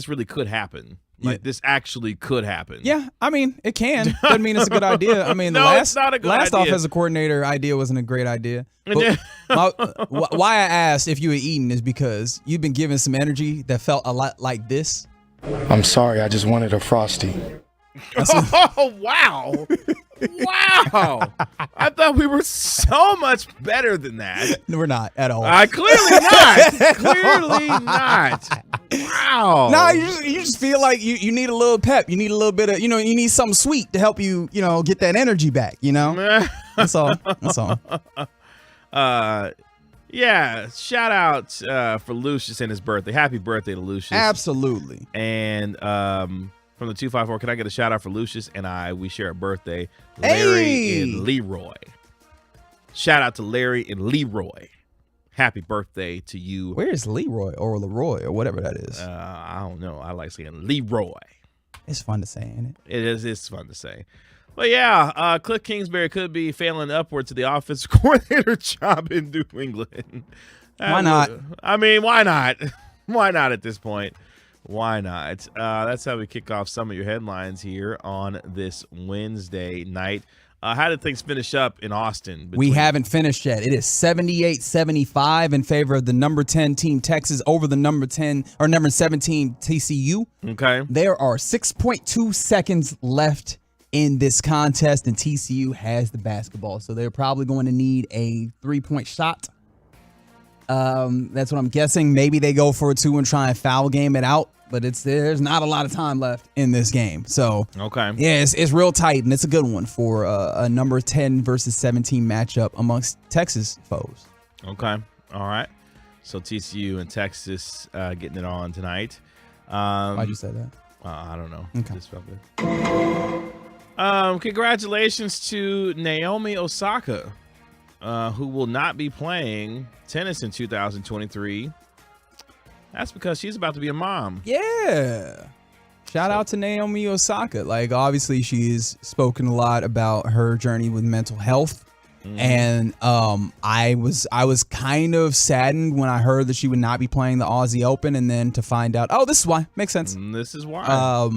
happen. Like this actually could happen. Yeah, I mean it can. Doesn't mean it's a good idea. I mean it's not a good last idea. offensive coordinator idea wasn't a great idea. But why I asked if you had eaten is because you've been given some energy that felt a lot like this. I'm sorry, I just wanted a Frosty. Oh, wow. Wow. I thought we were so much better than that. No, we're not at all. Clearly not. Clearly not. Wow. No, you just feel like you need a little pep. You need a little bit of, you need something sweet to help you, get that energy back, That's all. That's all. Yeah, shout out for Lucius and his birthday. Happy birthday to Lucius. Absolutely. And from the 254, can I get a shout out for Lucius and we share a birthday, Larry and Leroy. Shout out to Larry and Leroy. Happy birthday to you. Where's Leroy or Leroy or whatever that is? I don't know. I like saying Leroy. It's fun to say, ain't it? It is. It's fun to say. But yeah, Cliff Kingsbury could be failing upward to the offensive coordinator job in New England. Why not? I mean, why not? Why not at this point? Why not? That's how we kick off some of your headlines here on this Wednesday night. How did things finish up in Austin? We haven't finished yet. It is 78-75 in favor of the number 10 team Texas over the number 10 or number 17 TCU. Okay. There are 6.2 seconds left in this contest, and TCU has the basketball, so they're probably going to need a 3-point shot. That's what I'm guessing. Maybe they go for a 2 and try and foul game it out, but there's not a lot of time left in this game. So okay, yeah, it's real tight, and it's a good one for a number 10 versus 17 matchup amongst Texas foes. Okay, all right. So TCU and Texas getting it on tonight. Why'd you say that? I don't know. Okay. Just felt good. Congratulations to Naomi Osaka, who will not be playing tennis in 2023. That's because she's about to be a mom. Yeah. Shout out to Naomi Osaka. Like, obviously, she's spoken a lot about her journey with mental health And I was kind of saddened when I heard that she would not be playing the Aussie Open, and then to find out, oh, this is why. Makes sense. This is why.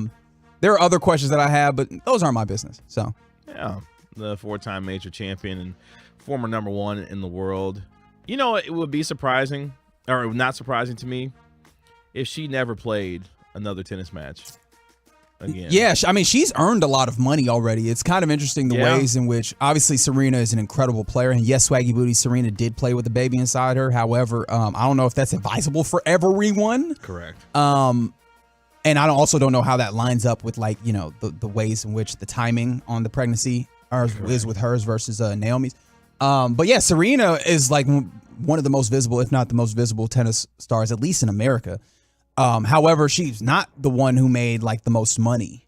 There are other questions that I have, but those aren't my business. So yeah, the 4-time major champion and former number 1 in the world. You know, it would be surprising, or not surprising to me, if she never played another tennis match again. Yeah, I mean, she's earned a lot of money already. It's kind of interesting the ways in which, obviously, Serena is an incredible player. And yes, Swaggy Booty, Serena did play with a baby inside her. However, I don't know if that's advisable for everyone. Correct. And I also don't know how that lines up with, like, you know, the ways in which the timing on the pregnancy is with hers versus Naomi's. But yeah, Serena is like one of the most visible, if not the most visible tennis stars, at least in America. However, she's not the one who made like the most money.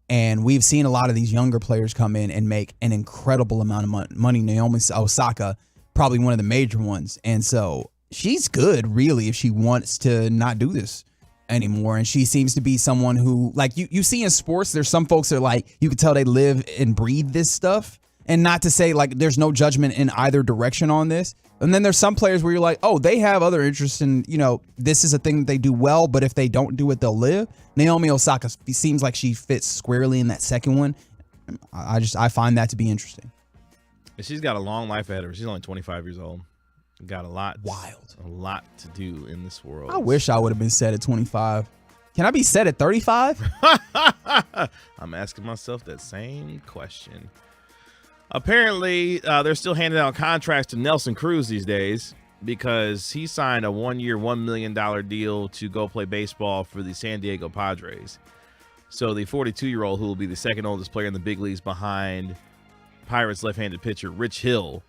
And we've seen a lot of these younger players come in and make an incredible amount of money. Naomi Osaka, probably one of the major ones. And so she's good, really, if she wants to not do this anymore. And she seems to be someone who, like, you see in sports, there's some folks that are like, you can tell they live and breathe this stuff. And not to say, like, there's no judgment in either direction on this. And then there's some players where you're like, oh, they have other interests in, you know, this is a thing that they do well, but if they don't do it, they'll live. Naomi Osaka seems like she fits squarely in that second one. I find that to be interesting. She's got a long life ahead of her. She's only 25 years old. Got a lot to do in this world. I wish I would have been set at 25. Can I be set at 35? I'm asking myself that same question. Apparently, they're still handing out contracts to Nelson Cruz these days because he signed a 1-year, $1 million deal to go play baseball for the San Diego Padres. So the 42-year-old, who will be the second oldest player in the big leagues behind Pirates left-handed pitcher Rich Hill,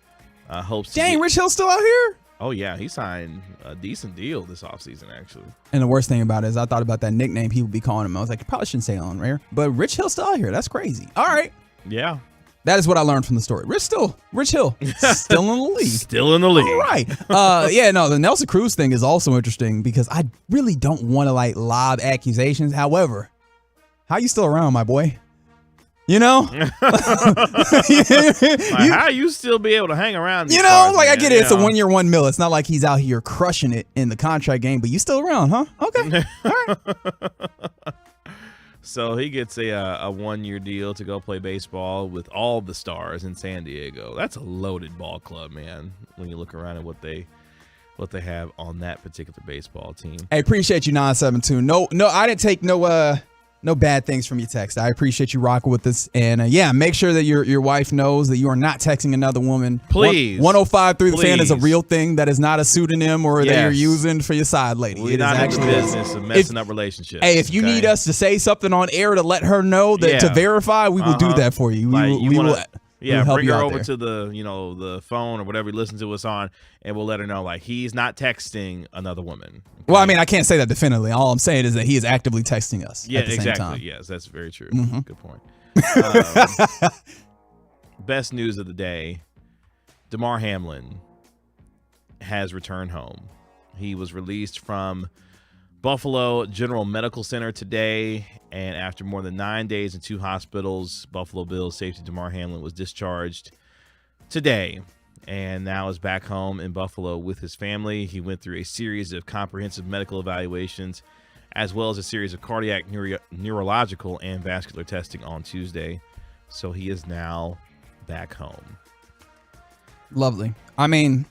hopes. Dang, Rich Hill's still out here? Oh, yeah. He signed a decent deal this offseason, actually. And the worst thing about it is I thought about that nickname people be calling him. I was like, you probably shouldn't say it on air. But Rich Hill's still out here. That's crazy. All right. Yeah. That is what I learned from the story. Rich Hill, still in the league. Still in the league. All right. Yeah, no, the Nelson Cruz thing is also interesting because I really don't want to, like, lob accusations. However, how you still around, my boy? You know? How you still be able to hang around? You know, parts, like, man? I get it. It's a 1-year, $1 million. It's not like he's out here crushing it in the contract game, but you still around, huh? Okay. All right. So he gets a 1-year deal to go play baseball with all the stars in San Diego. That's a loaded ball club, man, when you look around at what they have on that particular baseball team. Hey, appreciate you, 972. No, I didn't take no bad things from your text. I appreciate you rocking with us. And yeah, make sure that your wife knows that you are not texting another woman. Please. 105 through the fan is a real thing. That is not a pseudonym or that you're using for your side lady. We're not in the business of messing up relationships. Hey, if you need us to say something on air to let her know that to verify, we will do that for you. We will. Yeah, bring her over to the phone or whatever he listens to us on, and we'll let her know, like, he's not texting another woman. Okay? Well, I mean, I can't say that definitively. All I'm saying is that he is actively texting us. Yeah, at the exactly. Same time. Yes, that's very true. Good point. Best news of the day: Damar Hamlin has returned home. He was released from Buffalo General Medical Center today, and after more than 9 days in 2 hospitals, Buffalo Bills safety Damar Hamlin was discharged today and now is back home in Buffalo with his family. He went through a series of comprehensive medical evaluations as well as a series of cardiac, neurological, and vascular testing on Tuesday. So he is now back home. Lovely. I mean,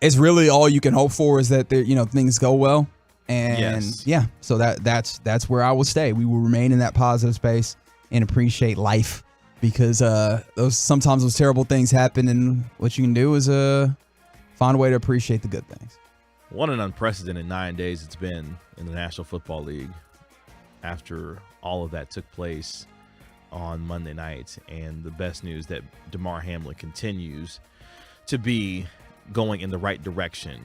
it's really all you can hope for is that things go well. And yeah, so that's where I will stay. We will remain in that positive space and appreciate life because sometimes those terrible things happen, and what you can do is find a way to appreciate the good things. What an unprecedented 9 days it's been in the National Football League after all of that took place on Monday night. And the best news that Damar Hamlin continues to be going in the right direction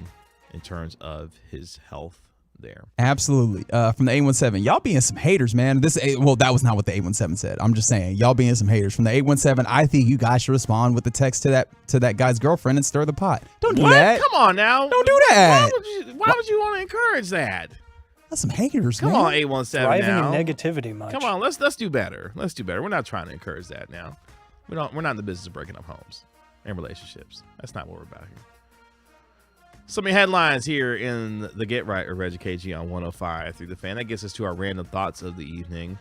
in terms of his health there. Absolutely. From the 817, y'all being some haters, man. That was not what the 817 said. I'm just saying, y'all being some haters. From the 817, I think you guys should respond with the text to that guy's girlfriend and stir the pot. Don't do that. Come on now. Don't do that. Why would you want to encourage that? That's some haters, Come man. on, 817 Thriving now. in negativity, much. Come on, let's do better. Let's do better. We're not trying to encourage that now. We're not in the business of breaking up homes. and relationships. That's not what we're about here. So many headlines here in the Get Right or Reggie KG on 105 through the Fan. That gets us to our random thoughts of the evening.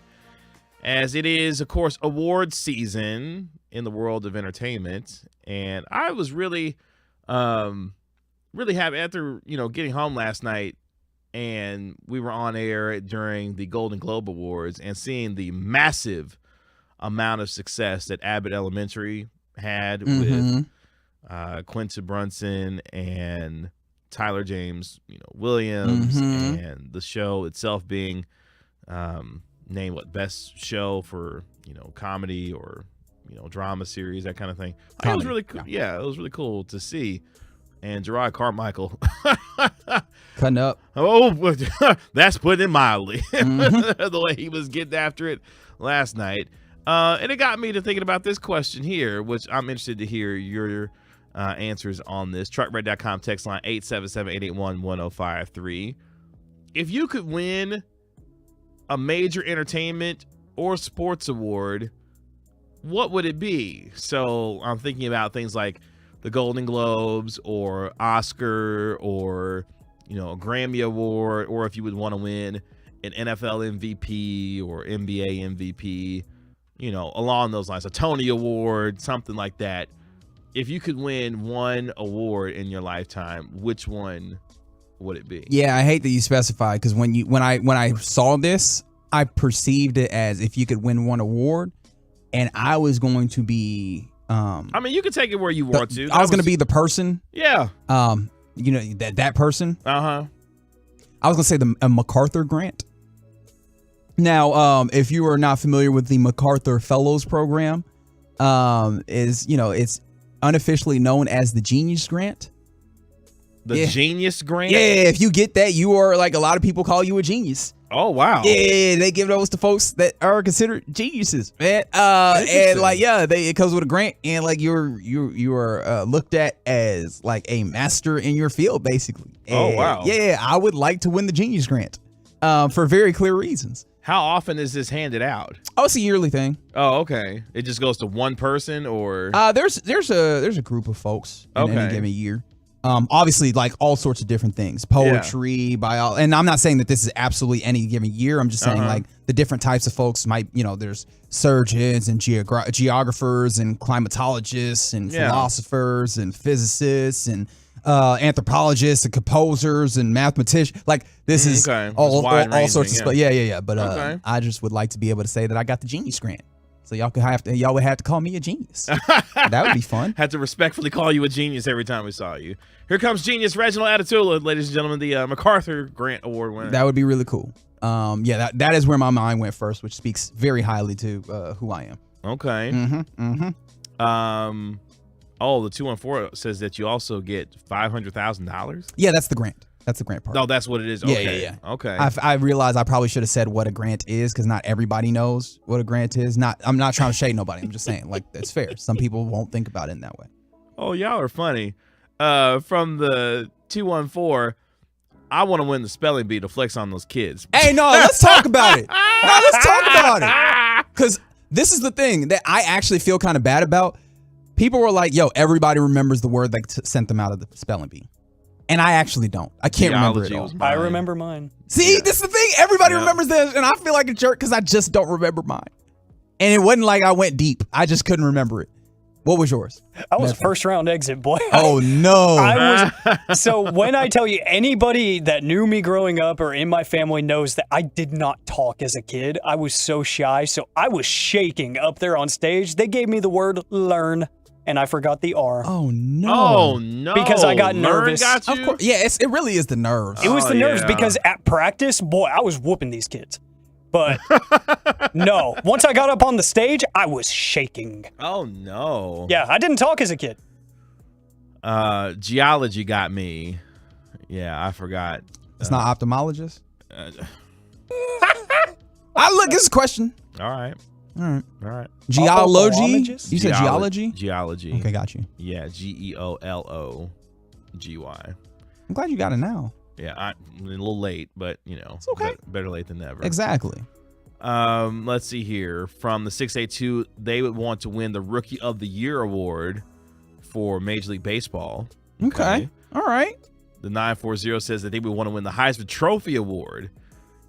As it is, of course, awards season in the world of entertainment. And I was really happy after, getting home last night and we were on air during the Golden Globe Awards and seeing the massive amount of success that Abbott Elementary had with Quinta Brunson and Tyler James, Williams, and the show itself being named best show for comedy or drama series, that kind of thing. It was really cool. Yeah, it was really cool to see. And Gerard Carmichael cutting up. Oh, that's putting it mildly. The way he was getting after it last night. And it got me to thinking about this question here, which I'm interested to hear your answers on this. Truckred.com text line 877-881-1053. If you could win a major entertainment or sports award, what would it be? So I'm thinking about things like the Golden Globes or Oscar or, a Grammy Award, or if you would want to win an NFL MVP or NBA MVP, along those lines, a Tony Award, something like that. If you could win one award in your lifetime, which one would it be? Yeah, I hate that you specified, because when I saw this, I perceived it as if you could win one award, and I was going to be. You can take it where you want to. I was going to be the person. Yeah. That person. I was going to say a MacArthur grant. Now, if you are not familiar with the MacArthur Fellows Program, it's unofficially known as the Genius Grant. The Genius Grant? Yeah, if you get that, you are, like, a lot of people call you a genius. Oh, wow. Yeah, they give those to folks that are considered geniuses, man. And it comes with a grant, and like you are looked at as like a master in your field, basically. And, wow. Yeah, I would like to win the Genius Grant, for very clear reasons. How often is this handed out? Oh, it's a yearly thing. Oh, okay. It just goes to one person, or there's a group of folks in any given year. Obviously, like all sorts of different things, poetry, biology, and I'm not saying that this is absolutely any given year. I'm just saying like the different types of folks might, there's surgeons and geographers and climatologists and philosophers and physicists and anthropologists and composers and mathmaticians. Like this is all sorts of stuff. Yeah. But I just would like to be able to say that I got the Genius Grant. So y'all would have to call me a genius. That would be fun. Had to respectfully call you a genius every time we saw you. Here comes genius Reginald Atatula, ladies and gentlemen, the MacArthur Grant Award winner. That would be really cool. That is where my mind went first, which speaks very highly to who I am. Okay. The 214 says that you also get $500,000. Yeah, that's the grant. That's the grant part. No, that's what it is. Okay. Yeah. Okay. I realize I probably should have said what a grant is, because not everybody knows what a grant is. I'm not trying to shade nobody. I'm just saying, like, it's fair. Some people won't think about it in that way. Oh, y'all are funny. From the 214, I want to win the spelling bee to flex on those kids. Hey, no, let's talk about it. Let's talk about it. Because this is the thing that I actually feel kind of bad about. People were like, yo, everybody remembers the word that sent them out of the spelling bee. And I actually don't. I can't remember it all. I remember mine. See, this is the thing. Everybody remembers this, and I feel like a jerk because I just don't remember mine. And it wasn't like I went deep. I just couldn't remember it. What was yours? I was first round exit, boy. Oh, no. So when I tell you, anybody that knew me growing up or in my family knows that I did not talk as a kid. I was so shy, so I was shaking up there on stage. They gave me the word learn, and I forgot the R. Oh, no. Oh, no. Because I got nervous. Got you? Of course. Yeah, it really is the nerves. It was the nerves because at practice, boy, I was whooping these kids. But no, once I got up on the stage, I was shaking. Oh, no. Yeah, I didn't talk as a kid. Geology got me. Yeah, I forgot. It's not ophthalmologist? Look, it's a question. All right. Geology? You said geology? Geology. Okay, got you. Yeah, Geology. I'm glad you got it now. Yeah, I'm a little late, but it's okay. Better late than never. Exactly. Let's see here. From the 682, they would want to win the Rookie of the Year award for Major League Baseball. Okay. All right. The 940 says that they would want to win the Heisman Trophy Award.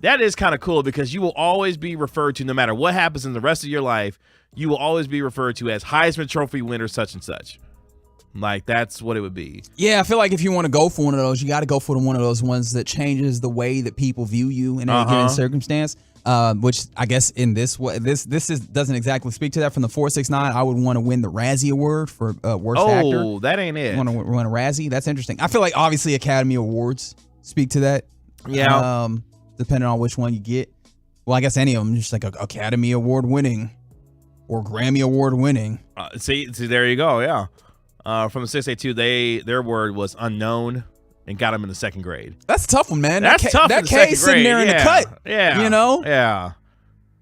That is kind of cool because you will always be referred to, no matter what happens in the rest of your life, you will always be referred to as Heisman Trophy winner such and such. Like, that's what it would be. Yeah, I feel like if you want to go for one of those, you got to go for one of those ones that changes the way that people view you in any given circumstance. Which I guess in this way, this doesn't exactly speak to that. From the 469, I would want to win the Razzie Award for worst actor. Oh, that ain't it. Want to win a Razzie? That's interesting. I feel like obviously Academy Awards speak to that. Yeah. Depending on which one you get. Well, I guess any of them, just like Academy Award winning or Grammy Award winning. See, there you go. Yeah. From the 682, their word was unknown and got them in the second grade. That's a tough one, man. That's tough. That K's sitting there in the cut. Yeah. You know? Yeah.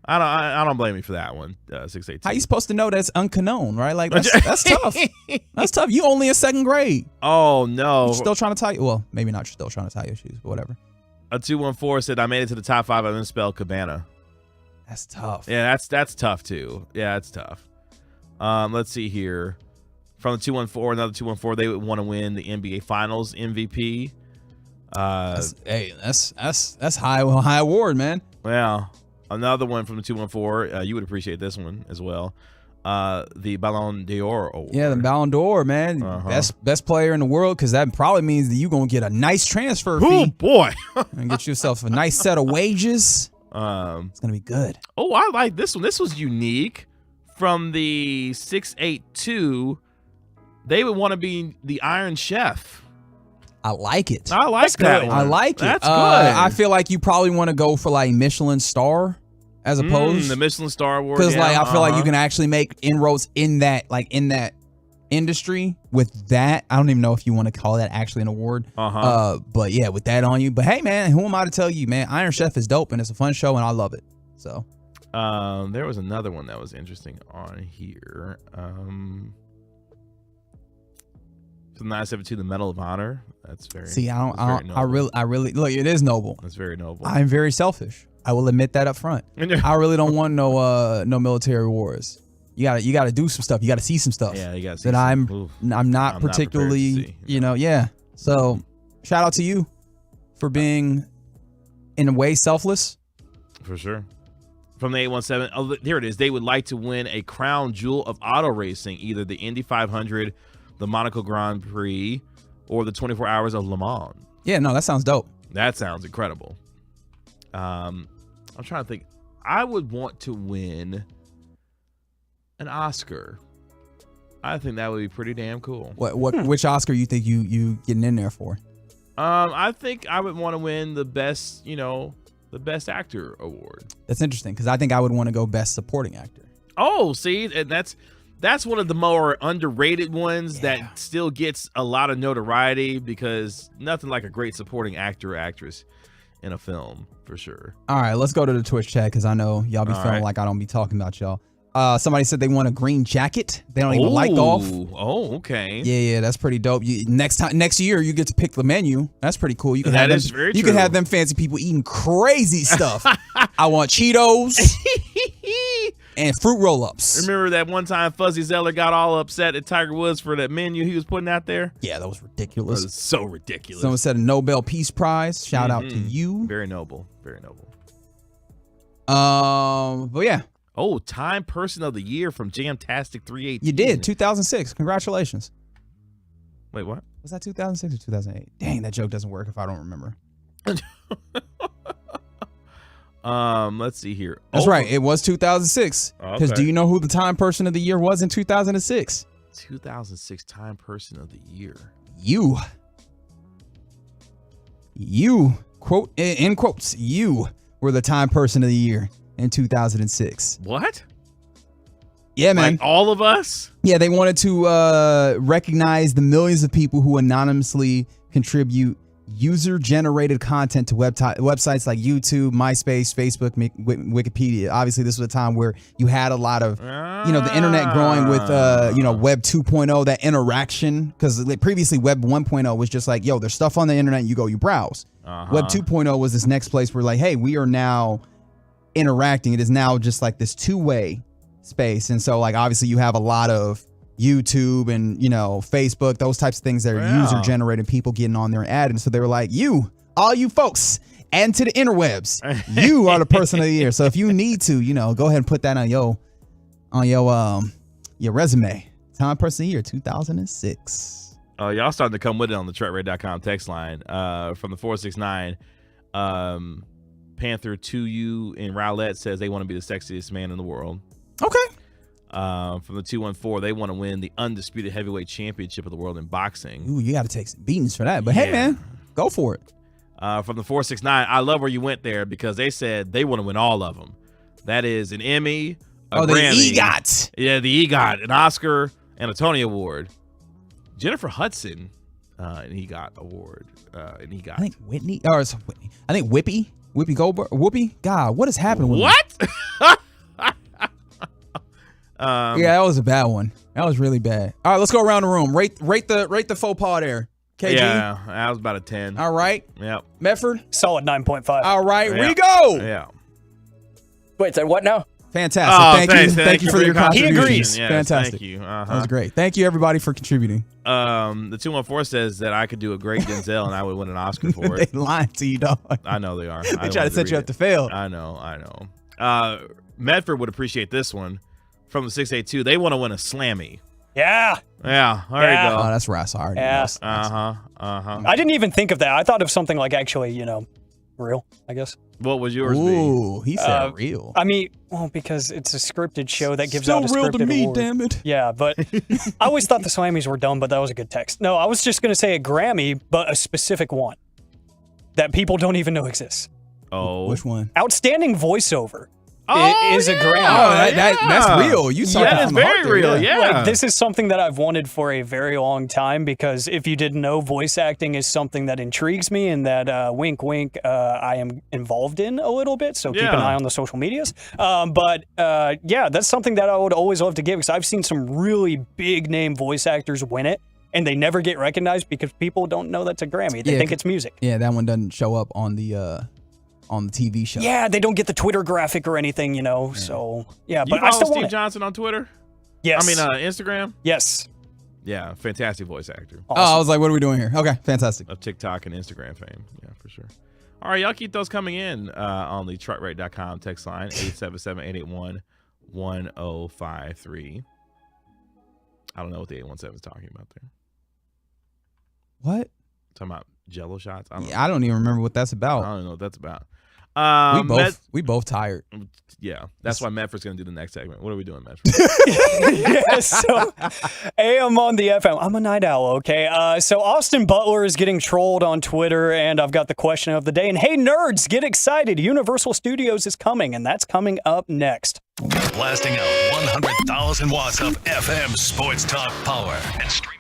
I don't blame you for that one. 682. How you supposed to know that's unknown, right? Like that's tough. That's tough. You only in second grade. Oh no. You're still trying to tie. Well, maybe not. You're still trying to tie your shoes, but whatever. A 214 said I made it to the top 5. I misspelled Cabana. That's tough. Yeah, that's tough too. Yeah, it's tough. Let's see here. From the 214, another 214, they would want to win the NBA Finals MVP. That's high award, man. Yeah, another one from the 214. You would appreciate this one as well. The Ballon d'Or award. Yeah, the Ballon d'Or, man. Best player in the world, because that probably means that you're gonna get a nice transfer fee. Oh boy, and get yourself a nice set of wages. It's gonna be good. Oh, I like this one. This was unique. From the 682. They would want to be the Iron Chef. I like it. I like that one. I like it. That's good. I feel like you probably want to go for like Michelin star as opposed the Michelin Star Award. Because like I feel like you can actually make inroads in that industry with that. I don't even know if you want to call that actually an award. But yeah, with that on you. But hey, man, who am I to tell you, man? Iron Chef is dope and it's a fun show and I love it. So, there was another one that was interesting on here. From 972, the Medal of Honor. That's very. See, I really look. It is noble. That's very noble. I'm very selfish. I will admit that up front. I really don't want no military awards. You gotta do some stuff. You gotta see some stuff. Yeah, you gotta see. That I'm not particularly, Yeah. So, shout out to you for being, in a way, selfless. For sure. From the 817, oh, here it is. They would like to win a crown jewel of auto racing, either the Indy 500. The Monaco Grand Prix, or the 24 Hours of Le Mans. Yeah, no, that sounds dope. That sounds incredible. I'm trying to think. I would want to win an Oscar. I think that would be pretty damn cool. Which Oscar you think you getting in there for? I think I would want to win the best actor award. That's interesting because I think I would want to go best supporting actor. Oh, see, and that's one of the more underrated ones that still gets a lot of notoriety because nothing like a great supporting actor or actress in a film, for sure. All right, let's go to the Twitch chat because I know y'all be feeling like I don't be talking about y'all. Somebody said they want a green jacket. They don't even like golf. Oh, okay. Yeah, that's pretty dope. Next year you get to pick the menu. That's pretty cool. You can that have is very you true. can have them fancy people eating crazy stuff. I want Cheetos. And fruit roll-ups. Remember that one time Fuzzy Zeller got all upset at Tiger Woods for that menu he was putting out there? Yeah, that was ridiculous. That was so ridiculous. Someone said a Nobel Peace Prize. Shout out to you. Very noble. Very noble. But yeah. Oh, Time Person of the Year from Jamtastic 318. You did. 2006. Congratulations. Wait, what? Was that 2006 or 2008? Dang, that joke doesn't work if I don't remember. Let's see here. That's right. It was 2006. Because Okay. do you know who the Time Person of the Year was in 2006? 2006 Time Person of the Year. You, quote in quotes, you were the Time Person of the Year in 2006. What? Yeah, man. Like all of us? Yeah, they wanted to recognize the millions of people who anonymously contribute user-generated content to websites like YouTube, MySpace, Facebook, Wikipedia. Obviously, this was a time where you had a lot of, the internet growing with, Web 2.0, that interaction. Because previously, Web 1.0 was just like, yo, there's stuff on the internet, and you browse. Web 2.0 was this next place where like, hey, we are now interacting. It is now just like this two-way space. And so, like, obviously, you have a lot of YouTube and, Facebook, those types of things that are user generated, people getting on there and adding. So they were like, all you folks, and to the interwebs, you are the person of the year. So if you need to, go ahead and put that on your resume. Time person of the year 2006. Y'all starting to come with it on the truckradio.com text line. From the 469, Panther 2U in Rowlett says they want to be the sexiest man in the world. Okay. From the 214, they want to win the undisputed heavyweight championship of the world in boxing. Ooh, you got to take some beatings for that. But hey, man, go for it. From the 469, I love where you went there because they said they want to win all of them. That is an Emmy, a Grammy. The EGOT. Yeah, the EGOT, an Oscar, and a Tony Award. Jennifer Hudson, an EGOT award. An EGOT. I think Whitney, or it's Whitney. I think Whoopi Goldberg. Whoopi? God, what is happening with what? Yeah, that was a bad one. That was really bad. All right, let's go around the room. Rate the faux pas there. KG? Yeah, that was about a 10. All right. Yep. Medford? Solid 9.5. All right, yeah. Rigo. Yeah. Wait, so what now? Fantastic. Thank you for your contribution. He agrees. Yes, fantastic. Thank you. That was great. Thank you, everybody, for contributing. The 214 says that I could do a great Denzel and I would win an Oscar for it. They lying to you, dog. I know they are. They try to set you up to fail. I know. Medford would appreciate this one. From the 682, they want to win a Slammy. Yeah. Yeah. There you go. Oh, that's right. Sorry. Yeah. I didn't even think of that. I thought of something like actually, real, I guess. What would yours Ooh, be? He said real. I mean, because it's a scripted show that gives Still out a real scripted to me, award. damn it. Yeah, but I always thought the Slammys were dumb, but that was a good text. No, I was just going to say a Grammy, but a specific one that people don't even know exists. Oh. Which one? Outstanding voiceover. Is a Grammy. Oh, that's real. You saw that is very real. Yeah. Like, this is something that I've wanted for a very long time because if you didn't know, voice acting is something that intrigues me and that wink, wink, I am involved in a little bit. So keep an eye on the social medias. But that's something that I would always love to give because I've seen some really big name voice actors win it. And they never get recognized because people don't know that's a Grammy. They think it's music. Yeah, that one doesn't show up on the TV show. Yeah, they don't get the Twitter graphic or anything, So, yeah. But I still Steve want it. Johnson on Twitter? Yes. I mean, Instagram? Yes. Yeah, fantastic voice actor. Awesome. Oh, I was like, what are we doing here? Okay, fantastic. Of TikTok and Instagram fame. Yeah, for sure. All right, y'all keep those coming in on the truckrate.com text line, 877-881-1053. I don't know what the 817 is talking about there. What? Talking about Jello shots? I don't even remember what that's about. I don't know what that's about. We both tired. Yeah, that's why Medford's going to do the next segment. What are we doing, Medford? So AM on the FM. I'm a night owl, okay? So Austin Butler is getting trolled on Twitter, and I've got the question of the day. And hey, nerds, get excited. Universal Studios is coming, and that's coming up next. Blasting out 100,000 watts of FM sports talk power and streaming.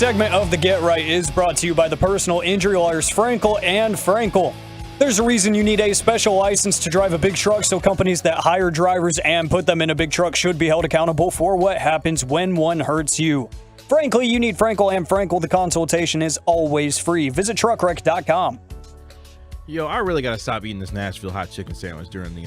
segment of the Get Right is brought to you by the personal injury lawyers Frankel and Frankel. There's a reason you need a special license to drive a big truck, so companies that hire drivers and put them in a big truck should be held accountable for what happens when one hurts you. Frankly, you need Frankel and Frankel. The consultation is always free. Visit truckwreck.com. Yo, I really got to stop eating this Nashville hot chicken sandwich during the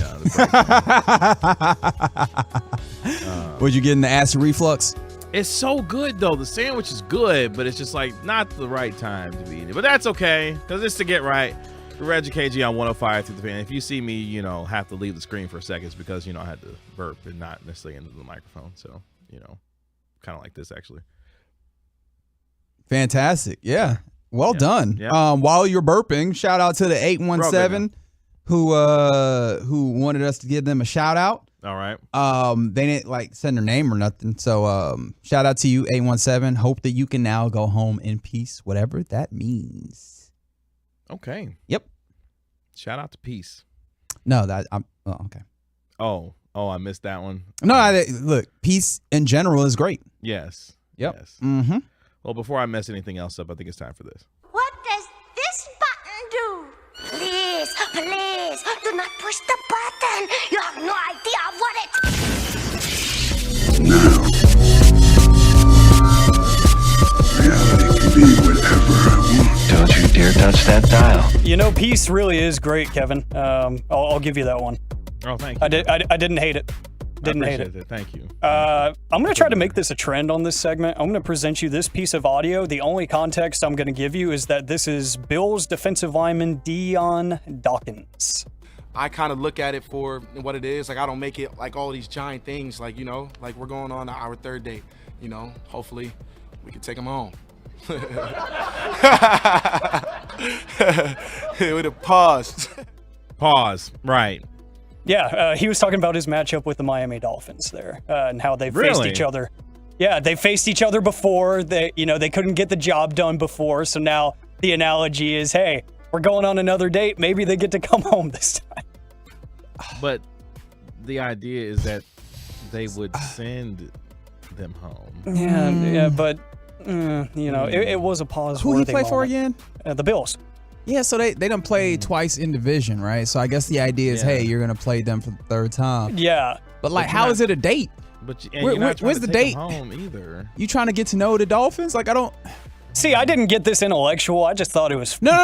break. Would you get in the acid reflux? It's so good, though. The sandwich is good, but it's just like not the right time to be eating it. But that's okay, because it's to Get Right. We're Reggie KG on 105 through the fan. If you see me, have to leave the screen for a second, it's because, I had to burp and not necessarily into the microphone. So, kind of like this, actually. Fantastic. Yeah. Well done. Yeah. While you're burping, shout out to the 817 who wanted us to give them a shout out. All right. They didn't send their name or nothing. So shout out to you, 817. Hope that you can now go home in peace, whatever that means. Okay. Yep. Shout out to Peace. No, okay. Oh, I missed that one. No, look, peace in general is great. Yes. Yep. Yes. Mm-hmm. Well, before I mess anything else up, I think it's time for this. What does this button do? Please, please, do not push the button. You have no idea what it... Reality can be whatever I want. Don't you dare touch that dial. Peace really is great, Kevin. I'll give you that one. Oh, thank you. I didn't hate it. Didn't hate it. Thank you. I'm going to try to make this a trend on this segment. I'm going to present you this piece of audio. The only context I'm going to give you is that this is Bills defensive lineman Dion Dawkins. I kind of look at it for what it is. I don't make it like all these giant things. Like we're going on our third date. Hopefully we can take him home. With a pause. Pause. Right. Yeah, he was talking about his matchup with the Miami Dolphins there, and how they faced each other. Yeah, they faced each other before. They couldn't get the job done before, so now the analogy is, hey, we're going on another date. Maybe they get to come home this time. But the idea is that they would send them home. Yeah, but it was a pause. Who he play for again? The Bills. Yeah, so they done played twice in division, right? So I guess the idea is, hey, you're gonna play them for the third time. Yeah, but how is it a date? But where's the date? Home either. You trying to get to know the Dolphins? I don't. See, I didn't get this intellectual. I just thought it was no,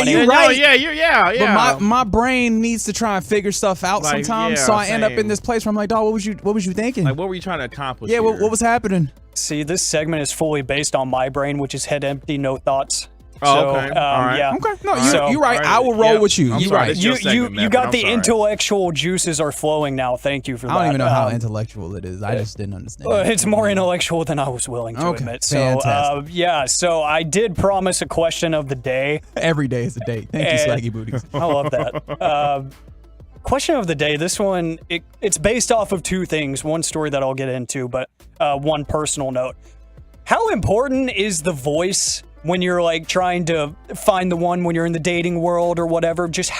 you're right. Yeah. But my brain needs to try and figure stuff out sometimes. So I end up in this place where I'm like, dog, what was you thinking? Like, what were you trying to accomplish? Yeah, what was happening? See, this segment is fully based on my brain, which is head empty, no thoughts. Oh, okay. All right. Yeah. Okay. No, you're right. I will roll with you. You're right. You got the intellectual juices are flowing now. Thank you for that. I don't even know how intellectual it is. I just didn't understand. It's more intellectual than I was willing to admit. So, fantastic. So I did promise a question of the day. Every day is a day. Thank you, Swaggy Booties. I love that. Question of the day. This one, it's based off of two things. One story that I'll get into, but one personal note. How important is the voice when you're trying to find the one when you're in the dating world or whatever? Just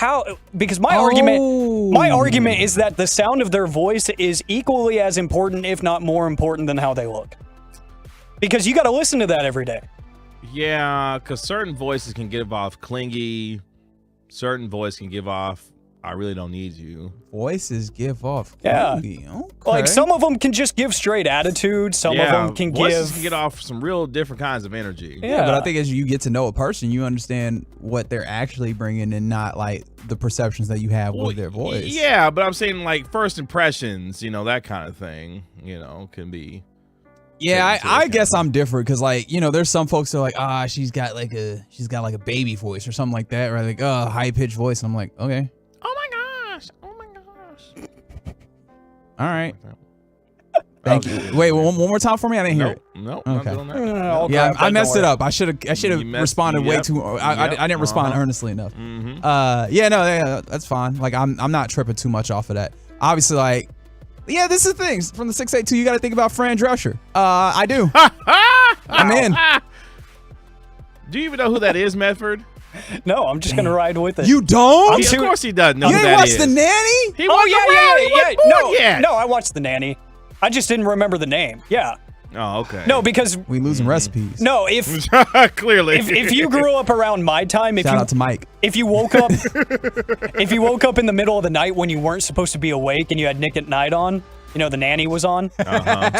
because my argument is that the sound of their voice is equally as important, if not more important, than how they look. Because you got to listen to that every day. Yeah, because certain voices can give off clingy. Certain voice can give off, I really don't need you. Voices give off clingy. Yeah. Okay. Some of them can just give straight attitude. Some of them can voices can get off some real different kinds of energy. Yeah, but I think as you get to know a person, you understand what they're actually bringing and not the perceptions that you have with their voice. Yeah, but I'm saying first impressions, that kind of thing, can be. Yeah, I guess I'm different because there's some folks that are like, she's got like a baby voice or something like that, or high pitched voice. And I'm like, okay. Oh my gosh. All right. Thank you. Wait, one more time for me. I didn't hear it. No. Okay. Not doing that. Yeah, I messed it up. I should have responded way too. I didn't respond earnestly enough. Mm-hmm. That's fine. I'm not tripping too much off of that. Obviously, this is the thing from the 682. You got to think about Fran Drescher. I do. I'm in. Do you even know who that is, Medford? No, I'm just gonna ride with it. You don't? Of course he doesn't know you who ain't that watched is. The Nanny? He wasn't around. He wasn't born yet. No, I watched The Nanny. I just didn't remember the name. Yeah. Oh, okay. No, because we losing recipes. No, clearly, if you grew up around my time, shout out to Mike. If you woke up, in the middle of the night when you weren't supposed to be awake and you had Nick at Night on, the nanny was on.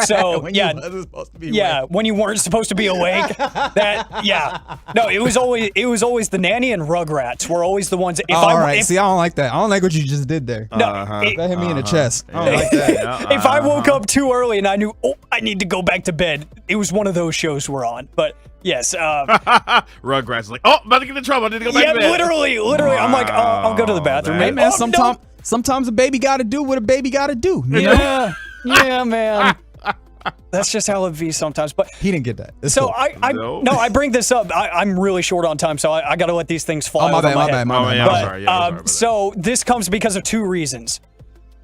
So when you weren't supposed to be awake, it was always the nanny and Rugrats were always the ones. See, I don't like that. I don't like what you just did there. No, that hit me in the chest. I don't like that. If I woke up too early and I knew, I need to go back to bed, it was one of those shows we're on. But yes, Rugrats is like, I'm about to get in trouble. I need to go back to bed. Literally, I'm like, I'll go to the bathroom. Hey man, sometimes a baby got to do what a baby got to do. Yeah, man. That's just how it be sometimes. But he didn't get that. It's so cool. I bring this up. I'm really short on time, so I got to let these things fly. My bad. So this comes because of two reasons.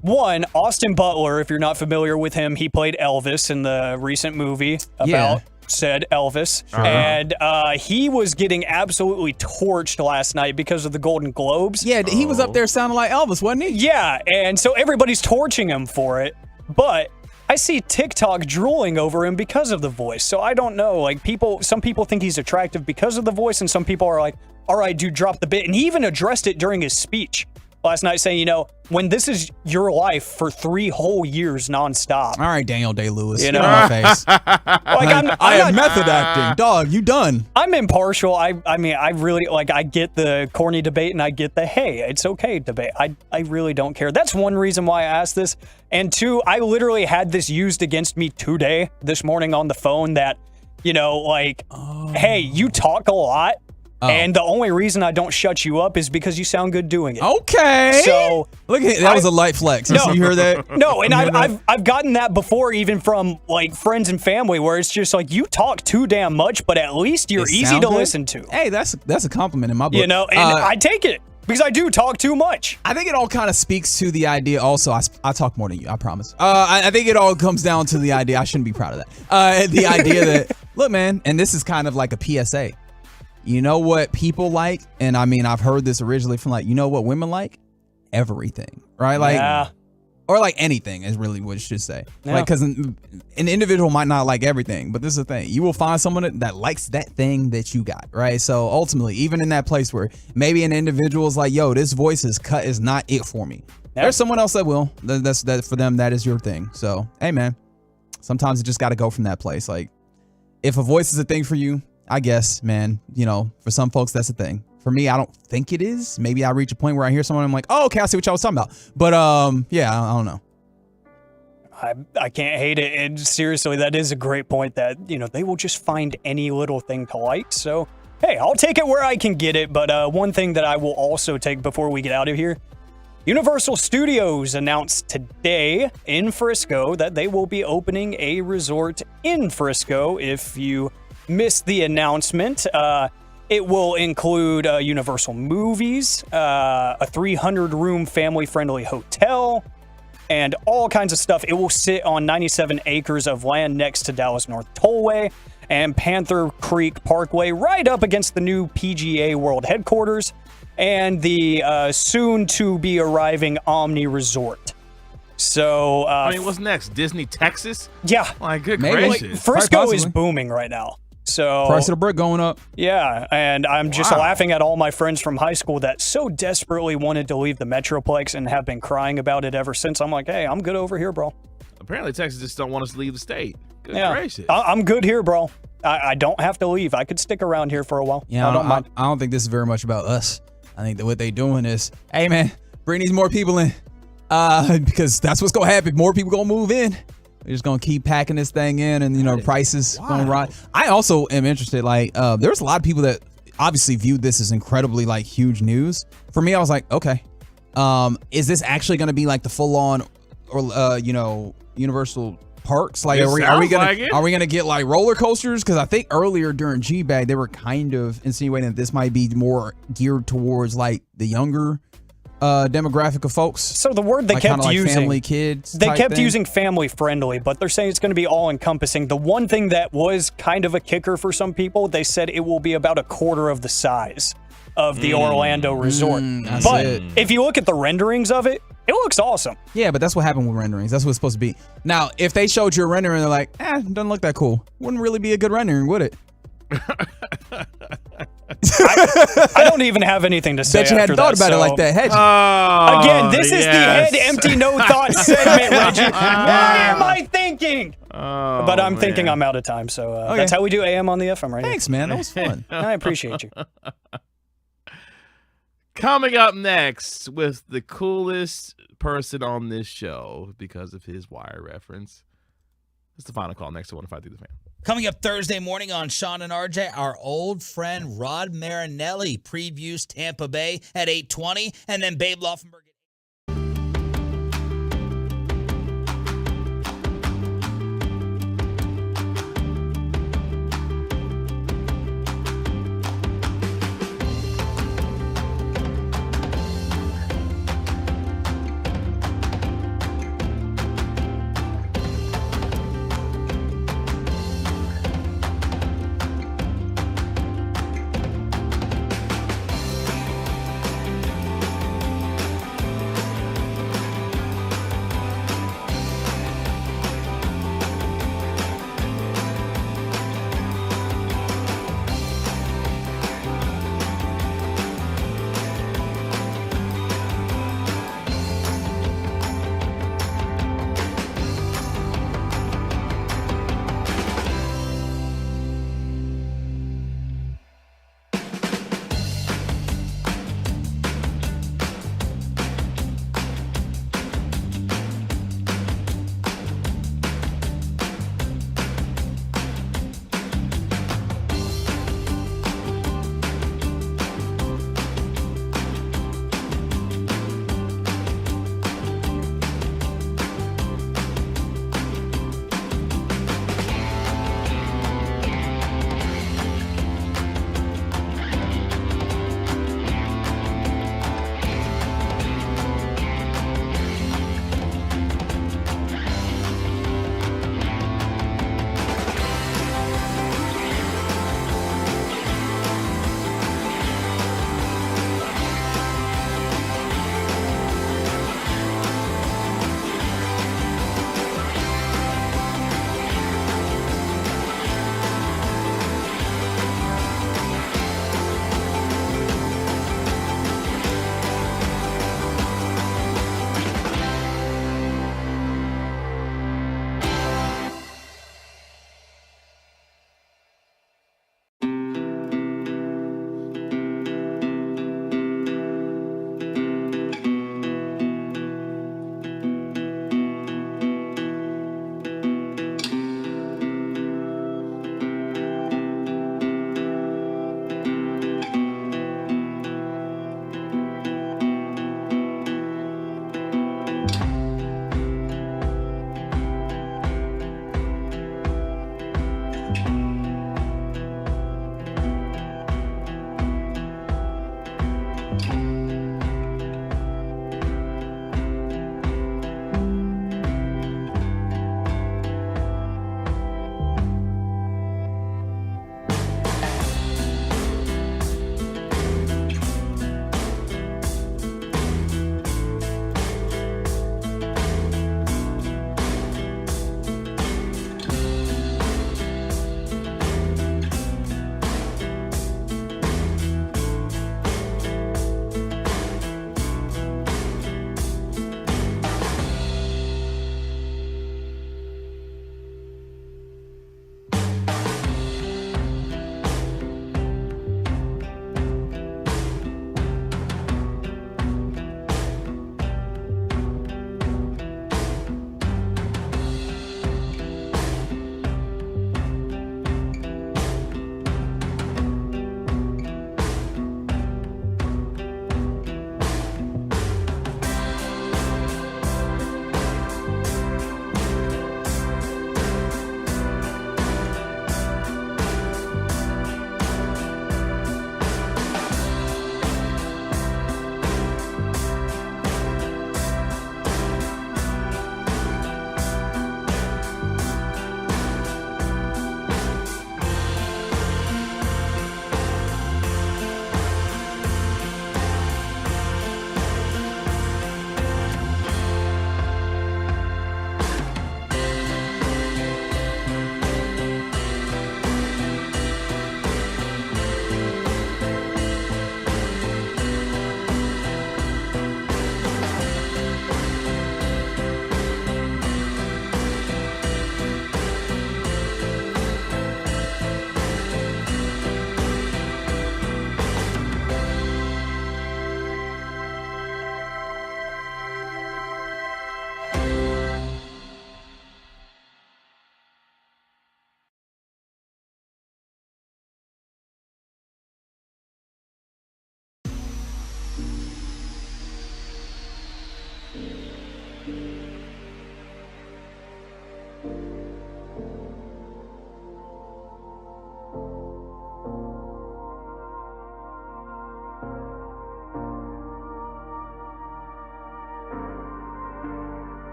One, Austin Butler, if you're not familiar with him, he played Elvis in the recent movie about said Elvis. And he was getting absolutely torched last night because of the Golden Globes. Yeah, he was up there sounding like Elvis, wasn't he? Yeah, and so everybody's torching him for it. But I see TikTok drooling over him because of the voice. So I don't know. Like some people think he's attractive because of the voice, and some people are like, all right, dude, drop the bit. And he even addressed it during his speech last night, saying, when this is your life for 3 whole years nonstop. All right, Daniel Day-Lewis. In my face. I am method acting. Dog, you done. I'm impartial. I mean, I really, I get the corny debate and I get the, hey, it's okay debate. I really don't care. That's one reason why I asked this. And two, I literally had this used against me this morning on the phone that, hey, you talk a lot. And the only reason I don't shut you up is because you sound good doing it. Okay. So look at that was a light flex. You heard that? No, and I've gotten that before, even from friends and family, where it's just like, you talk too damn much, but at least you're easy to listen to. Hey, that's a compliment in my book. And I take it because I do talk too much. I think it all kind of speaks to the idea. Also, I talk more than you. I promise. I think it all comes down to the idea. I shouldn't be proud of that. The idea that look, man, and this is kind of like a PSA. You know what people like? And I mean, I've heard this originally from you know what women like? Everything, right? Or anything is really what you should say. Yeah. Because an individual might not like everything, but this is the thing. You will find someone that likes that thing that you got, right? So ultimately, even in that place where maybe an individual is like, yo, this voice is not it for me. Yeah. There's someone else that will. That's for them, that is your thing. So, hey, man, sometimes you just got to go from that place. If a voice is a thing for you, I guess, man, for some folks, that's a thing. For me, I don't think it is. Maybe I reach a point where I hear someone, I'm like, oh, okay, I see what y'all was talking about. But, yeah, I don't know. I can't hate it. And seriously, that is a great point that, they will just find any little thing to like. So, hey, I'll take it where I can get it. But one thing that I will also take before we get out of here, Universal Studios announced today in Frisco that they will be opening a resort in Frisco. If you missed the announcement, it will include Universal Movies, a 300-room family-friendly hotel, and all kinds of stuff. It will sit on 97 acres of land next to Dallas North Tollway and Panther Creek Parkway, right up against the new PGA World headquarters and the soon-to-be-arriving Omni Resort. So, what's next? Disney Texas? Yeah. My good gracious. Frisco is booming right now. So price of the brick going up. Yeah, and I'm just laughing at all my friends from high school that so desperately wanted to leave the Metroplex and have been crying about it ever since. I'm like, hey, I'm good over here, bro. Apparently, Texas just don't want us to leave the state. Good yeah, gracious. I'm good here, bro. I don't have to leave. I could stick around here for a while. Yeah, I don't mind. I don't think this is very much about us. I think that what they doing is, hey, man, bring these more people in. Because that's what's going to happen. More people going to move in. They're just going to keep packing this thing in and, prices going to rise. I also am interested, there's a lot of people that obviously viewed this as incredibly, huge news. For me, I was like, okay, is this actually going to be the full on, or Universal parks? Are we gonna get roller coasters? Because I think earlier during G-Bag, they were kind of insinuating that this might be more geared towards the younger demographic of folks. So the word they kept using, family, kids, they kept using family friendly, but they're saying it's going to be all encompassing. The one thing that was kind of a kicker for some people, they said it will be about a quarter of the size of the Orlando resort. But if you look at the renderings of it, It looks awesome. Yeah, but that's what happened with renderings. That's what it's supposed to be. Now, if they showed you a rendering and they're like, doesn't look that cool, wouldn't really be a good rendering, would it? I don't even have anything to say. Bet you hadn't thought about it like that, had you? Again, this is the head empty, no thought segment, Reggie. What am I thinking? But I'm thinking I'm out of time, so that's how we do AM on the FM right Thanks, man. That was fun. I appreciate you. Coming up next with the coolest person on this show because of his Wire reference. It's the final call next to 105 through the Fan. Coming up Thursday morning on Sean and RJ, our old friend Rod Marinelli previews Tampa Bay at 8:20, and then Babe Laufenberg.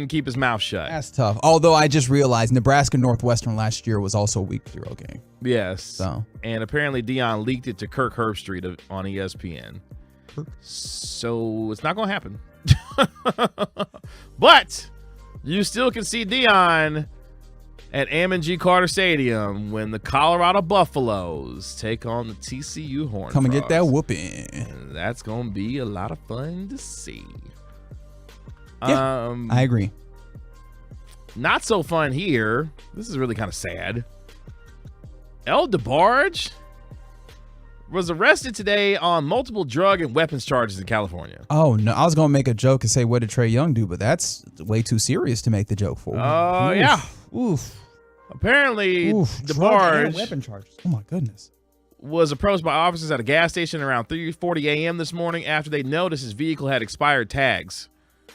couldn't keep his mouth shut. That's tough. Although I just realized Nebraska Northwestern last year was also a week 0 game. Yes. So, and apparently Dion leaked it to Kirk Herbstreit on ESPN. So it's not going to happen. But you still can see Dion at Ammon G. Carter Stadium when the Colorado Buffaloes take on the TCU Horned come and Frogs. get that whooping. And that's going to be a lot of fun to see. Yeah, I agree. Not so fun here. This is really kind of sad. El DeBarge was arrested today on multiple drug and weapons charges in California. Oh, no. I was going to make a joke and say, what did Trae Young do? But that's way too serious to make the joke for. Oh, yeah. Oof. Apparently, Drug and DeBarge weapon charges. Oh, my goodness. was approached by officers at a gas station around 3:40 a.m. this morning after they noticed his vehicle had expired tags.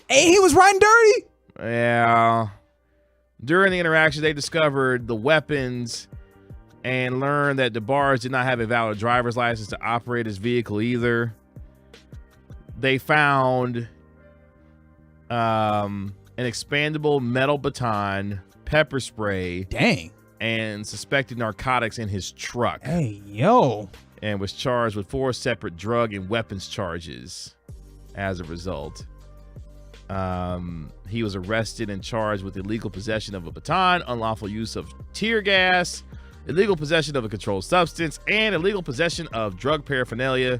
Hey, he was riding dirty. Yeah. During the interaction, they discovered the weapons and learned that DeBarge did not have a valid driver's license to operate his vehicle either. They found an expandable metal baton, pepper spray, and suspected narcotics in his truck. Hey, yo. And was charged with 4 separate drug and weapons charges as a result. He was arrested and charged with illegal possession of a baton, unlawful use of tear gas, illegal possession of a controlled substance, and illegal possession of drug paraphernalia.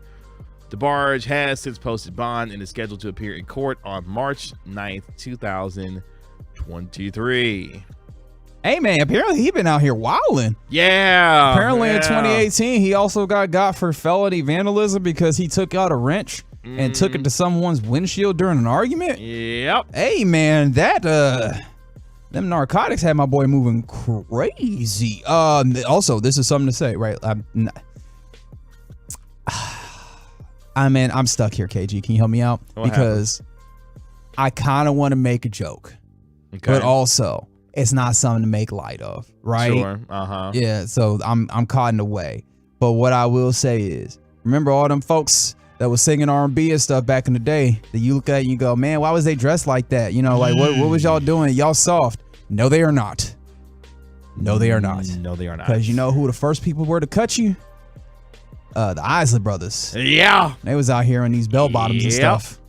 DeBarge has since posted bond and is scheduled to appear in court on March 9th, 2023. Hey, man, apparently he been out here wilding. Yeah. Apparently in 2018, he also got for felony vandalism because he took out a wrench and took it to someone's windshield during an argument. Yep. Hey, man, them narcotics had my boy moving crazy. Also, this is something to say, right? I'm stuck here, KG. Can you help me out? Because I kind of want to make a joke, but also it's not something to make light of, right? Sure. Yeah. So I'm caught in the way. But what I will say is, remember all them folks that was singing R&B and stuff back in the day that you look at and you go, man, why was they dressed like that? You know, like what was y'all doing? Y'all soft. No, they are not. No, they are not. No, they are not. Because you know who the first people were to cut you? The Isley brothers. Yeah. They was out here in these bell bottoms and stuff.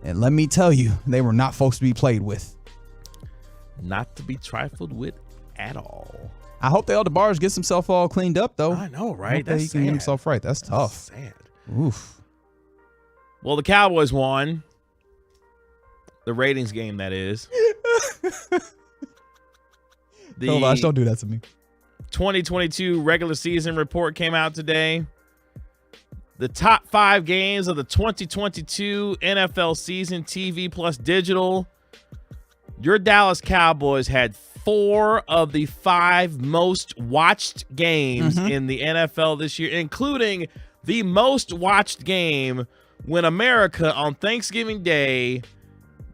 And let me tell you, they were not folks to be played with. Not to be trifled with at all. I hope the El DeBarge gets himself all cleaned up, though. I know, right? That's he can get himself right. That's tough. Sad. Oof. Well, the Cowboys won. The ratings game, that is. Oh, gosh, don't do that to me. 2022 regular season report came out today. The top 5 games of the 2022 NFL season, TV plus digital. Your Dallas Cowboys had 4 of the 5 most watched games in the NFL this year, including the most watched game when America on Thanksgiving Day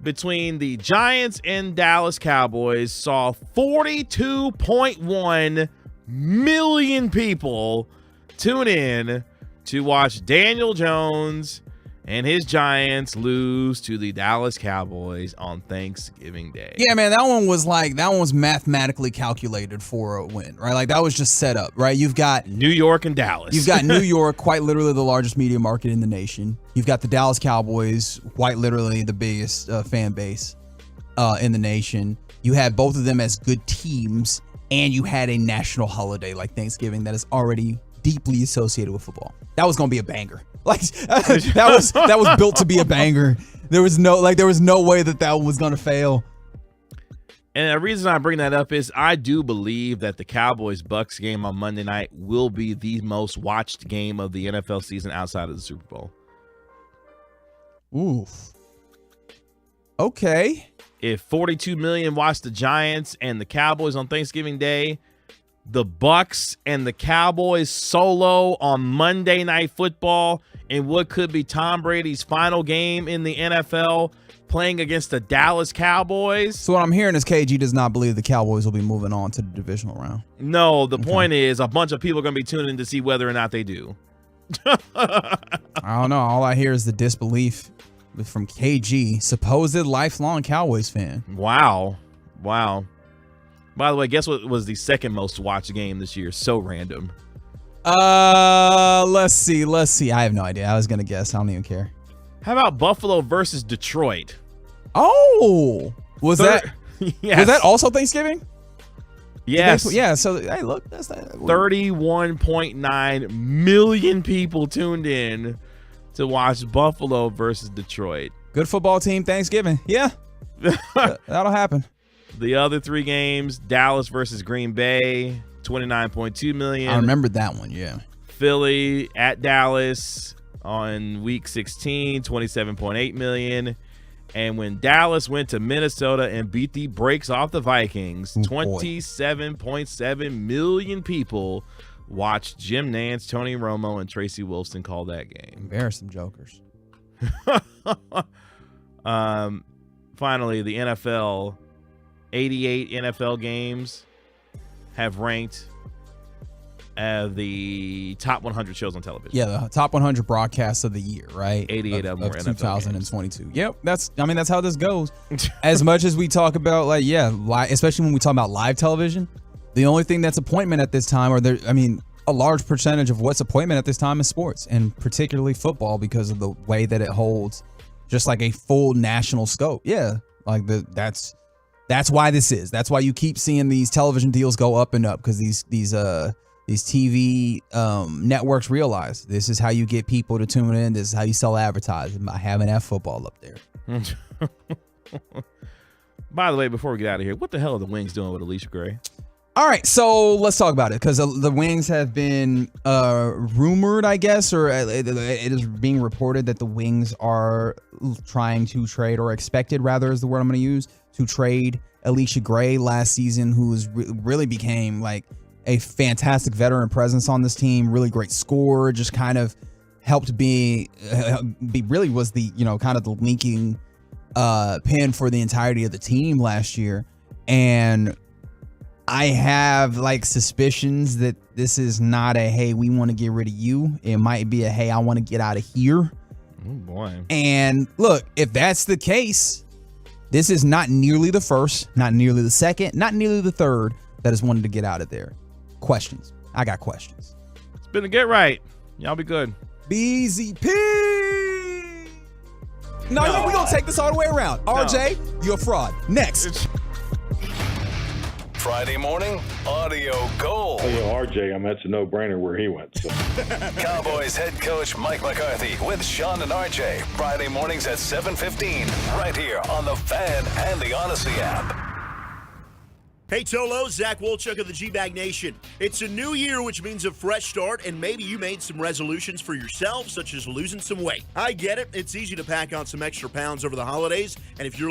between the Giants and Dallas Cowboys saw 42.1 million people tune in to watch Daniel Jones and his Giants lose to the Dallas Cowboys on Thanksgiving Day. Yeah, man, that one was mathematically calculated for a win, right? Like that was just set up, right? You've got New York and Dallas. You've got New York, quite literally the largest media market in the nation. You've got the Dallas Cowboys, quite literally the biggest fan base in the nation. You had both of them as good teams, and you had a national holiday like Thanksgiving that is already deeply associated with football. That was going to be a banger. Like that was built to be a banger. There was no way that was going to fail. And the reason I bring that up is I do believe that the Cowboys-Bucks game on Monday night will be the most watched game of the NFL season outside of the Super Bowl. Oof. Okay. If 42 million watched the Giants and the Cowboys on Thanksgiving Day, the Bucks and the Cowboys solo on Monday Night Football in what could be Tom Brady's final game in the NFL, playing against the Dallas Cowboys. So what I'm hearing is KG does not believe the Cowboys will be moving on to the divisional round. No, the point is a bunch of people are going to be tuning in to see whether or not they do. I don't know. All I hear is the disbelief from KG, supposed lifelong Cowboys fan. Wow. By the way, guess what was the second most watched game this year? So random. Let's see. I have no idea. I was gonna guess. I don't even care. How about Buffalo versus Detroit? Oh, was that? Yes. Was that also Thanksgiving? Yes. Yeah. So hey, look, that's that. 31.9 million people tuned in to watch Buffalo versus Detroit. Good football team. Thanksgiving. Yeah, that'll happen. The other three games: Dallas versus Green Bay, 29.2 million. I remember that one. Yeah. Philly at Dallas on week 16, 27.8 million. And when Dallas went to Minnesota and beat the brakes off the Vikings, 27.7 million people watched Jim Nance, Tony Romo, and Tracy Wilson call that game. Embarrassing jokers. Finally, the NFL, 88 NFL games have ranked the top 100 shows on television. Yeah, the top 100 broadcasts of the year, right? 88 of them were NFL 2022. Games. Yep, that's how this goes. As much as we talk about, especially when we talk about live television, the only thing that's appointment at this time, a large percentage of what's appointment at this time is sports, and particularly football, because of the way that it holds just like a full national scope. Yeah, like that's why this is. That's why you keep seeing these television deals go up and up, because these TV networks realize this is how you get people to tune in. This is how you sell advertising, by having that football up there. By the way, before we get out of here, what the hell are the Wings doing with Alicia Gray? All right, so let's talk about it, because the Wings have been rumored, I guess, or it is being reported that the Wings are trying to trade, or expected, rather, is the word I'm going to use, to trade Alicia Gray last season, who really became like a fantastic veteran presence on this team, really great scorer, just kind of helped be really was the, kind of the linking pin for the entirety of the team last year. And I have suspicions that this is not a, hey, we want to get rid of you. It might be a, hey, I want to get out of here. Oh boy. And look, if that's the case, this is not nearly the first, not nearly the second, not nearly the third that has wanted to get out of there. Questions. I got questions. It's been a Get Right. Y'all be good. BZP. No, we're going to take this all the way around. RJ, you're a fraud. Next. Friday morning, audio gold. Oh, RJ, that's a no-brainer where he went. So. Cowboys head coach Mike McCarthy with Sean and RJ. Friday mornings at 7:15, right here on The Fan and the Odyssey app. Hey, Tolo, Zach Wolchuk of the G-Bag Nation. It's a new year, which means a fresh start, and maybe you made some resolutions for yourself, such as losing some weight. I get it. It's easy to pack on some extra pounds over the holidays, and if you're